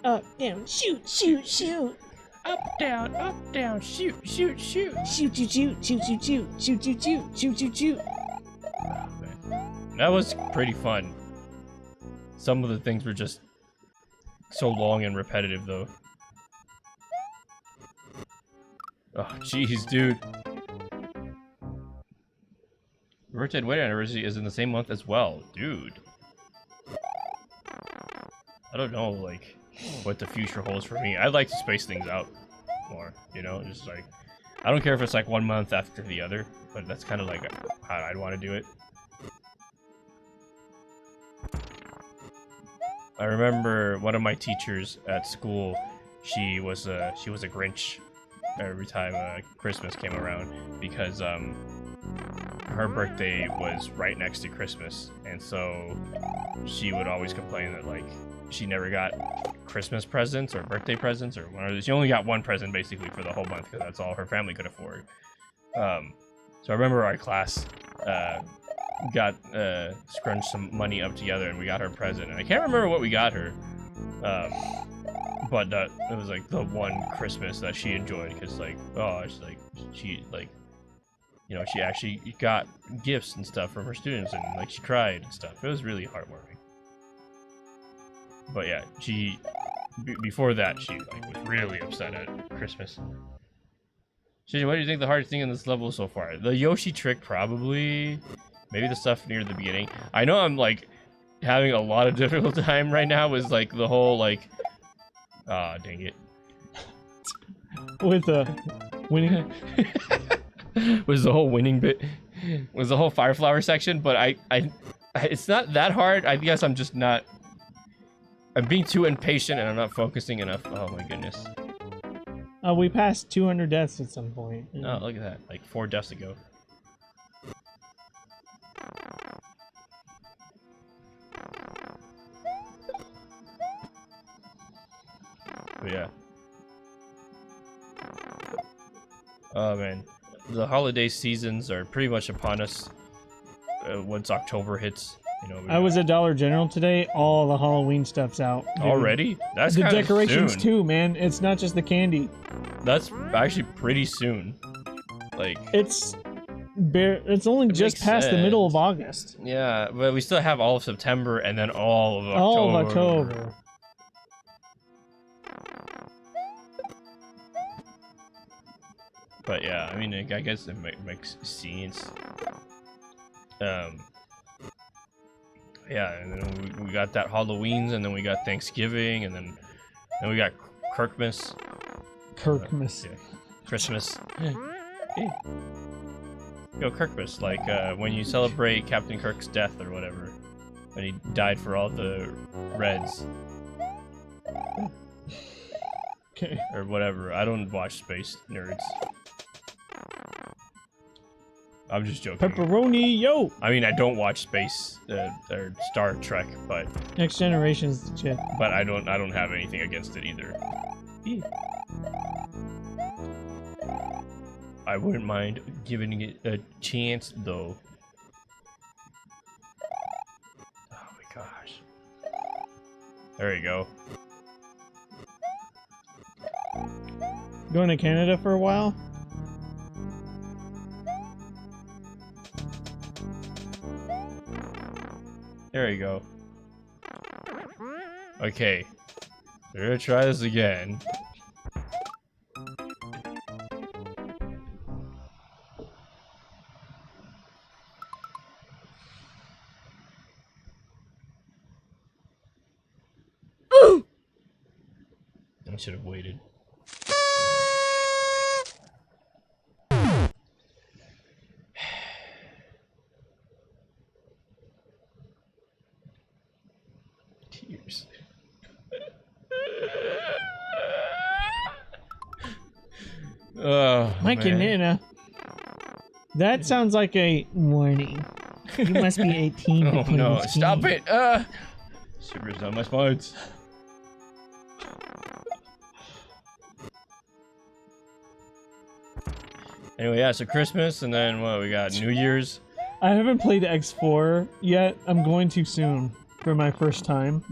shoot, shoot, shoot. Up, down, shoot, shoot, shoot. Shoot, shoot, shoot, shoot, shoot, shoot, shoot, shoot, shoot, shoot, shoot, shoot. Oh, man. That was pretty fun. Some of the things were just so long and repetitive though. Oh, jeez, dude. Birthday and wedding anniversary is in the same month as well, dude. I don't know, like, what the future holds for me. I'd like to space things out more, you know? Just like, I don't care if it's like 1 month after the other, but that's kind of like how I'd want to do it. I remember one of my teachers at school, she was a Grinch every time Christmas came around because her birthday was right next to Christmas, and so she would always complain that like she never got Christmas presents or birthday presents or whatever. She only got one present basically for the whole month because that's all her family could afford. So I remember our class got scrunched some money up together and we got her a present, and I can't remember what we got her, but it was like the one Christmas that she enjoyed because like, oh, it's like she like, you know, she actually got gifts and stuff from her students, and like she cried and stuff. It was really heartwarming. But yeah, she before that she like was really upset at Christmas. Shinja, what do you think the hardest thing in this level so far? The Yoshi trick, probably. Maybe the stuff near the beginning. I know I'm like having a lot of difficult time right now with like the whole like, ah, dang it. With the winning. Was the whole winning bit, was the whole fire flower section, but I it's not that hard. I guess I'm just not, I'm being too impatient and I'm not focusing enough. Oh my goodness. We passed 200 deaths at some point. Oh, look at that, like 4 deaths ago. But yeah. Oh man. The holiday seasons are pretty much upon us once October hits. You know, I was at Dollar General today. All the Halloween stuff's out. Dude. Already? That's the kinda decorations soon. too, man. It's not just the candy. That's actually pretty soon. Like, it's only just makes past the middle sense. of August. yeah, but we still have all of September and then all of October. All of October. But yeah, I mean, I guess it makes sense. Yeah, and then we got that Halloween's, and then we got Thanksgiving, and then we got Kirkmas. Kirkmas. Yeah, Christmas. Yo, Kirkmas, like when you celebrate Captain Kirk's death or whatever, when he died for all the Reds Okay. or whatever. I don't watch Space Nerds. I'm just joking. Pepperoni, yo! I mean, I don't watch Space or Star Trek, but Next Generation's the shit. I don't have anything against it either. I wouldn't mind giving it a chance though. Oh my gosh. There you go. Going to Canada for a while? There you go. Okay. We're gonna try this again. I should have waited. Tears. Oh, Mike man. and Nana. That sounds like a warning. You must be 18 to Oh play no, this stop game. it! Sugar's down my spines. Anyway, yeah, so Christmas, and then what, we got New Year's. I haven't played X4 yet. I'm going to soon for my first time.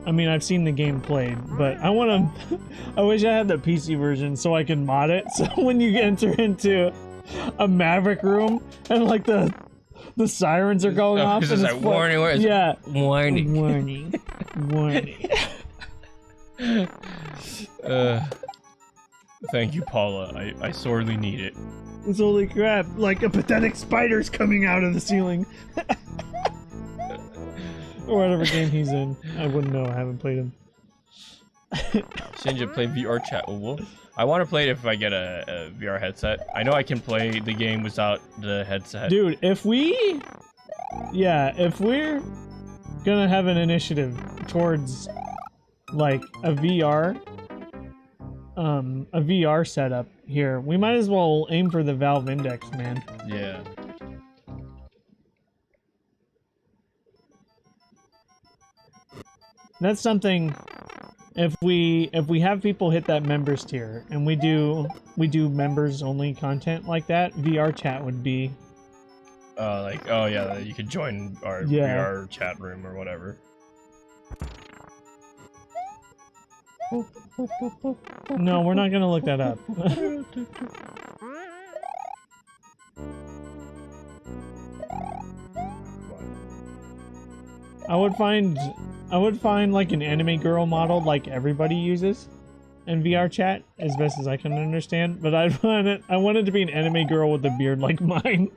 I mean, I've seen the game played, but I want to... I wish I had the PC version so I can mod it. So when you enter into a Maverick room and like the sirens are going off. This And is it's like warning, where is yeah. warning. Warning. Warning. Thank you, Paula. I sorely need it. It's holy crap. Like a pathetic spider's coming out of the ceiling. Or whatever game he's in. I wouldn't know. I haven't played him. Shinja, play VR chat. Oh, I want to play it if I get a VR headset. I know I can play the game without the headset. Dude, if we're gonna have an initiative towards like a VR setup here, we might as well aim for the Valve Index, man. Yeah. That's something. If we have people hit that members tier and we do members only content like that, VR chat would be Like, oh yeah, you could join our VR chat room or whatever. No, we're not gonna look that up. I would find like an anime girl model like everybody uses in VR chat as best as I can understand, but I want it to be an anime girl with a beard like mine.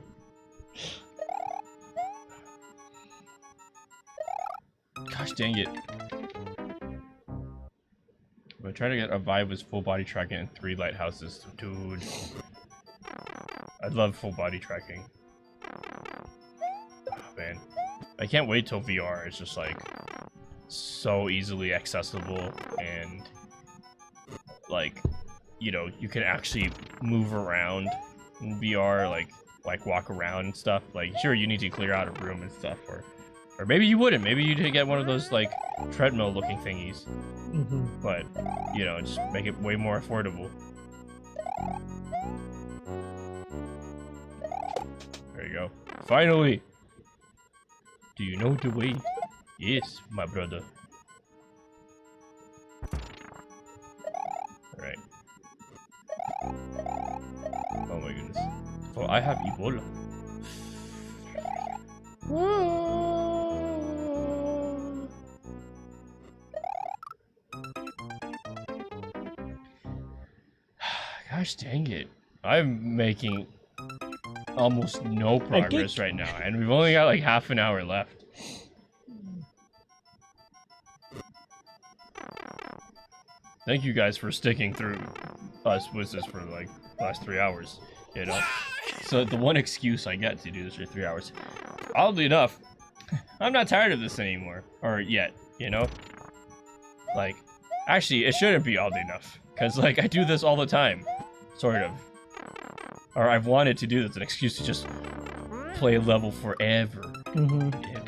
Gosh dang it. I'm trying to get a vibe with full body tracking and 3 lighthouses. Dude. I'd love full body tracking. Oh, man. I can't wait till VR is just like so easily accessible and like, you know, you can actually move around in VR, like walk around and stuff. Like, sure, you need to clear out a room and stuff, or maybe you wouldn't. Maybe you'd get one of those like treadmill looking thingies. But, you know, just make it way more affordable. There you go. Finally! Do you know the way? Yes, my brother. Alright. Oh my goodness. Oh, I have Ebola. Gosh dang it. I'm making almost no progress right now, and we've only got like half an hour left. Thank you guys for sticking through us with this for like the last 3 hours, you know? So the one excuse I get to do this for 3 hours. Oddly enough, I'm not tired of this anymore. Or yet, you know? Like, actually, it shouldn't be oddly enough. Because, like, I do this all the time. Sort of. Or I've wanted to do this, an excuse to just play a level forever. Yeah.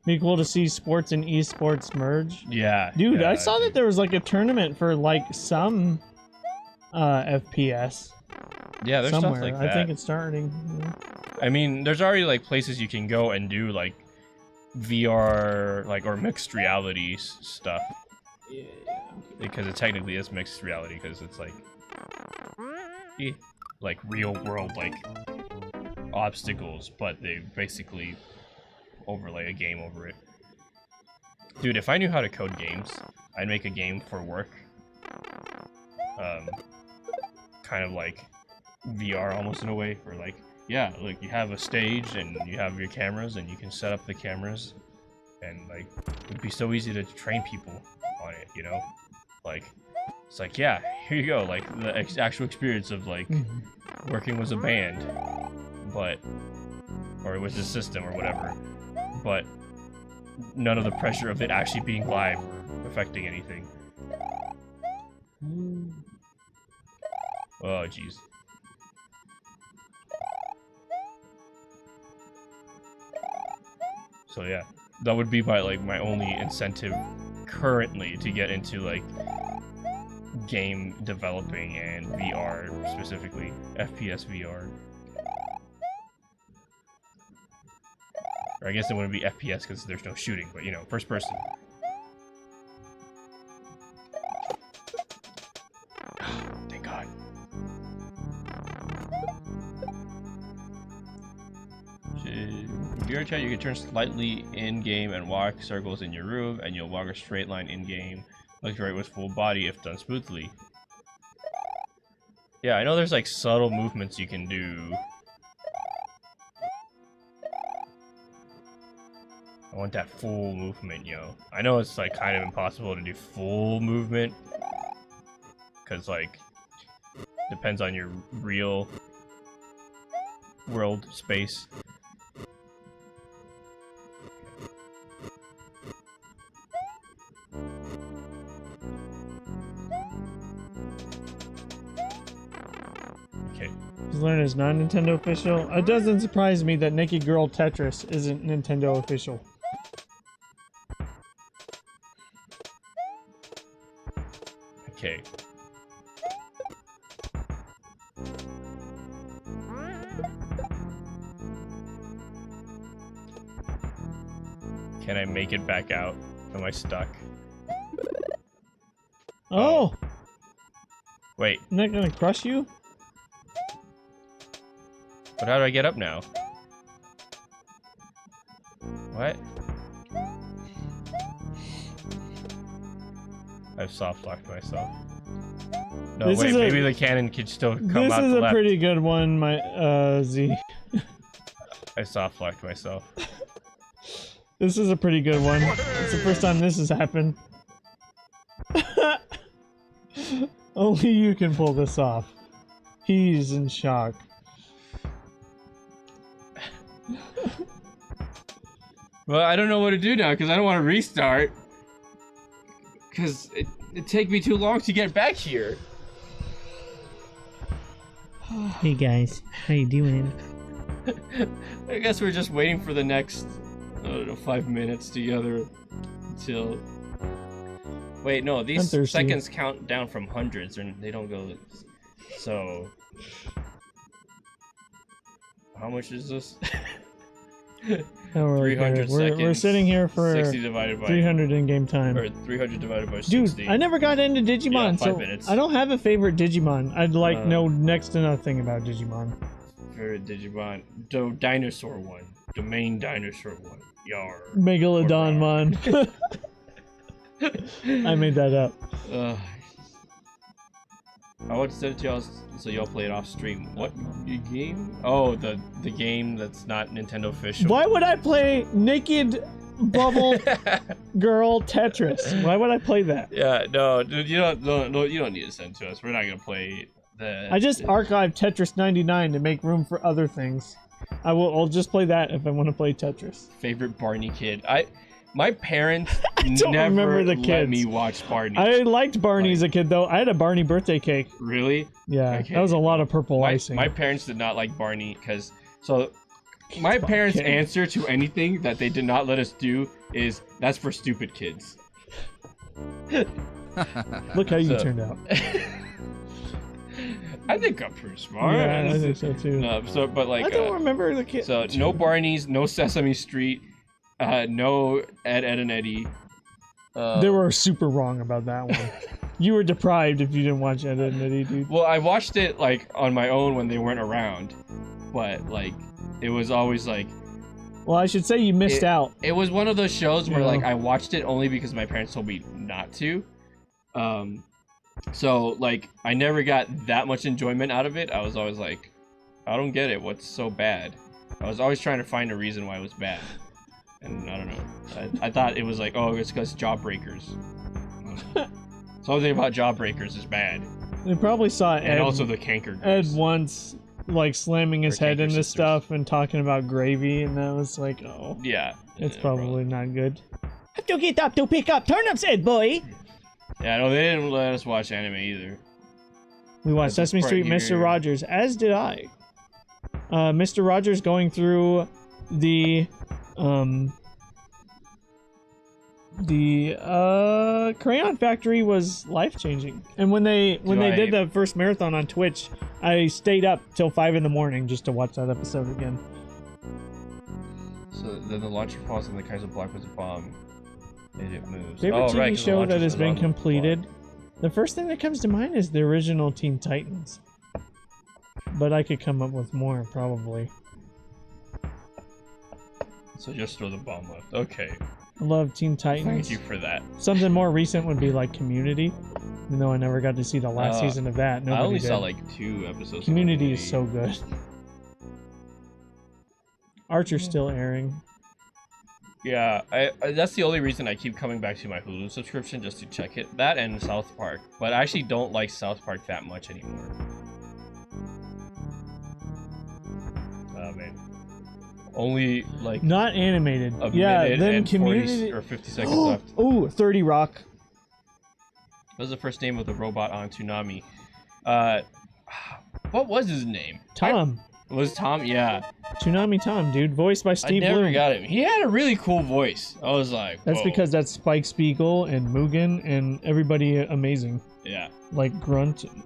Be cool to see sports and esports merge. Yeah. Dude, yeah, I saw that there was like a tournament for like some FPS. Yeah, there's somewhere. stuff like that. I think it's starting. I mean, there's already like places you can go and do like VR like or mixed reality stuff. Yeah. Because it technically is mixed reality because it's like real world like obstacles, but they basically overlay a game over it. Dude, if I knew how to code games, I'd make a game for work. Kind of like VR almost in a way, where like, yeah, like you have a stage and you have your cameras and you can set up the cameras and like, it'd be so easy to train people on it, you know? Like, it's like, yeah, here you go, like the actual experience of like working with a band, but, or with the system or whatever, but none of the pressure of it actually being live or affecting anything. Oh, jeez. So yeah, that would be my only incentive currently to get into like game developing and VR specifically, FPS VR. Or I guess it wouldn't be FPS because there's no shooting, but you know, first person. Thank God. VR chat, you can turn slightly in-game and walk circles in your room, and you'll walk a straight line in-game. Looks great with full body if done smoothly. Yeah, I know there's like subtle movements you can do. I want that full movement, yo. I know it's like kind of impossible to do full movement, cause like depends on your real world space. Okay. Just learned it's not Nintendo official. It doesn't surprise me that Naked Girl Tetris isn't Nintendo official. Okay. Can I make it back out? Am I stuck? Oh! Wait, Isn't that gonna crush you? but how do I get up now? What? I've soft locked myself. No, This wait, is a- maybe the cannon could still come This out is the a left. pretty good one, my Z. I soft locked myself. This is a pretty good one. It's the first time this has happened. Only you can pull this off. He's in shock. Well, I don't know what to do now because I don't want to restart. Because it'd take me too long to get back here. Hey guys, how you doing? I guess we're just waiting for the next, I don't know, 5 minutes together until... Wait, no, I'm these thirsty. seconds count down from hundreds, and they don't go... So... How much is this? Oh, we're 300 we're seconds. sitting here for 60 divided by... 300 in-game time. Or 300 divided by Dude, 60. I never got into Digimon, Yeah, 5 so minutes. I don't have a favorite Digimon. I'd like know next to nothing about Digimon. Favorite Digimon. The dinosaur one. The main dinosaur one. Yar. Megalodonmon. I made that up. I would send it to y'all so y'all play it off stream. What game? Oh, the game that's not Nintendo official. Why would I play Naked Bubble Girl Tetris? Why would I play that? Yeah, no, dude, you don't need to send it to us. We're not gonna play the. I just archived Tetris 99 to make room for other things. I'll just play that if I want to play Tetris. favorite Barney kid. My parents don't never remember the let kids. me watch Barney. I liked Barney as a kid though. I had a Barney birthday cake. Really? Yeah, Okay. that was a lot of purple icing. My parents did not like Barney because my parents' Okay. answer to anything that they did not let us do is that's for stupid kids. Look how you So- turned out. I think I'm pretty smart. Yeah, I think so too. No, but like I don't remember the kid. so no Barneys, no Sesame Street, No, Ed, and Eddie. They were super wrong about that one. You were deprived if you didn't watch Ed, Ed and Eddie, dude. Well, I watched it like on my own when they weren't around, but like it was always like. Well, I should say you missed out. It was one of those shows where Yeah. like I watched it only because my parents told me not to. So like I never got that much enjoyment out of it. I was always like, I don't get it. What's so bad? I was always trying to find a reason why it was bad. And I don't know. I thought it was like, oh, it's because Jawbreakers. Something about Jawbreakers is bad. They probably saw Ed, And also the canker Ed girls. once, like, slamming his Or head Canker into Sisters. stuff and talking about gravy, and that was like, oh, Yeah. it's yeah, probably not good. Have to get up to pick up turnips, Ed boy. Yeah, no, they didn't let us watch anime either. We watched That's Sesame part Street, here. Mr. Rogers, as did I. Mr. Rogers going through the Crayon Factory was life-changing. And when they did the first marathon on Twitch, I stayed up till 5 in the morning just to watch that episode again. So then the launcher falls and the Kaiser block was a bomb. And it moves. Favorite Oh, TV right, 'cause the show launcher's that has been on the completed. The first thing that comes to mind is the original Teen Titans. But I could come up with more, probably. block. So just throw the bomb left. Okay. I love Teen Thank Titans. you for that. Something more recent would be like Community. Even though I never got to see the last season of that. Nobody I only did. saw like 2 episodes. of Community is so good. Archer's Hmm. still airing. Yeah, I that's the only reason I keep coming back to my Hulu subscription, just to check it. That and South Park, but I actually don't like South Park that much anymore. Oh man, only like Not animated. a Yeah, minute then and Community. 40 or 50 seconds left. Ooh, 30 Rock. What was the first name of the robot on Toonami? What was his name? Tom. It was Tom? Yeah. Toonami Tom, dude. Voiced by I Steve never Bloom. got him. He had a really cool voice. I was like, That's whoa. because that's Spike Spiegel and Mugen and everybody amazing. Yeah. Like Grunt and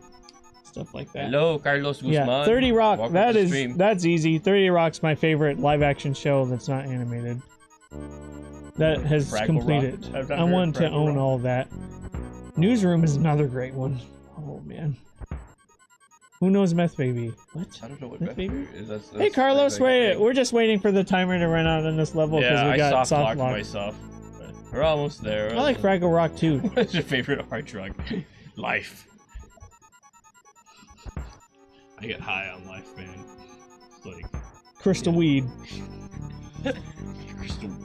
stuff like that. Hello, Carlos Guzman. Yeah, 30 Rock. Welcome That to the is stream. that's easy. 30 Rock's my favorite live action show that's not animated. That has Fraggle completed. Rock? I've not I heard want to Fraggle own Rock. all of that. Newsroom is another great one. Oh man. Who knows Meth Baby? What? I don't know what Meth Baby? is. Hey Carlos, we're just waiting for the timer to run out on this level because Yeah, we I got soft soft locked lock. myself. But we're almost there. I like Fraggle Rock too. What's your favorite hard drug? Life. I get high on life, man. It's like Crystal Weed. crystal weed.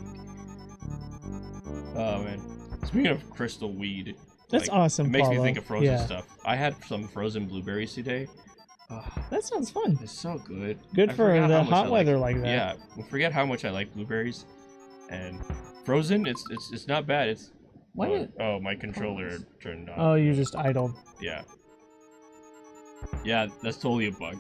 Oh man. Speaking of crystal weed, That's like, awesome, It makes me Paulo. think of frozen Yeah. stuff. I had some frozen blueberries today. That sounds fun. It's so good. Good I for forgot the how much hot I weather like that. Yeah, I forget how much I like blueberries, and frozen. It's not bad. It's Why oh, did- oh, my controller turned on. Oh, you just idled. Yeah. Yeah, that's totally a bug.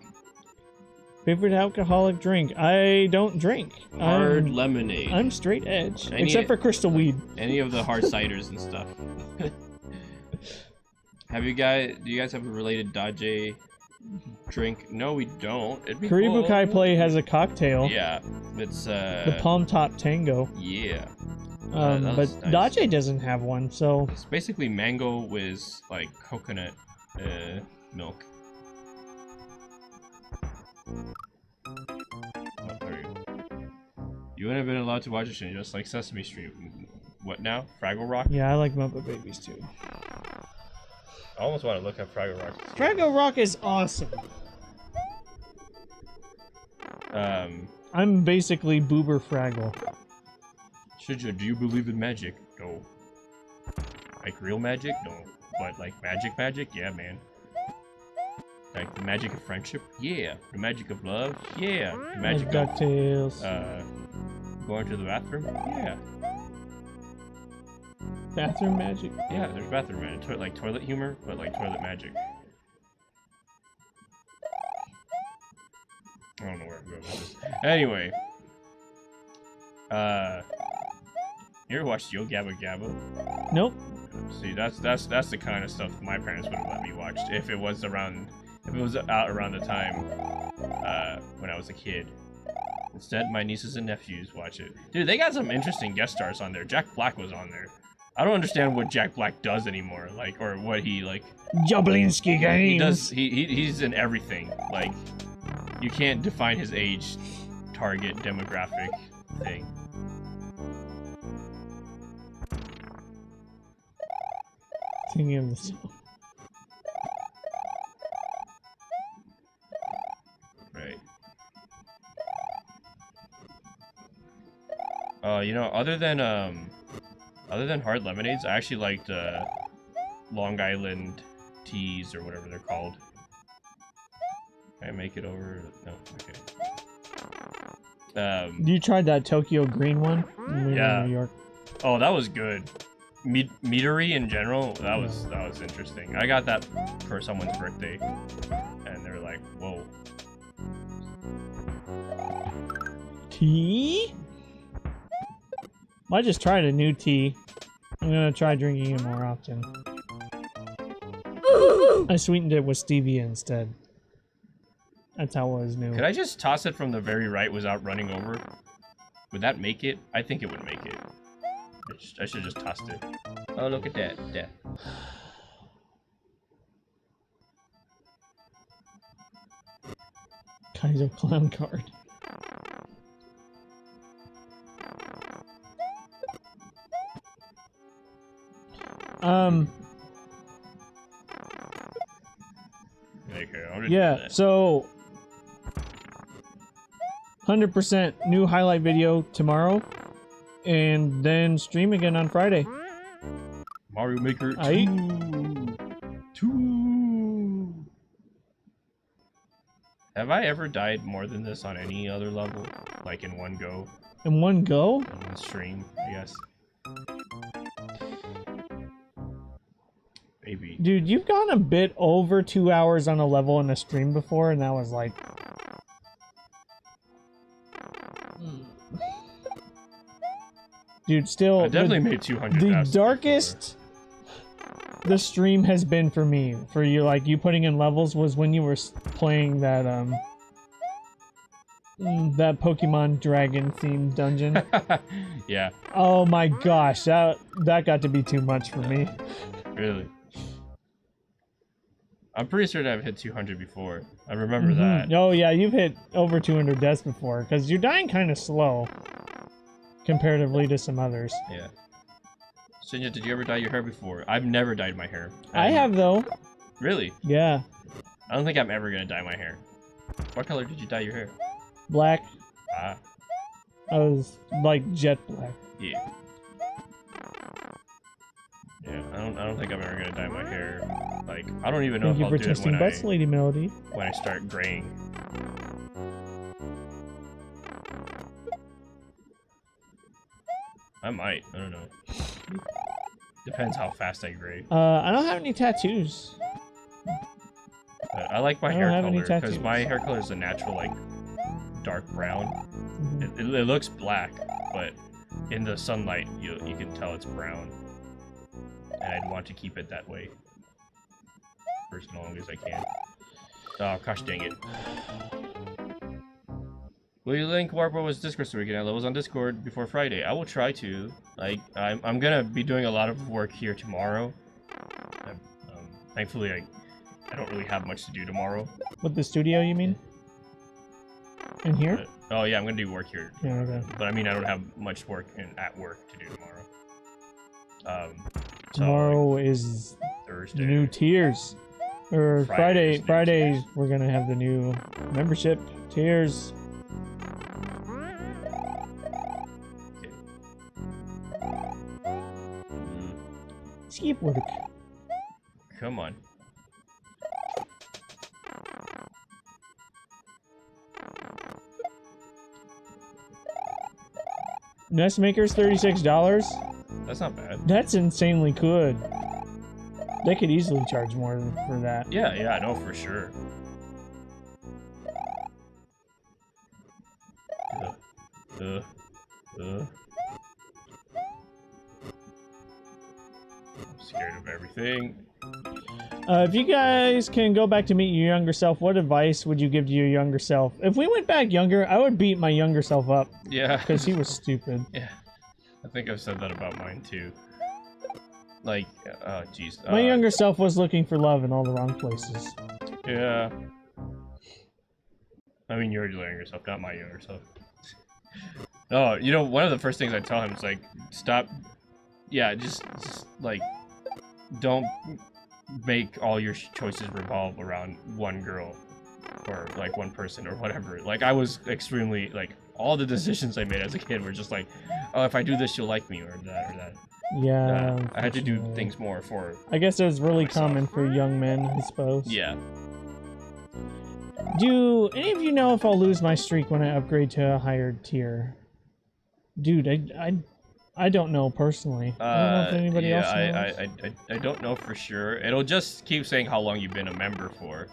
Favorite alcoholic drink? I don't drink. Hard I'm, lemonade. I'm straight edge, Any- except for Crystal Weed. Any of the hard ciders and stuff. Do you guys have a related Dodge drink? No, we don't. It'd be Karibukai cool. Play has a cocktail. Yeah, it's The Palm Top Tango. yeah. But that's nice. Dache doesn't have one, so It's basically mango with like coconut milk. Oh, there you go. You wouldn't have been allowed to watch it, just like Sesame Street. What now? Fraggle Rock? yeah, I like Muppet Babies too. I almost want to look up Fraggle Rock. Fraggle Rock is awesome. I'm basically Boober Fraggle. Shinja, do you believe in magic? No. Like real magic? No. But like magic? Yeah, man. Like the magic of friendship? Yeah. The magic of love? Yeah. The magic Like of DuckTales. going to the bathroom? Yeah. Bathroom magic. Yeah, there's bathroom magic. Like toilet humor, but like toilet magic. I don't know where I'm going with this. Anyway. You ever watched Yo Gabba Gabba? Nope. See, that's the kind of stuff my parents wouldn't let me watch if it was out around the time when I was a kid. Instead, my nieces and nephews watch it. Dude, they got some interesting guest stars on there. Jack Black was on there. I don't understand what Jack Black does anymore, like, or what he, like... Jablinski Games. He's in everything. Like, you can't define his age, target, demographic thing. Singing of the song. Right. You know, other than hard lemonades, I actually liked Long Island teas or whatever they're called. Can I make it over? No, okay. You tried that Tokyo Green one? When we were Yeah. in New York. Oh, that was good. Meadery in general, that was interesting. I got that for someone's birthday, and they're like, "Whoa." Tea? I just tried a new tea. I'm gonna try drinking it more often. I sweetened it with stevia instead. That's how it was new. Could I just toss it from the very right without running over? Would that make it? I think it would make it. I should have just tossed it. Oh, look at that. Yeah. Kaiser Clown card. Okay, Yeah, so 100% new highlight video tomorrow, and then stream again on Friday. Mario Maker 2. Aight. 2. Have I ever died more than this on any other level? Like in one go? In one go? In one stream, I guess. Maybe. Dude, you've gone a bit over 2 hours on a level in a stream before, and that was like... Dude, still... I definitely made 200 The passes darkest the stream has been for me, for you, like, you putting in levels, was when you were playing that, that Pokemon Dragon themed dungeon. Yeah. Oh my gosh, that got to be too much for me. Really? I'm pretty certain I've hit 200 before. I remember that. Oh yeah, you've hit over 200 deaths before, because you're dying kind of slow, comparatively to some others. Yeah. Shinja, did you ever dye your hair before? I've never dyed my hair. I have, though. Really? Yeah. I don't think I'm ever gonna dye my hair. What color did you dye your hair? Black. Ah. I was, like, jet black. Yeah. Yeah, I don't think I'm ever gonna dye my hair. Like, I don't even know Thank if you I'll for do it testing butts, Lady Melody. when I start graying. I might. I don't know. Depends how fast I gray. I don't have any tattoos. But I like my I don't hair have any color because tattoos. my hair color is a natural, like, dark brown. It looks black, but in the sunlight, you can tell it's brown. And I'd want to keep it that way for as long as I can. Oh, gosh dang it. Will you link Warbo's Discord so we can have levels on Discord before Friday? I will try to. Like, I'm gonna be doing a lot of work here tomorrow. Thankfully, I don't really have much to do tomorrow. With the studio, you mean? In here? But, oh yeah, I'm gonna do work here. Yeah, okay. But I mean, I don't have much work at work to do tomorrow. Tomorrow is Thursday. new tiers. Or Friday Friday, is new tiers. we're gonna have the new membership tiers. Skip work. Come on. Nest Maker's $36? That's not bad. That's insanely good. They could easily charge more for that. Yeah, I know for sure. scared of everything. If you guys can go back to meet your younger self, what advice would you give to your younger self? If we went back younger, I would beat my younger self up. Yeah. Because he was stupid. Yeah. I think I've said that about mine too. Like, oh jeez. My younger self was looking for love in all the wrong places. Yeah. I mean, you're younger self, not my younger self. Oh, you know, one of the first things I tell him is like, stop. Yeah, just like, don't make all your choices revolve around one girl or like one person or whatever. Like, I was extremely like, all the decisions I made as a kid were just like, oh, if I do this, she'll like me, or that. Yeah. I had to do things more for. I guess it was really myself. common for young men, I suppose. Yeah. Do any of you know if I'll lose my streak when I upgrade to a higher tier? Dude, I don't know personally. I don't know if anybody else knows. I don't know for sure. It'll just keep saying how long you've been a member for.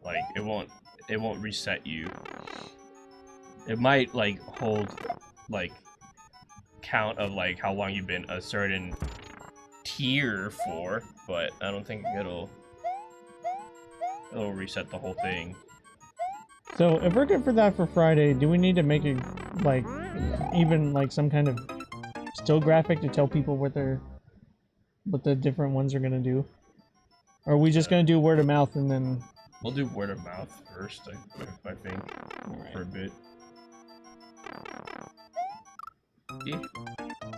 Like, it won't reset you. It might like hold like count of like how long you've been a certain tier for, but I don't think it'll reset the whole thing. So if we're good for that for Friday, do we need to make it like even like some kind of still graphic to tell people what the different ones are gonna do? Or are we just gonna do word of mouth and then We'll do word of mouth first, I think, for a bit. Yeah.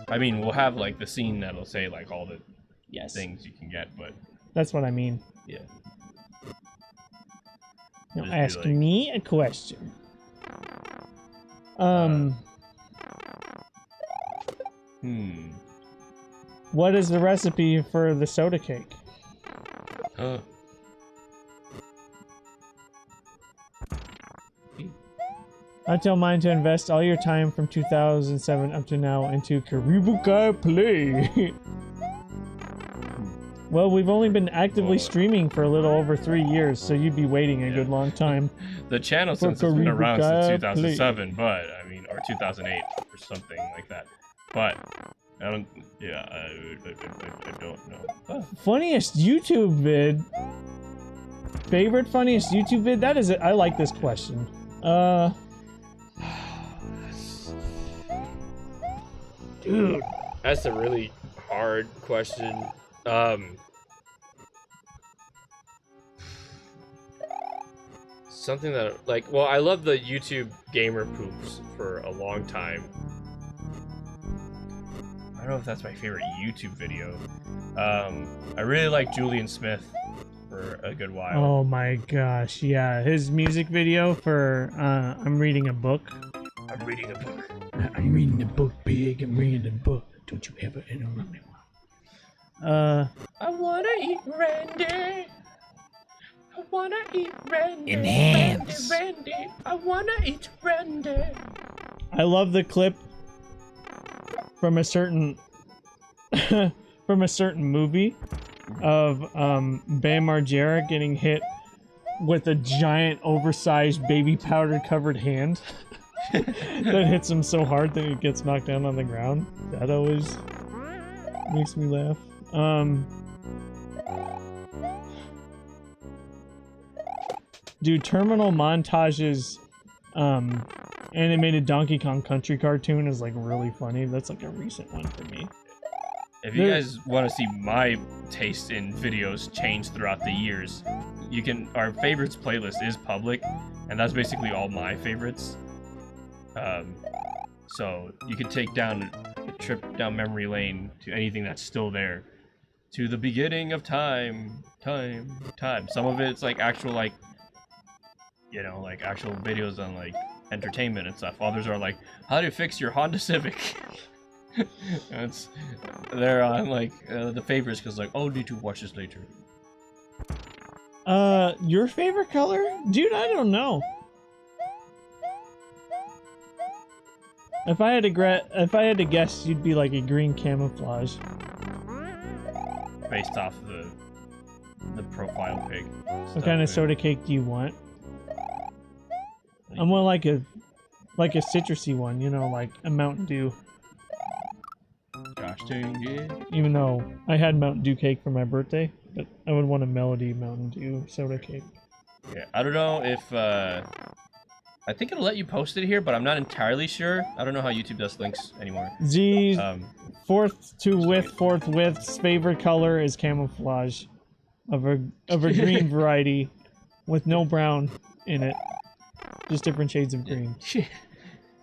I mean, we'll have like the scene that'll say like all the things you can get, but that's what I mean. yeah. Now Just be ask like- me a question. What is the recipe for the soda cake? I tell mine to invest all your time from 2007 up to now into Karibukai Play. Well, we've only been actively streaming for a little over 3 years, so you'd be waiting a good long time. The channel For since it's been around since Karibukai 2007, but I mean, or 2008 or something like that. But I don't. Yeah, I don't know. Funniest YouTube vid. Favorite funniest YouTube vid? That is it. I like this question. Dude, that's a really hard question. Something that, like, well, I love the YouTube gamer poops for a long time. I don't know if that's my favorite YouTube video. I really like Julian Smith for a good while. Oh my gosh, yeah. His music video for I'm reading a book. I'm reading a book. I'm reading a book, big. I'm reading a book. Don't you ever interrupt me. I wanna eat Randy. I wanna eat Randy. Enhance. Randy. I wanna eat Randy. I love the clip from a certain from a certain movie of Bam Margera getting hit with a giant oversized baby powder covered hand that hits him so hard that he gets knocked down on the ground. That always makes me laugh. Dude, Terminal Montage's animated Donkey Kong Country cartoon is like really funny. That's like a recent one for me. If you guys want to see my taste in videos change throughout the years, you can. Our favorites playlist is public, and that's basically all my favorites. So you can take down a trip down memory lane to anything that's still there, to the beginning of time. Some of it's like actual like, you know, like actual videos on like entertainment and stuff. Others are like how to fix your Honda Civic. They're on like the favorites because like, oh, need to watch this later. Your favorite color? Dude, I don't know. If I had to guess, you'd be like a green camouflage. Based off the profile pic. What kind of soda cake do you want? I want like a citrusy one, you know, like a Mountain Dew. Gosh interesting. Yeah. Even though I had Mountain Dew cake for my birthday, but I would want a Melody Mountain Dew soda cake. Yeah, I don't know if I think it'll let you post it here, but I'm not entirely sure. I don't know how YouTube does links anymore. Z Um, fourth width's favorite color is camouflage, of a green variety, with no brown in it, just different shades of green.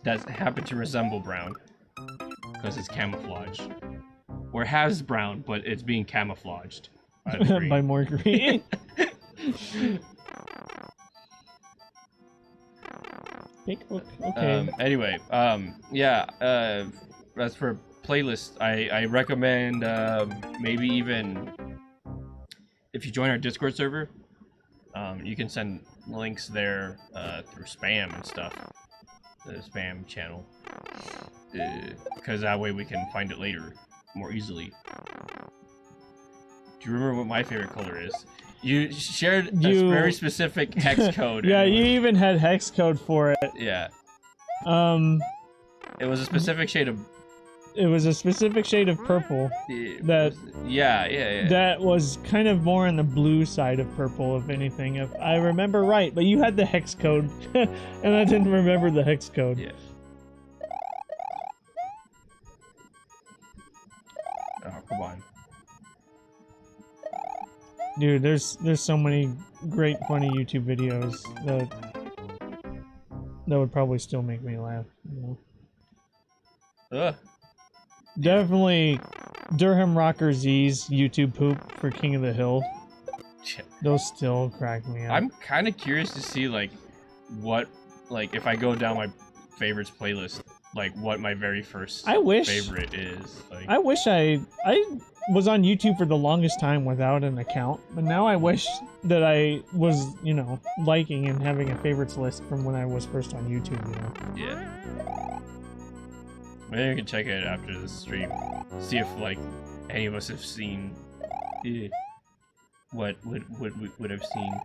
that happen to resemble brown because it's camouflage, or has brown, but it's being camouflaged by the green. By more green. Okay. Anyway, yeah. As for playlist, I recommend maybe even if you join our Discord server, you can send links there through spam and stuff, the spam channel, because that way we can find it later more easily. Do you remember what my favorite color is? You shared a very specific hex code. Yeah, you even had hex code for it. Yeah. It was a specific shade of. It was a specific shade of purple. Yeah. That was kind of more on the blue side of purple, if anything, if I remember right. But you had the hex code, and I didn't remember the hex code. Yeah. Oh, come on. Dude, there's so many great funny YouTube videos that would probably still make me laugh. You know? Ugh. Definitely Durham Rocker Z's YouTube poop for King of the Hill. Those still crack me up. I'm kind of curious to see what if I go down my favorites playlist, what my very first favorite is. I wish I was on YouTube for the longest time without an account, but now I wish that I was, liking and having a favorites list from when I was first on YouTube, Yeah. Maybe we can check it after the stream. See if any of us have seen what would have seen.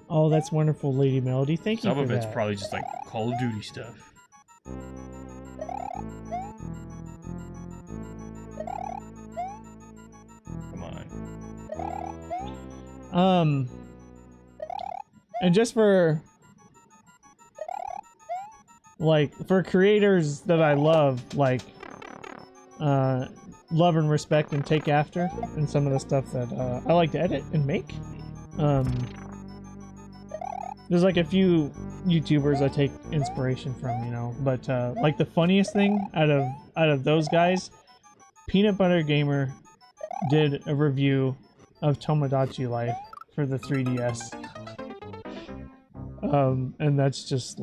Oh, that's wonderful, Lady Melody. Thank you for that. Some of it's probably just Call of Duty stuff. Come on. And just for creators that I love, love and respect and take after, and some of the stuff that I like to edit and make. There's a few YouTubers I take inspiration from, but the funniest thing out of those guys, Peanut Butter Gamer did a review of Tomodachi Life for the 3DS. And that's just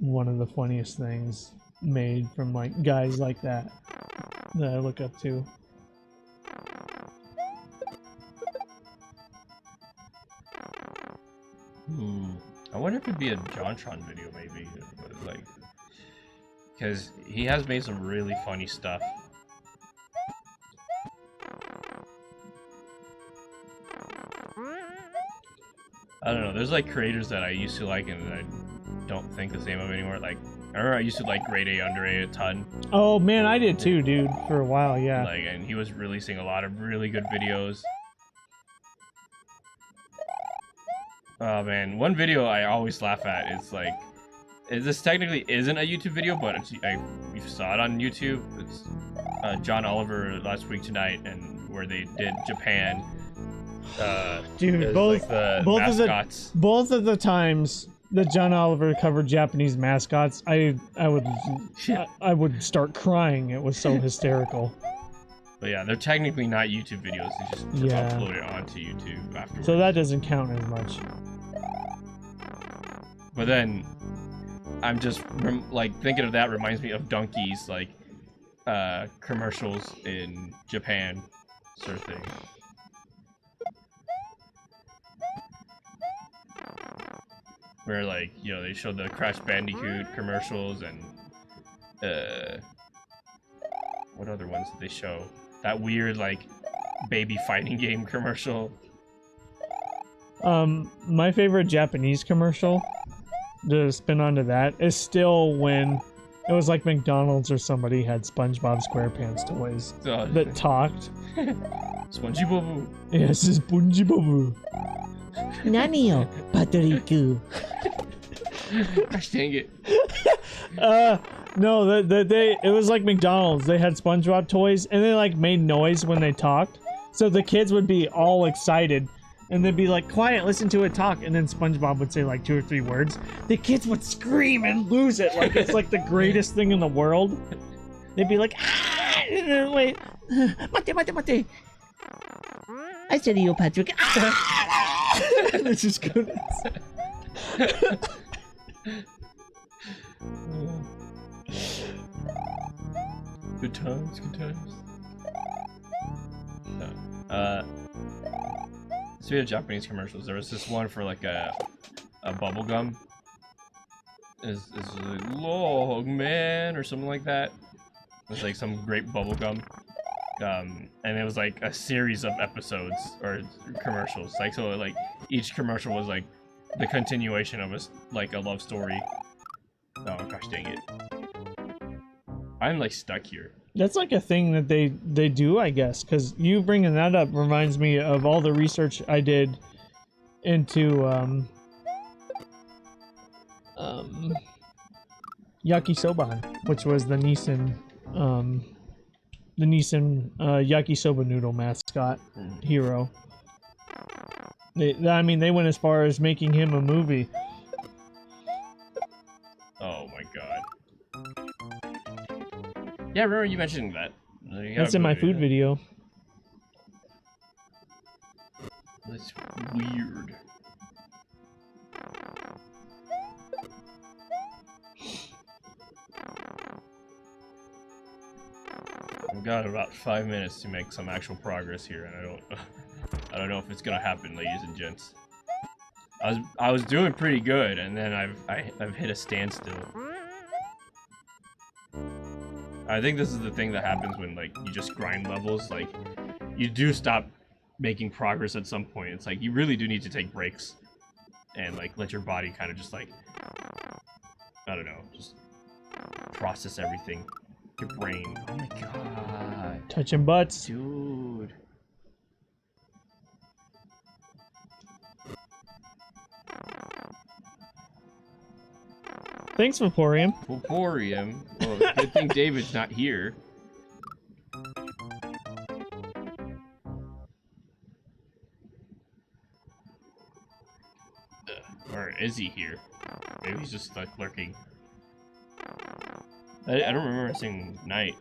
one of the funniest things made from guys like that I look up to. I wonder if it'd be a JonTron video, maybe, because he has made some really funny stuff. I don't know. There's creators that I used to like and that I don't think the same of anymore. I remember I used to like Grade A Under A ton. Oh man, I did too, dude. For a while, yeah. And he was releasing a lot of really good videos. Oh man, one video I always laugh at is this technically isn't a YouTube video, but we saw it on YouTube. It's John Oliver Last Week Tonight, and where they did Japan. Dude, both mascots. Both of the times that John Oliver covered Japanese mascots, I would start crying. It was so hysterical. But yeah, they're technically not YouTube videos. They just upload it onto YouTube afterwards. So that doesn't count as much. But then, I'm just thinking of that reminds me of Donkey's commercials in Japan, sort of thing. Where they showed the Crash Bandicoot commercials and what other ones did they show? That weird baby fighting game commercial. My favorite Japanese commercial to spin onto that is still when It was like McDonald's or somebody had SpongeBob SquarePants toys that talked. Spongy Boo. Yes, it's SpongeBob. Nanio, Patriku. Gosh dang it. No, it was like McDonald's. They had SpongeBob toys, and they like made noise when they talked. So the kids would be all excited, and they'd be like, "Quiet, listen to it talk." And then SpongeBob would say like 2 or 3 words. The kids would scream and lose it, like it's like the greatest thing in the world. They'd be like, "Ah!" Wait, mate. I said to you, Patrick. This is good. Good times, good times. Speaking of Japanese commercials, there was this one for like a bubble gum. It's like long man or something like that. It's like some great bubble gum. And it was like a series of episodes or commercials. Like so, like each commercial was like the continuation of a love story. Oh gosh, dang it! I'm like stuck here. That's like a thing that they do, I guess, because you bringing that up reminds me of all the research I did into yakisoba, which was the Nissan yakisoba noodle mascot hero. I mean, they went as far as making him a movie. Oh my god. Yeah, I remember you mentioning that. That's in my food video. That's weird. I've got about 5 minutes to make some actual progress here, and I don't know if it's gonna happen, ladies and gents. I was doing pretty good, and then I've hit a standstill. I think this is the thing that happens when like you just grind levels. Like you do stop making progress at some point. It's like you really do need to take breaks and like let your body kind of just like, I don't know, just process everything. Your brain. Oh my god. Touching butts. Dude. Thanks, Vaporium. Vaporium. Well, good thing David's not here. Or is he here? Maybe he's just like lurking. I don't remember saying night.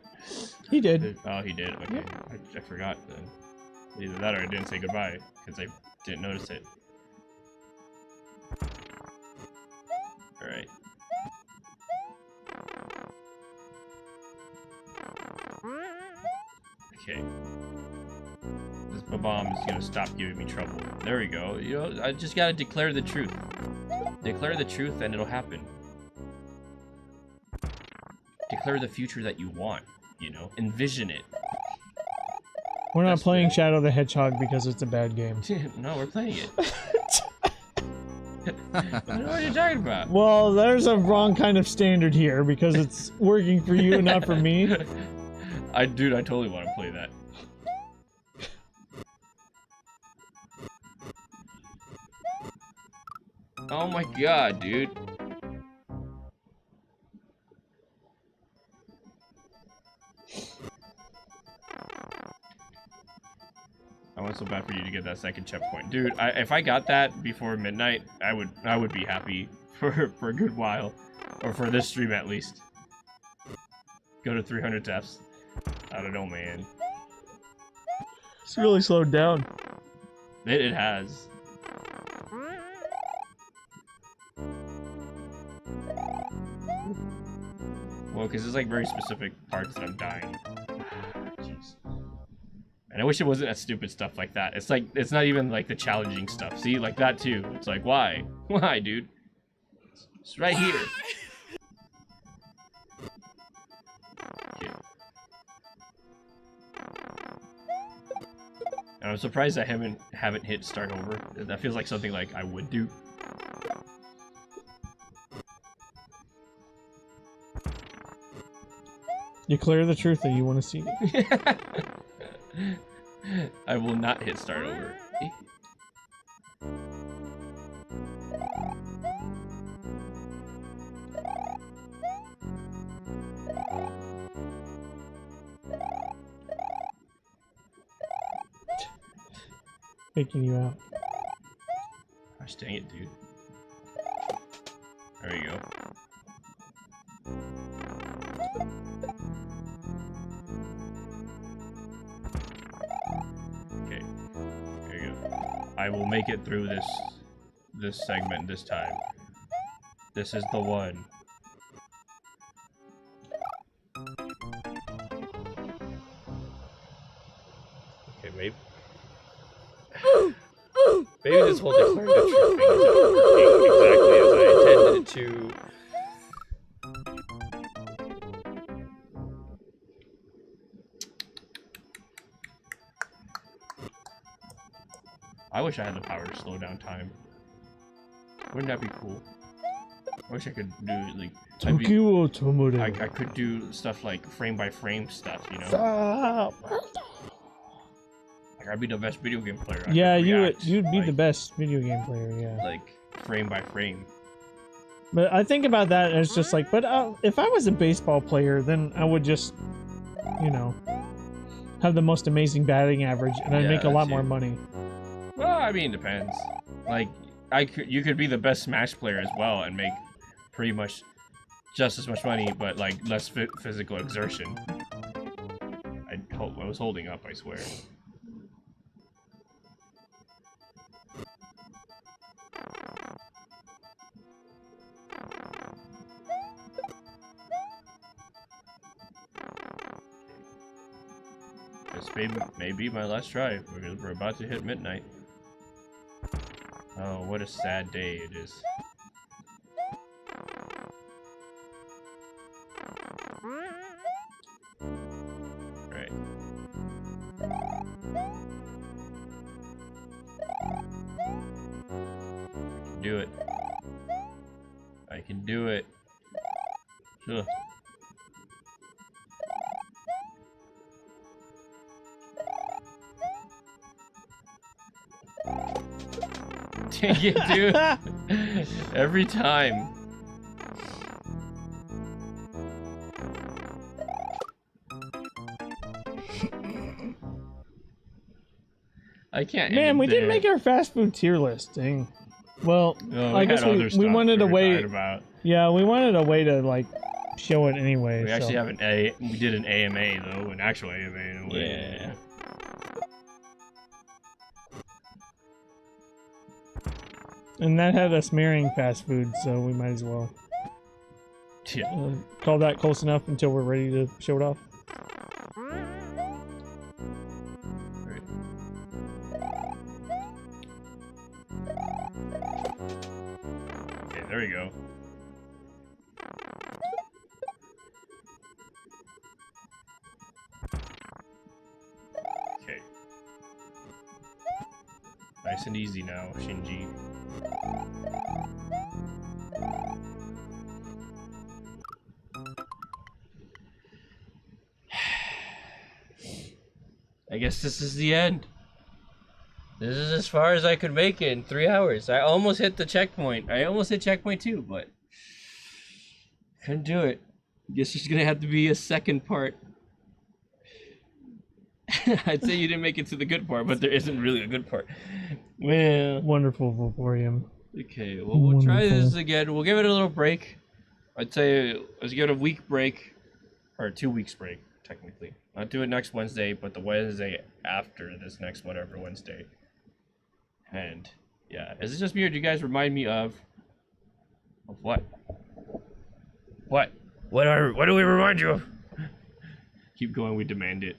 He did. Oh, he did. Okay, I forgot then. Either that or I didn't say goodbye because I didn't notice it. All right. Okay. This bomb is gonna stop giving me trouble. There we go. You know, I just gotta declare the truth. Declare the truth and it'll happen. Declare the future that you want, you know? Envision it. We're not That's playing the- Shadow the Hedgehog because it's a bad game. No, we're playing it. What are you talking about? Well, there's a wrong kind of standard here because it's working for you and not for me. Dude, I totally want to play that. Oh my god, dude. I want so bad for you to get that second checkpoint. Dude, if I got that before midnight, I would be happy for a good while. Or for this stream at least. Go to 300 taps. I don't know, man. It's really slowed down. It has. Well, because there's like very specific parts that I'm dying. Jeez. And I wish it wasn't that stupid stuff like that. It's like, it's not even like the challenging stuff. See, like that too. It's like, why? Why, dude? It's right here. Okay. And I'm surprised I haven't hit start over. That feels like something like I would do. Declare the truth that you want to see it. I will not hit start over. Faking you out. Gosh dang it, dude. There you go. Okay. There you go. I will make it through this segment this time. This is the one. Okay, maybe. Maybe this whole declaring the truth thing is not working exactly as I intended it to. I wish I had the power to slow down time. Wouldn't that be cool? I wish I could do like Tokyo Tomore. I could do stuff like frame by frame stuff, you know? Stop. Like I'd be the best video game player. I Yeah, could react, you'd be like, the best video game player, yeah. like frame by frame. But I think about that as just like, but if I was a baseball player, then I would just, you know, have the most amazing batting average, and I'd make a that lot too. more money. Well, I mean, it depends. Like you could be the best Smash player as well and make pretty much just as much money, but like less physical exertion. I was holding up, I swear. This may be my last try. We're about to hit midnight. Oh, what a sad day it is. Right. I can do it. I can do it. Ugh. Dang it, dude. Every time. I can't. Man, end we it didn't there. make our fast food tier list. Dang. Well, No, I we guess had other we stuff wanted a we were way. talking about. Yeah, we wanted a way to like show it anyway. We actually so. have we did an AMA though, an actual AMA in a way. Yeah. And that had us marrying fast food, so we might as well Yeah. call that close enough until we're ready to show it off. Right. Okay, there we go. Okay. Nice and easy now, Shinji. I guess this is the end. This is as far as I could make it in 3 hours. I almost hit the checkpoint. I almost hit checkpoint 2, but couldn't do it. Guess there's gonna have to be a second part. I'd say you didn't make it to the good part, but there isn't really a good part. Well, Wonderful Voporium. okay, well, we'll try this Wonderful. again. We'll give it a little break. I'd say let's give it a week break, or 2 weeks break, technically. I'll do it next Wednesday, but the Wednesday after this next whatever Wednesday. And yeah, is it just me or do you guys remind me of what? What? What do we remind you of? Keep going, we demand it.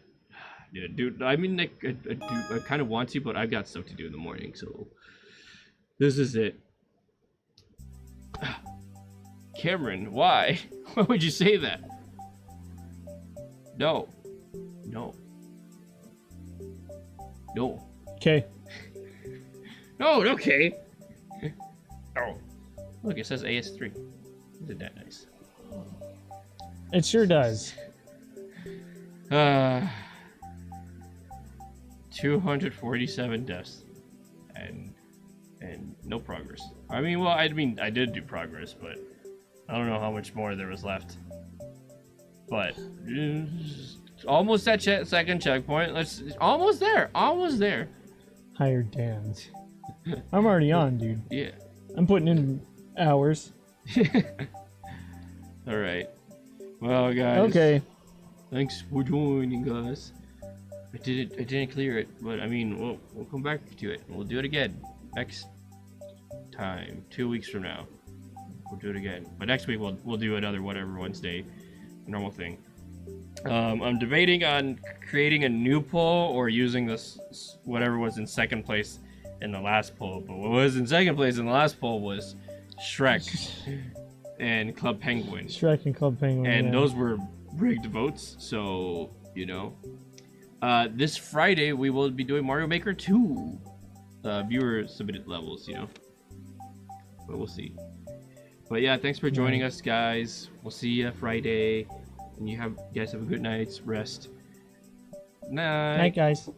Yeah, dude. I mean, like, I kind of want to, but I've got stuff to do in the morning, so this is it. Cameron, why? Why would you say that? No. No. No. Okay. No, okay. Oh. Look, it says AS3. Isn't that nice? It sure does. 247 deaths and no progress. I mean, well, I did do progress, but I don't know how much more there was left. But almost at second checkpoint. Almost there. Higher Dan's. I'm already on, dude. Yeah. I'm putting in hours. All right. Well, guys. Okay. Thanks for joining us. I didn't clear it, but I mean, we'll come back to it. We'll do it again next time, 2 weeks from now. We'll do it again. But next week we'll do another whatever Wednesday, normal thing. I'm debating on creating a new poll or using this whatever was in second place in the last poll. But what was in second place in the last poll was Shrek and Club Penguin. Shrek and Club Penguin. And yeah. those were rigged votes, so you know. This Friday we will be doing Mario Maker 2. Viewer submitted levels, you know. But we'll see. But yeah, thanks for joining us, guys. We'll see you Friday. And you guys have a good night's rest. Night. Night, guys.